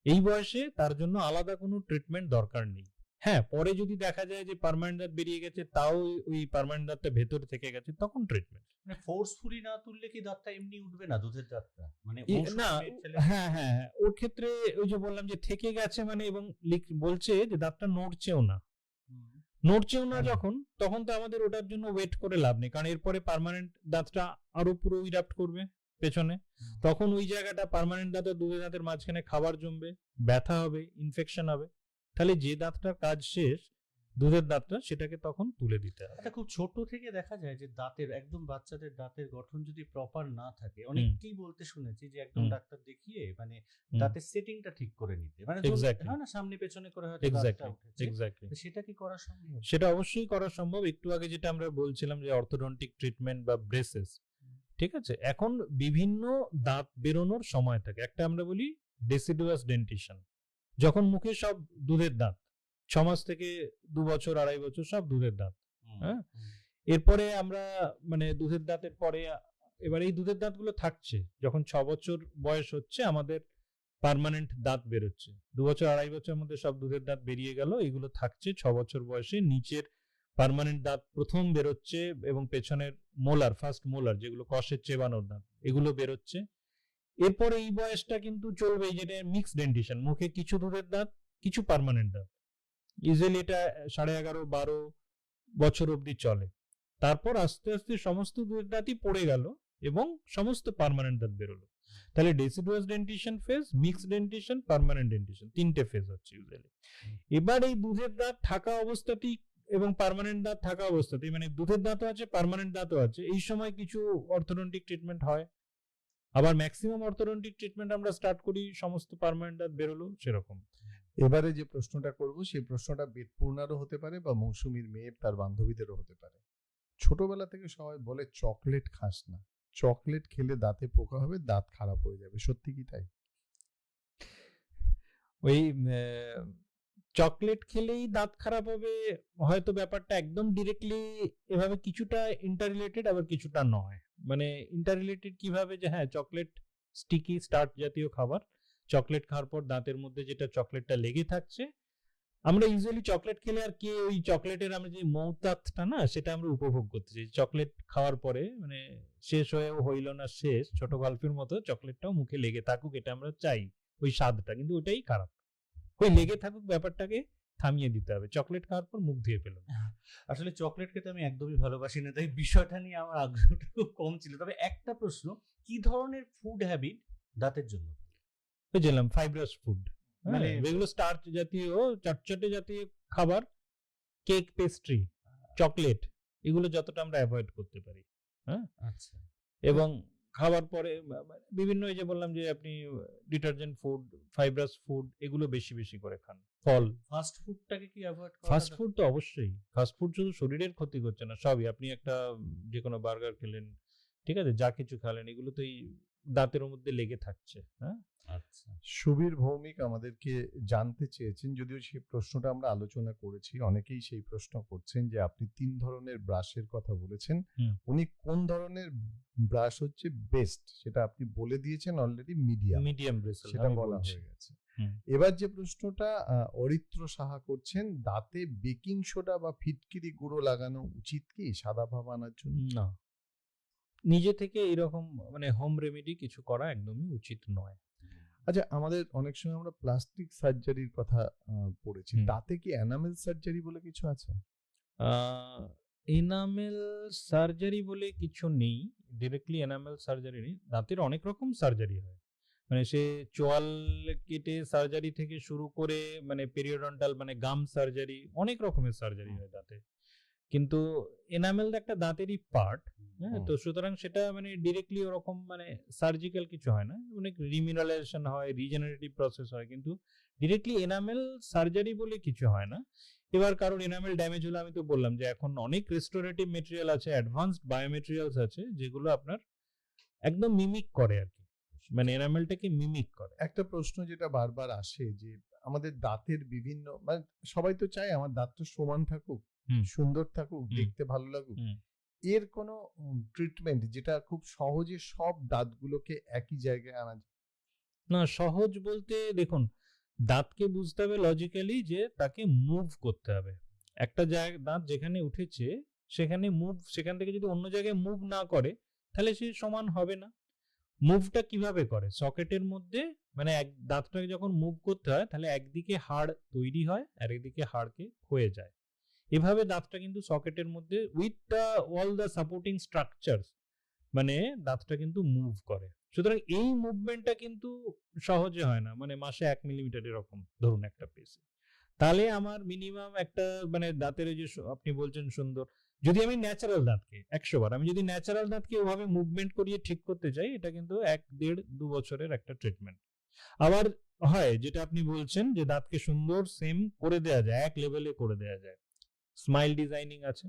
এই বয়সে তার জন্য আলাদা কোনো ট্রিটমেন্ট দরকার নেই। হ্যাঁ, পরে যদি দেখা যায় যে পার্মানেন্ট দাঁত বেরিয়ে গেছে, তাও ওই পার্মানেন্ট দাঁতটা ভেতরে থেকে গেছে, তখন ট্রিটমেন্ট। মানে ফোর্সফুলি না তুললে কি দাঁতটা এমনি উঠবে না, দুধের দাঁতটা? মানে না, হ্যাঁ হ্যাঁ হ্যাঁ, ওর ক্ষেত্রে ওই যে বললাম যে থেকে গেছে মানে, এবং বলছে যে দাঁতটা নড়ছেও না, নড়ছেও না যখন, তখন তো আমাদের ওটার জন্য ওয়েট করে লাভ নেই, কারণ এরপরে পার্মানেন্ট দাঁতটা আরো পুরো ইরাপ্ট করবে পেছনে, তখন ওই জায়গাটা পার্মানেন্ট দাঁত আর দুধের দাঁতের মাঝখানে খাবার জমবে, ব্যথা হবে, ইনফেকশন হবে। তাহলে যে দাঁতটার কাজ শেষ, দুধের দাঁতটা, সেটাকে তখন তুলে দিতে হবে। এটা খুব ছোট থেকে দেখা যায় যে দাঁতের একদম বাচ্চাদের দাঁতের গঠন যদি প্রপার না থাকে, অনেককেই বলতে শুনেছি যে একদম ডাক্তার দেখিয়ে মানে দাঁতের সেটিংটা ঠিক করে নিতে, মানে হয় না সামনে পেছনে করে হয়তো দাঁতটা উঠেছে, এক্স্যাক্টলি, সেটা কি করা সম্ভব? সেটা অবশ্যই করা সম্ভব। একটু আগে যেটা আমরা বলছিলাম যে অর্থোডন্টিক ট্রিটমেন্ট বা ব্রেসেস, ঠিক আছে? এখন বিভিন্ন দাঁত বেরোনোর সময় থাকে, একটা আমরা বলি ডেসিডুয়াস ডেন্টিশন, যখন মুখে সব দুধের দাঁত, 6 মাস থেকে 2 বছর 2.5 বছর সব দুধের দাঁত, হ্যাঁ, এরপরে আমরা মানে দুধের দাঁতের পরে, এবার এই দুধের দাঁতগুলো থাকছে, যখন 6 বছর বয়স হচ্ছে আমাদের পার্মানেন্ট দাঁত বেরোচ্ছে, 2 বছর 2.5 বছরের মধ্যে সব দুধের দাঁত বেরিয়ে গেল, এগুলো থাকছে 6 বছর বয়সে। নিচের পার্মানেন্ট দাঁত প্রথম বেরোচ্ছে, এবং পেছনের মোলার, ফার্স্ট মোলার, যেগুলো কষের চেবানোর দাঁত, এগুলো বেরোচ্ছে। এরপরে এই বয়সটা কিন্তু চলবে, যেটা মিক্স ডেন্টিশন, মুখে কিছু দুধের দাঁত, কিছু পার্মানেন্ট দাঁত, ইউজুয়ালি এটা 11.5-12 বছর অবধি চলে। তারপর আস্তে আস্তে সমস্ত দুধের দাঁতই পড়ে গেল এবং সমস্ত পার্মানেন্ট দাঁত বেরোলো। তাহলে deciduous dentition phase, mix dentition, permanent dentition, 3টে ফেজ হচ্ছে ইউজুয়ালি। এবার এই দুধের দাঁত থাকা অবস্থাতেই এবং পার্মানেন্ট দাঁত থাকা অবস্থাতেই, মানে দুধের দাঁতও আছে, পার্মানেন্ট দাঁতও আছে, এই সময় কিছু অর্থোডন্টিক ট্রিটমেন্ট হয়। আবার ম্যাক্সিমাম অর্থোডন্টিক ট্রিটমেন্ট আমরা স্টার্ট করি সমস্ত পার্মানেন্ট দাঁত বেরোলো সেরকম। এবারে যে প্রশ্নটা করব সেই প্রশ্নটা বেদপূর্ণারও হতে পারে বা মৌসুমীর মেয়ের তার বান্ধবীদেরও হতে পারে। ছোটবেলা থেকে সবাই বলে চকলেট খাস না, চকলেট খেলে দাঁতে পোকা হবে, দাঁত খারাপ হয়ে যাবে, সত্যি কি তাই? ওই চকলেট খেলেই দাঁত খারাপ হবে হয়তো ব্যাপারটা একদম ডিরেক্টলি এভাবে কিছুটা ইন্টাররিলেটেড, আবার কিছুটা নয়। মানে ইন্টাররিলেটেড কিভাবে, যে হ্যাঁ চকলেট স্টিকি স্টার্ট জাতীয় খাবার, চকলেট খাওয়ার পর দাঁতের মধ্যে যেটা চকলেটটা লেগে থাকছে, আমরা ইউজুয়ালি চকলেট খেলে আর কি ওই চকলেটের আমরা যে মৌতাতটা না, সেটা আমরা উপভোগ করতে চাই। চকলেট খাওয়ার পরে মানে শেষ হয়েও হইল না শেষ, ছোট গল্পের মতো চকলেটটাও মুখে লেগে থাকুক, এটা আমরা চাই, ওই স্বাদটা, কিন্তু ওটাই খারাপ। ওই লেগে থাকুক ব্যাপারটাকে থামিয়ে দিতে হবে। চকলেট খাওয়ার পর মুখ ধুয়ে ফেলুন। আসলে চকলেট খেতে আমি একদমই ভালোবাসি না, তাই বিষয়টা নিয়ে আমার আগ্রহটা খুব কম ছিল। তবে একটা প্রশ্ন, কি ধরনের ফুড হ্যাবিট দাঁতের জন্য? বুঝলাম, ফাইব্রাস ফুড, মানে মানে- যেগুলো স্টার্চ জাতীয়, চটচটে জাতীয় খাবার, কেক, পেস্ট্রি, চকলেট, এগুলো যতটা আমরা অ্যাভয়েড করতে পারি। হ্যাঁ, আচ্ছা, এবং খাবার পরে বিভিন্ন, এই যে বললাম যে আপনি ডিটারজেন্ট ফুড, ফাইব্রাস ফুড, এগুলো বেশি বেশি করে খান। ফল, ফাস্ট ফুডটাকে কি অ্যাভয়েড করা? ফাস্ট ফুড তো অবশ্যই। ফাস্ট ফুড শুধু শরীরের ক্ষতি করছে না, সবই। আপনি একটা যে কোনো বার্গার খেলেন, ঠিক আছে, যা কিছু খেলেন, এগুলো তো এই দাঁতের মধ্যে লেগে থাকছে। হ্যাঁ, আচ্ছা, সুবীর ভৌমিক আমাদেরকে জানতে চেয়েছেন, যদিও সেই প্রশ্নটা আমরা আলোচনা করেছি, অনেকেই সেই প্রশ্ন করছেন যে আপনি 3 ধরনের ব্রাশের কথা বলেছেন, হুম। উনি কোন ধরনের ব্রাশ হচ্ছে বেস্ট সেটা আপনি বলে দিয়েছেন অলরেডি, মিডিয়াম ব্রেসেল সেটা আমি বলা বলছি। হয়ে গেছে। হুম। এবার যে প্রশ্নটা অরিত্র সাহা করছেন, দাঁতে বেকিং সোডা বা ফিটকিরি গুঁড়ো লাগানো উচিত কি সাদা ভাব আনার জন্য? না, নিজে থেকে এরকম মানে হোম রেমেডি কিছু করা একদমই উচিত নয়। আচ্ছা, আমাদের অনেক সময় আমরা প্লাস্টিক সার্জারির কথা পড়েছি, হুম। দাঁতে কি এনামেল সার্জারি বলে কিছু আছে? এনামেল সার্জারি বলে কিছু নেই, ডিরেক্টলি এনামেল সার্জারি নেই। দাঁতের অনেক রকম সার্জারি হয়, মানে সে চোয়াল কেটে সার্জারি থেকে শুরু করে মানে পেরিওডন্টাল মানে গাম সার্জারি, অনেক রকমের সার্জারি হয় দাঁতে। কিন্তু এনামেল একটা দাঁতেরই পার্ট, হ্যাঁ, তো সুতরাং সেটা মানে ডিরেক্টলি ওরকম মানে সার্জিক্যাল কিছু হয় না, অনেক রিমিনারাইজেশন হয়, রিজেনারেটিভ প্রসেস হয়, কিন্তু ডিরেক্টলি এনামেল সার্জারি বলে কিছু হয় না। এবার কারণ এনামেল ড্যামেজ হলে, আমি তো বললাম যে এখন অনেক রেস্টোরেটিভ মেটেরিয়াল আছে, অ্যাডভান্সড বায়োমেটেরিয়ালস আছে, যেগুলো আপনার একদম মিমিক করে আর কি, মানে এনামেলটাকে মিমিক করে। একটা প্রশ্ন যেটা বারবার আসে যে আমাদের দাঁতের বিভিন্ন, মানে সবাই তো চায় আমার দাঁতটা সমান থাকুক, হুম। সুন্দর থাকুক, হুম। দেখতে ভালো লাগুক। হুম। এর কোনো ট্রিটমেন্ট যেটা খুব সহজে সব দাঁতগুলোকে একই জায়গায় আনা যায়? না, সহজ বলতে দেখুন, দাঁতকে বুঝতে হবে লজিক্যালি যে তাকে মুভ করতে হবে। একটা জায়গা দাঁত যেখানে উঠেছে সেখানে মুভ, সেখান থেকে যদি অন্য জায়গায় মুভ না করে তাহলে সে সমান হবে না। মুভটা কিভাবে করে? সকেটের মধ্যে মানে এক দাঁতটাকে যখন মুভ করতে হয় তাহলে একদিকে হাড় তৈরি হয় আর একদিকে হাড়কে ক্ষয়ে যায়। এভাবে দাঁতটা কিন্তু সকেটের মধ্যে with the all the supporting structures মানে দাঁতটা কিন্তু মুভ করে। সুতরাং এই মুভমেন্টটা কিন্তু সহজে হয় না, মানে মাসে 1 মিলিমিটার এরকম ধরুন একটা পেসে। তাহলে আমার মিনিমাম একটা মানে দাঁতের যে আপনি বলছেন সুন্দর, যদি আমি ন্যাচারাল দাঁতকে 100 বার, আমি যদি ন্যাচারাল দাঁতকে ওভাবে মুভমেন্ট করিয়ে ঠিক করতে চাই, এটা কিন্তু 1, 1.5, 2 বছরের একটা ট্রিটমেন্ট। আবার হয় যেটা আপনি বলছেন যে দাঁতকে সুন্দর সেম করে দেওয়া যায়, এক লেভেলে করে দেওয়া যায়, স্মাইল ডিজাইনিং আছে।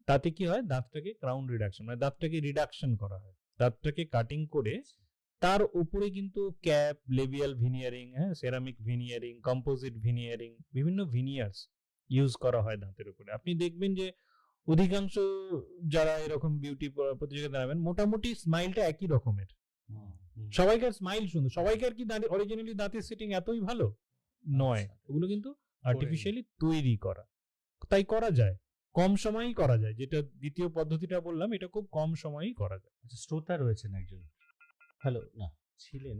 তাতে কি হয়, দাঁতটাকে ক্রাউন রিডাকশন মানে দাঁতটাকে রিডাকশন করা হয়, দাঁতটাকে কাটিং করে তার উপরে কিন্তু ক্যাপ, লেবিয়াল ভিনিয়ারিং, হ্যাঁ, সেরামিক ভিনিয়ারিং, কম্পোজিট ভিনিয়ারিং, বিভিন্ন ভিনিয়ার্স ইউজ করা হয় দাঁতের উপরে। আপনি দেখবেন যে অধিকাংশ যারা এরকম বিউটি প্রতিযোগিতা নামেন, মোটামুটি স্মাইলটা একই রকমের, সবাইকার স্মাইল সুন্দর, সবাইকার কি অরিজিনালি দাঁতের সেটিং এতই ভালো নয়, ওগুলো কিন্তু আর্টিফিশিয়ালি তৈরি করা। তাই করা যায়, কম সময়েই করা যায়, যেটা দ্বিতীয় পদ্ধতিটা বললাম, এটা খুব কম সময়েই করা যায়। আচ্ছা, শ্রোতা রয়েছেন একজন। হ্যালো, না ছিলেন।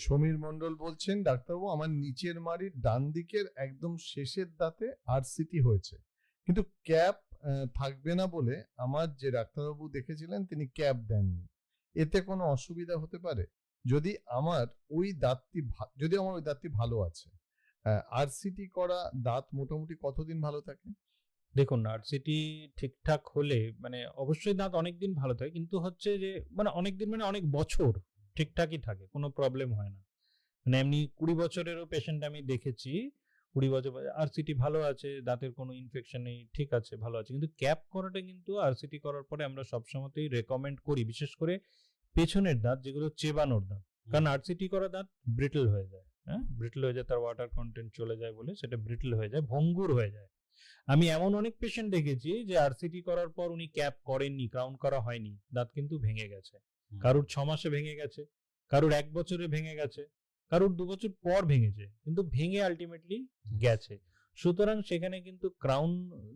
সমীর মণ্ডল বলছেন, ডাক্তারবাবু আমার নিচের মাড়ির ডান দিকের একদম শেষের দাঁতে আরসিটি হয়েছে, কিন্তু ক্যাপ থাকবে না বলে আমার যে ডাক্তারবাবু দেখেছিলেন তিনি ক্যাপ দেননি, এতে কোনো অসুবিধা হতে পারে? যদি আমার ওই দাঁতটি ভালো আছে, আরসিটি করা দাঁত মোটামুটি কতদিন ভালো থাকে? দেখুন, আরসিটি ঠিকঠাক হলে মানে অবশ্যই দাঁত অনেকদিন ভালো থাকে, কিন্তু হচ্ছে যে মানে অনেকদিন মানে অনেক বছর ঠিকঠাকই থাকে, কোনো প্রবলেম হয় না। মানে এমনি 20 বছরেরও পেশেন্ট আমি দেখেছি, 20 বছর আরসিটি ভালো আছে, দাঁতের কোনো ইনফেকশন নেই, ঠিক আছে, ভালো আছে। কিন্তু ক্যাপ করাটা কিন্তু আরসিটি করার পরে আমরা সবসময়তেই রেকমেন্ড করি, বিশেষ করে পেছনের দাঁত যেগুলো চেবানোর দাঁত, কারণ আরসিটি করা দাঁত ব্রিটল হয়ে যায়, হ্যাঁ, ব্রিটল হয়ে যায়, তার ওয়াটার কন্টেন্ট চলে যায় বলে সেটা ব্রিটল হয়ে যায়, ভঙ্গুর হয়ে যায়। আমি এমন অনেক পেশেন্ট দেখেছি যে আরসিটি করার পর উনি ক্যাপ করেননি, ক্রাউন করা হয়নি, দাঁত কিন্তু ভেঙে গেছে, কারুর 6 মাসে ভেঙে গেছে, কারুর 1 বছরে ভেঙে গেছে, কারুর 2 বছর পর ভেঙেছে, কিন্তু ভেঙে আলটিমেটলি গেছে। সুতরাং সেখানে কিন্তু ক্রাউন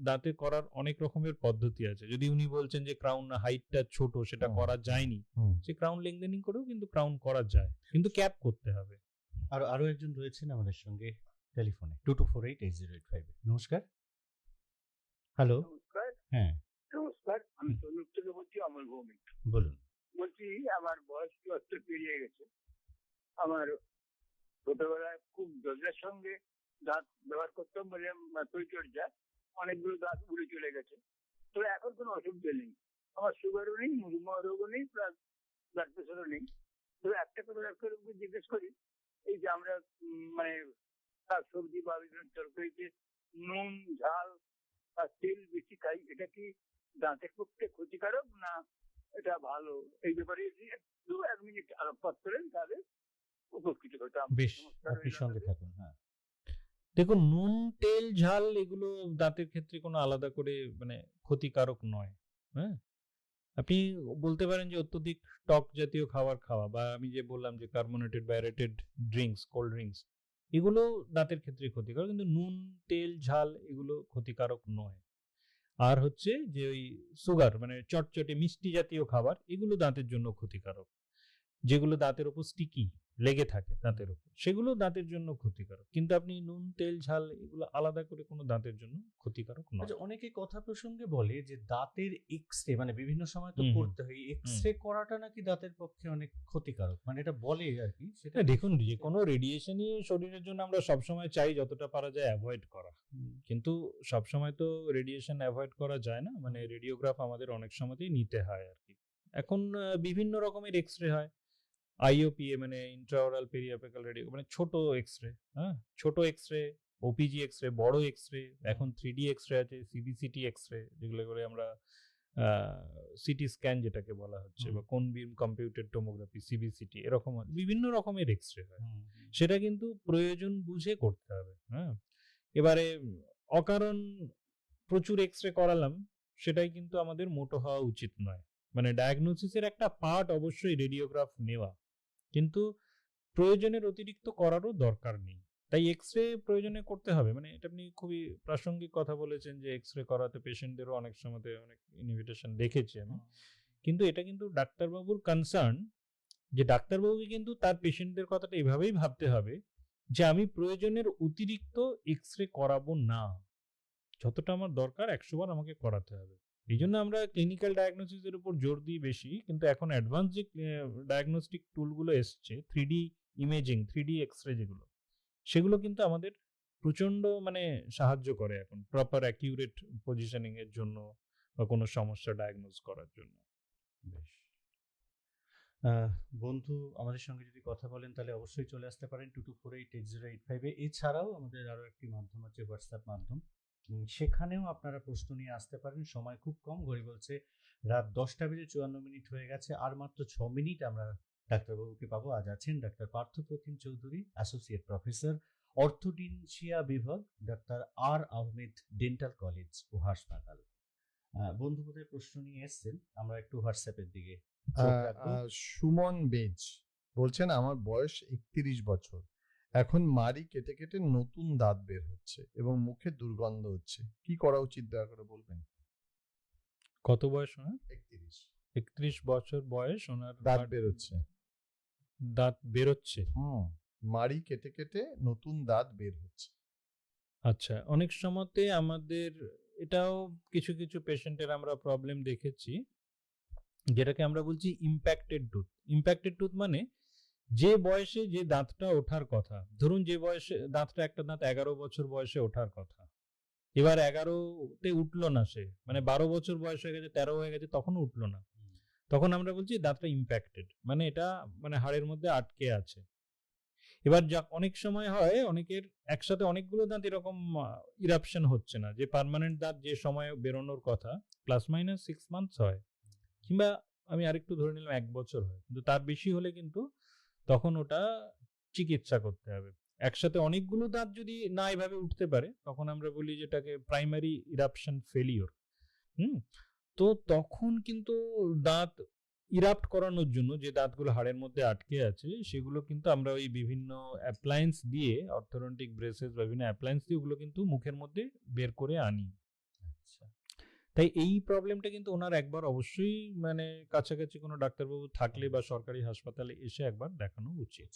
দাঁতে করার অনেক রকমের পদ্ধতি আছে। যদি উনি বলছেন যে ক্রাউন হাইটটা ছোট, সেটা করা যায়নি, সে ক্রাউন লেংথেনিং করেও কিন্তু ক্রাউন করা যায়, কিন্তু ক্যাপ করতে হবে। আরো একজন রয়েছেন আমাদের সঙ্গে। টেলিফোনে 22488085 নমস্কার। হ্যালো। নমস্কার। হ্যাঁ, নমস্কার, আমি তনুর থেকে বলছি, অমল ভৌমিক। বলুন। বলছি আমার বয়স ৭৪ পেরিয়ে গেছে। আমার ছোটবেলায় খুব যত্নের সঙ্গে দাঁত ব্যবহার করতাম বলে পরিচর্যা, অনেকগুলো দাঁত উড়ে চলে গেছে। তবে এখন কোনো অসুবিধা নেই, আমার সুগারও নেই, মধুমেহ রোগও নেই, প্লাস ব্লাড প্রেশারও নেই। তবে একটা কথা ডাক্তারবাবুকে জিজ্ঞেস করি, এই যে আমরা মানে শাক সবজি বা বিভিন্ন তরকারিতে নুন ঝাল আর তেল বেশি খাই, এটা কি দাঁতের পক্ষে ক্ষতিকারক না এটা ভালো? এই ব্যাপারে যদি একটু 1 মিনিট আলোকপাত করেন তাহলে উপকৃত হতাম। বেশ, নমস্কার, আপনি রইল সঙ্গে আপনাদের। থাকুন। হ্যাঁ, দেখুন, নুন তেল ঝাল এগুলো দাঁতের ক্ষেত্রে কোনো আলাদা করে মানে ক্ষতিকারক নয়। হ্যাঁ, আপনি বলতে পারেন যে অত্যধিক টক জাতীয় খাবার খাওয়া, বা আমি যে বললাম যে কার্বোনেটেড বা অ্যারেটেড ড্রিঙ্কস, কোল্ড ড্রিঙ্কস, এগুলো দাঁতের ক্ষেত্রে ক্ষতিকারক, কিন্তু নুন তেল ঝাল এগুলো ক্ষতিকারক নয়। আর হচ্ছে যে ওই সুগার মানে চটচটে মিষ্টি জাতীয় খাবার, এগুলো দাঁতের জন্য ক্ষতিকারক। যেগুলো দাঁতের উপর স্টিকি লেগে থাকে দাঁতের উপর, সেগুলো দাঁতের জন্য ক্ষতিকারক। কিন্তু আপনি নুন তেল ঝাল এগুলো আলাদা করে কোনো দাঁতের জন্য ক্ষতিকারক নয়। আচ্ছা, অনেকে কথা প্রসঙ্গে বলে যে দাঁতের এক্সরে মানে বিভিন্ন সময় তো হুম, হুম। করতে হয়, এক্সরে করাটা নাকি দাঁতের পক্ষে অনেক ক্ষতিকারক, মানে এটা বলে আর কি। সেটা হ্যাঁ, দেখুন, যে কোনো রেডিয়েশনই শরীরের জন্য আমরা সবসময় চাই যতটা পারা যায় অ্যাভয়েড করা, কিন্তু সবসময় তো রেডিয়েশন অ্যাভয়েড করা যায় না। মানে রেডিওগ্রাফ আমাদের অনেক সময়তেই নিতে হয় আর কি। এখন বিভিন্ন রকমের এক্সরে হয়। আইওপিএ মানে ইন্ট্রাওরাল পেরিঅ্যাপিক্যাল রেডিও, মানে ছোট এক্সরে, হ্যাঁ, ছোট এক্সরে, ওপিজি এক্সরে, বড় এক্সরে, এখন 3D এক্সরে আছে, সিবিসিটি এক্সরে, যেগুলো করে আমরা সিটি স্ক্যান যেটাকে বলা হচ্ছে, বা কোন বিম কম্পিউটেড টোমোগ্রাফি, সিবিসিটি, এরকম বিভিন্ন রকমের এক্সরে হয়। সেটা কিন্তু প্রয়োজন বুঝে করতে হবে। হ্যাঁ, এবারে অকারণ প্রচুর এক্সরে করালাম, সেটাই কিন্তু আমাদের মোটো হওয়া উচিত নয়। মানে ডায়াগনোসিসের একটা পার্ট অবশ্যই রেডিওগ্রাফ নেওয়া, কিন্তু প্রয়োজনের অতিরিক্ত করারও দরকার নেই। তাই এক্সরে প্রয়োজনে করতে হবে, মানে এটা আপনি খুবই প্রাসঙ্গিক কথা বলেছেন যে এক্সরে করাতে পেশেন্টদেরও অনেক সময় অনেক ইনভিটেশন দেখেছি আমি। কিন্তু এটা কিন্তু ডাক্তারবাবুর কনসার্ন, যে ডাক্তারবাবুকে কিন্তু তার পেশেন্টদের কথাটা এভাবেই ভাবতে হবে যে আমি প্রয়োজনের অতিরিক্ত এক্সরে করাবো না, যতটা আমার দরকার 100 বার আমাকে করাতে হবে। এই জন্য আমরা ক্লিনিক্যাল ডায়াগনোসিসের উপর জোর দিই বেশি, কিন্তু এখন অ্যাডভান্স যে ডায়াগনস্টিক টুলগুলো এসছে, 3D ইমেজিং, 3D এক্সরে যেগুলো, সেগুলো কিন্তু আমাদের প্রচন্ড মানে সাহায্য করে এখন প্রপার অ্যাকিউরেট পজিশনিং এর জন্য বা কোনো সমস্যা ডায়াগনোজ করার জন্য। বেশ। বন্ধু আমাদের সঙ্গে যদি কথা বলেন তাহলে অবশ্যই চলে আসতে পারেন 22488085 এছাড়াও আমাদের আরো একটি মাধ্যম আছে, হোয়াটসঅ্যাপ মাধ্যম। সেখানেও আপনারা প্রশ্ন নিয়ে আসতে পারেন। সময় খুব কম, ঘড়ি বলছে রাত 10:54 হয়ে গেছে, আর মাত্র 6 মিনিট আমরা ডাক্তারবাবুকে পাবো। আজ আছেন ডাক্তার পার্থ প্রতিম চৌধুরী, অ্যাসোসিয়েট প্রফেসর, অর্থোডিনশিয়া বিভাগ, ডাক্তার আর আহমেদ ডেন্টাল কলেজ ও হাসপাতাল। বন্ধু বোধহয় প্রশ্ন নিয়ে এসছেন, আমরা একটু হোয়াটসঅ্যাপের দিকে চোখ রাখবো। সুমন বেজ বলছেন, আমার বয়স 31 বছর, এখন মাড়ি কেটে কেটে নতুন দাঁত বের হচ্ছে এবং মুখে দুর্গন্ধ হচ্ছে, কি করা উচিত দয়া করে বলবেন? কত বয়স ওনার? 31। 31 বছর বয়স ওনার, দাঁত বেরোচ্ছে। দাঁত বেরোচ্ছে। মাড়ি কেটে কেটে নতুন দাঁত বের হচ্ছে। আচ্ছা, অনেক সময়তে আমাদের এটাও কিছু কিছু পেশেন্টের আমরা প্রবলেম দেখেছি, যেটাকে আমরা বলছি ইম্প্যাক্টেড টুথ। ইম্প্যাক্টেড টুথ মানে যে বয়সে যে দাঁতটা ওঠার কথা, ধরুন যে বয়সে দাঁতটা, একটা দাঁত 11 বছর বয়সে ওঠার কথা, এবার 11তে উঠলো না, সে মানে 12 বছর বয়স হয়ে গেছে, 13 হয়ে গেছে, তখনও উঠলো না, তখন আমরা বলছি দাঁতটা ইম্প্যাক্টেড, মানে এটা মানে হাড়ের মধ্যে আটকে আছে। এবার যা অনেক সময় হয়, অনেকের একসাথে অনেকগুলো দাঁত এরকম ইরাপশন হচ্ছে না, যে পার্মানেন্ট দাঁত যে সময় বেরোনোর কথা +- 6 মান্থস হয়, কিংবা আমি আরেকটু ধরে নিলাম 1 বছর হয়, কিন্তু তার বেশি হলে কিন্তু তখন ওটা চিকিৎসা করতে হবে। একসাথে অনেকগুলো দাঁত যদি না এভাবে উঠতে পারে, তখন আমরা বলি যেটাকে প্রাইমারি ইরাপশন ফেলিওর। তো তখন কিন্তু দাঁত ইরাপ্ট করানোর জন্য যে দাঁতগুলো হাড়ের মধ্যে আটকে আছে, সেগুলো কিন্তু আমরা ওই বিভিন্ন অ্যাপ্লায়েন্স দিয়ে, অর্থোডন্টিক ব্রেসেস বা বিভিন্ন অ্যাপ্লায়েন্স দিয়ে ওগুলো কিন্তু মুখের মধ্যে বের করে আনি। আচ্ছা, তাই এই প্রবলেমটা কিন্তু ওনার একবার অবশ্যই মানে কাছাকাছি কোনো ডাক্তারবাবু থাকলে বা সরকারি হাসপাতালে এসে একবার দেখানো উচিত।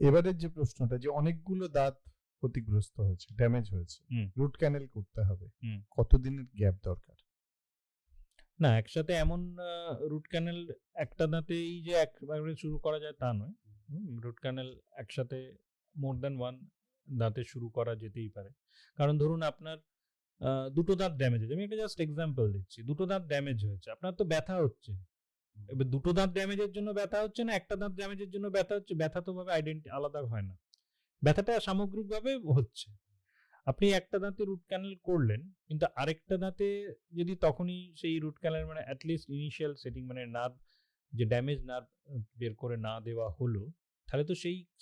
এবারের যে প্রশ্নটা, যে অনেকগুলো দাঁত ক্ষতিগ্রস্ত হয়েছে, ড্যামেজ হয়েছে, হুম। রুট ক্যানেল করতে হবে, হুম। কতদিনের গ্যাপ দরকার? না, একসাথে এমন রুট ক্যানেল একটা দাঁতেই যে একবারে শুরু করা যায় তা নয়। রুট ক্যানেল একসাথে মোর দ্যান ওয়ান দাঁতে শুরু করা যেতেই পারে। কারণ ধরুন আপনার দুটো দাঁত ড্যামেজ হয়েছে, আমি একটা জাস্ট এক্সাম্পল দিচ্ছি, দুটো দাঁত ড্যামেজ হয়েছে, আপনার তো ব্যথা হচ্ছে। এবার দুটো দাঁত ড্যামেজের জন্য ব্যথা হচ্ছে না একটা দাঁত ড্যামেজের জন্য ব্যথা হচ্ছে, ব্যথা তো ভাবে আলাদা হয় না, ব্যথাটা সামগ্রিকভাবে হচ্ছে। আপনি একটা দাঁতে রুট ক্যানেল করলেন, কিন্তু আরেকটা দাঁতে যদি তখনই সেই রুট ক্যানেল মানে অ্যাটলিস্ট ইনিশিয়াল সেটিং মানে নার্ভ যে ড্যামেজ নার্ভ বের করে না দেওয়া হলো, তাহলে তো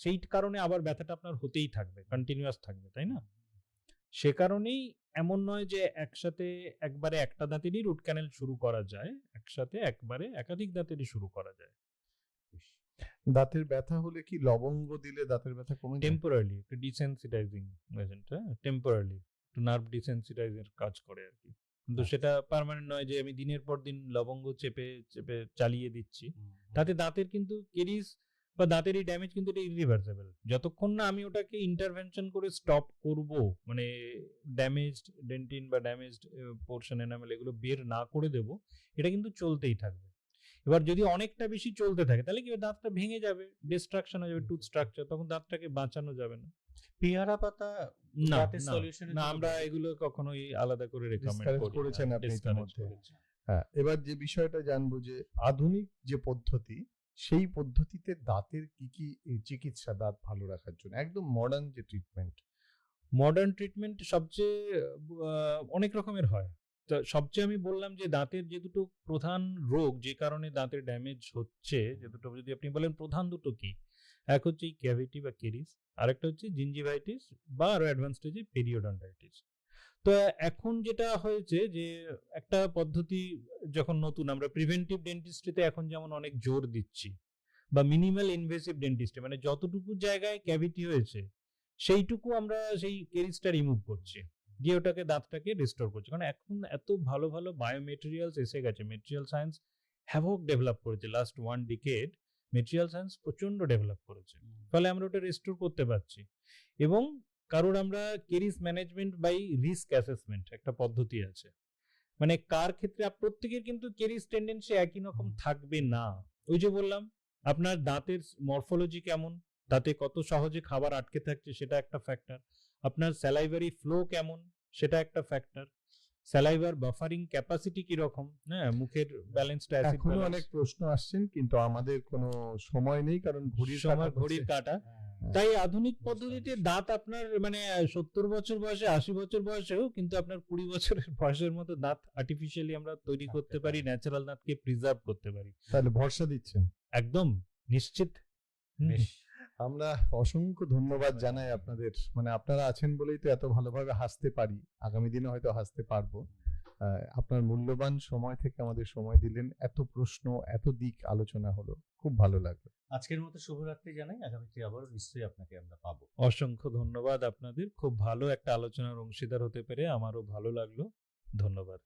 সেই কারণে আবার ব্যথাটা আপনার হতেই থাকবে, কন্টিনিউয়াস থাকবে, তাই না? সে কারণেই এমন নয় যে একসাথে একবারে একটা দাঁতেরই রুট ক্যানেল শুরু করা যায়, একসাথে একবারে একাধিক দাঁতেরই শুরু করা যায়। দাঁতের ব্যথা হলে কি লবঙ্গ দিলে দাঁতের ব্যথা কমে যায়? টেম্পোরারি একটা ডিসেন্সিটাইজিং এজেন্ট, টেম্পোরারি একটু নার্ভ ডিসেন্সিটাইজের কাজ করে আর কি, কিন্তু সেটা পার্মানেন্ট নয় যে আমি দিনের পর দিন লবঙ্গ চেপে চেপে চালিয়ে দিচ্ছি, তাতে দাঁতের কিন্তু কেরিস বা দাঁতের এই ড্যামেজ কিন্তু এটা ইরিভার্সেবল। যতক্ষণ না আমি ওটাকে ইন্টারভেনশন করে স্টপ করব, মানে ড্যামেজড ডেন্টিন বা ড্যামেজড পোর্শন এনামেল এগুলো বের না করে দেব, এটা কিন্তু চলতেই থাকবে। এবার যদি অনেকটা বেশি চলতে থাকে তাহলে কি দাঁতটা ভেঙে যাবে, ডিস্ট্রাকশন হয়ে যাবে টুথ স্ট্রাকচার, তখন দাঁতটাকে বাঁচানো যাবে না। পেয়ারা পাতা না, দাঁতের না, সলিউশনের না, জন্য আমরা ভালো। এগুলো কখনোই আলাদা করে রেকমেন্ড Discourage করি না, করেছেন আপনি discourage ইতিমধ্যে। করেছি। হ্যাঁ, এবার যে বিষয়টা জানবো যে আধুনিক যে পদ্ধতি, সেই পদ্ধতিতে দাঁতের কি কি চিকিৎসা দাঁত ভালো রাখার জন্য, একদম মডার্ন যে ট্রিটমেন্ট? মডার্ন ট্রিটমেন্ট সবচেয়ে অনেক রকমের হয়। তো সবচেয়ে আমি বললাম যে দাঁতের যে দুটো প্রধান রোগ যে কারণে দাঁতের ড্যামেজ হচ্ছে, যে দুটো যদি আপনি বলেন প্রধান দুটো কি, এক হচ্ছে ক্যাভিটি বা কেরিস, আরেকটা হচ্ছে জিঞ্জিভাইটিস বা আরো অ্যাডভান্স স্টেজে পেরিওডন্টাইটিস। তো এখন যেটা হয়েছে যে একটা পদ্ধতি যখন নতুন, আমরা প্রিভেন্টিভ ডেন্টিস্ট্রিতে এখন যেমন অনেক জোর দিচ্ছি, বা মিনিমাল ইনভেসিভ ডেন্টিস্ট্রি, মানে যতটুকু জায়গায় ক্যাভিটি হয়েছে সেইটুকু আমরা সেই কেরিসটা রিমুভ করছি, দিয়ে ওটাকে দাঁতটাকে রিস্টোর করছি। কারণ এখন এত ভালো ভালো বায়োমেটেরিয়ালস এসে গেছে, মেটেরিয়াল সায়েন্স হ্যাভক ডেভেলপ করেছে লাস্ট 1 ডিকেড, মেটেরিয়াল সায়েন্স প্রচন্ড ডেভেলপ করেছে, ফলে আমরা ওটা রিস্টোর করতে পারছি। এবং কারোর আমরা কেরিস ম্যানেজমেন্ট বাই রিস্ক অ্যাসেসমেন্ট একটা পদ্ধতি আছে, মানে কার ক্ষেত্রে প্রত্যেকের কিন্তু কেরিস টেন্ডেন্সি একই রকম থাকবে না। ওই যে বললাম আপনার দাঁতের মরফোলজি কেমন, দাঁতে কত সহজে খাবার আটকে থাকছে সেটা একটা ফ্যাক্টর, আপনার স্যালাইভারি ফ্লো কেমন সেটা একটা ফ্যাক্টর, স্যালাইভার বাফারিং ক্যাপাসিটি কি রকম, হ্যাঁ, মুখের ব্যালেন্সটা অ্যাসিড এখনো অনেক প্রশ্ন আসছেন, কিন্তু আমাদের কোনো সময় নেই, কারণ ঘড়ির কাটা। তাই আধুনিক পদ্ধতিতে দাঁত আপনার মানে 70 বছর বয়সে, 80 বছর বয়সেও কিন্তু আপনার 20 বছরের বয়সের মতো দাঁত আর্টিফিশিয়ালি আমরা তৈরি করতে পারি, ন্যাচারাল দাঁতকে প্রিজার্ভ করতে পারি। তাহলে ভরসা দিচ্ছেন? একদম নিশ্চিত। আমরা অসংখ্য ধন্যবাদ জানাই আপনাদের, মানে আপনারা আছেন বলেই তো এত ভালোভাবে হাসতে পারি, আগামী দিনে হয়তো হাসতে পারবো। আপনার মূল্যবান সময় থেকে আমাদের সময় দিলেন, এত প্রশ্ন এত দিক আলোচনা হলো, খুব ভালো লাগলো। আজকের মতো শুভরাত্রি জানাই, আগামীতে আবারও নিশ্চয়ই আপনাকে আমরা পাবো। অসংখ্য ধন্যবাদ আপনাদের, খুব ভালো একটা আলোচনার অংশীদার হতে পেরে আমারও ভালো লাগলো, ধন্যবাদ।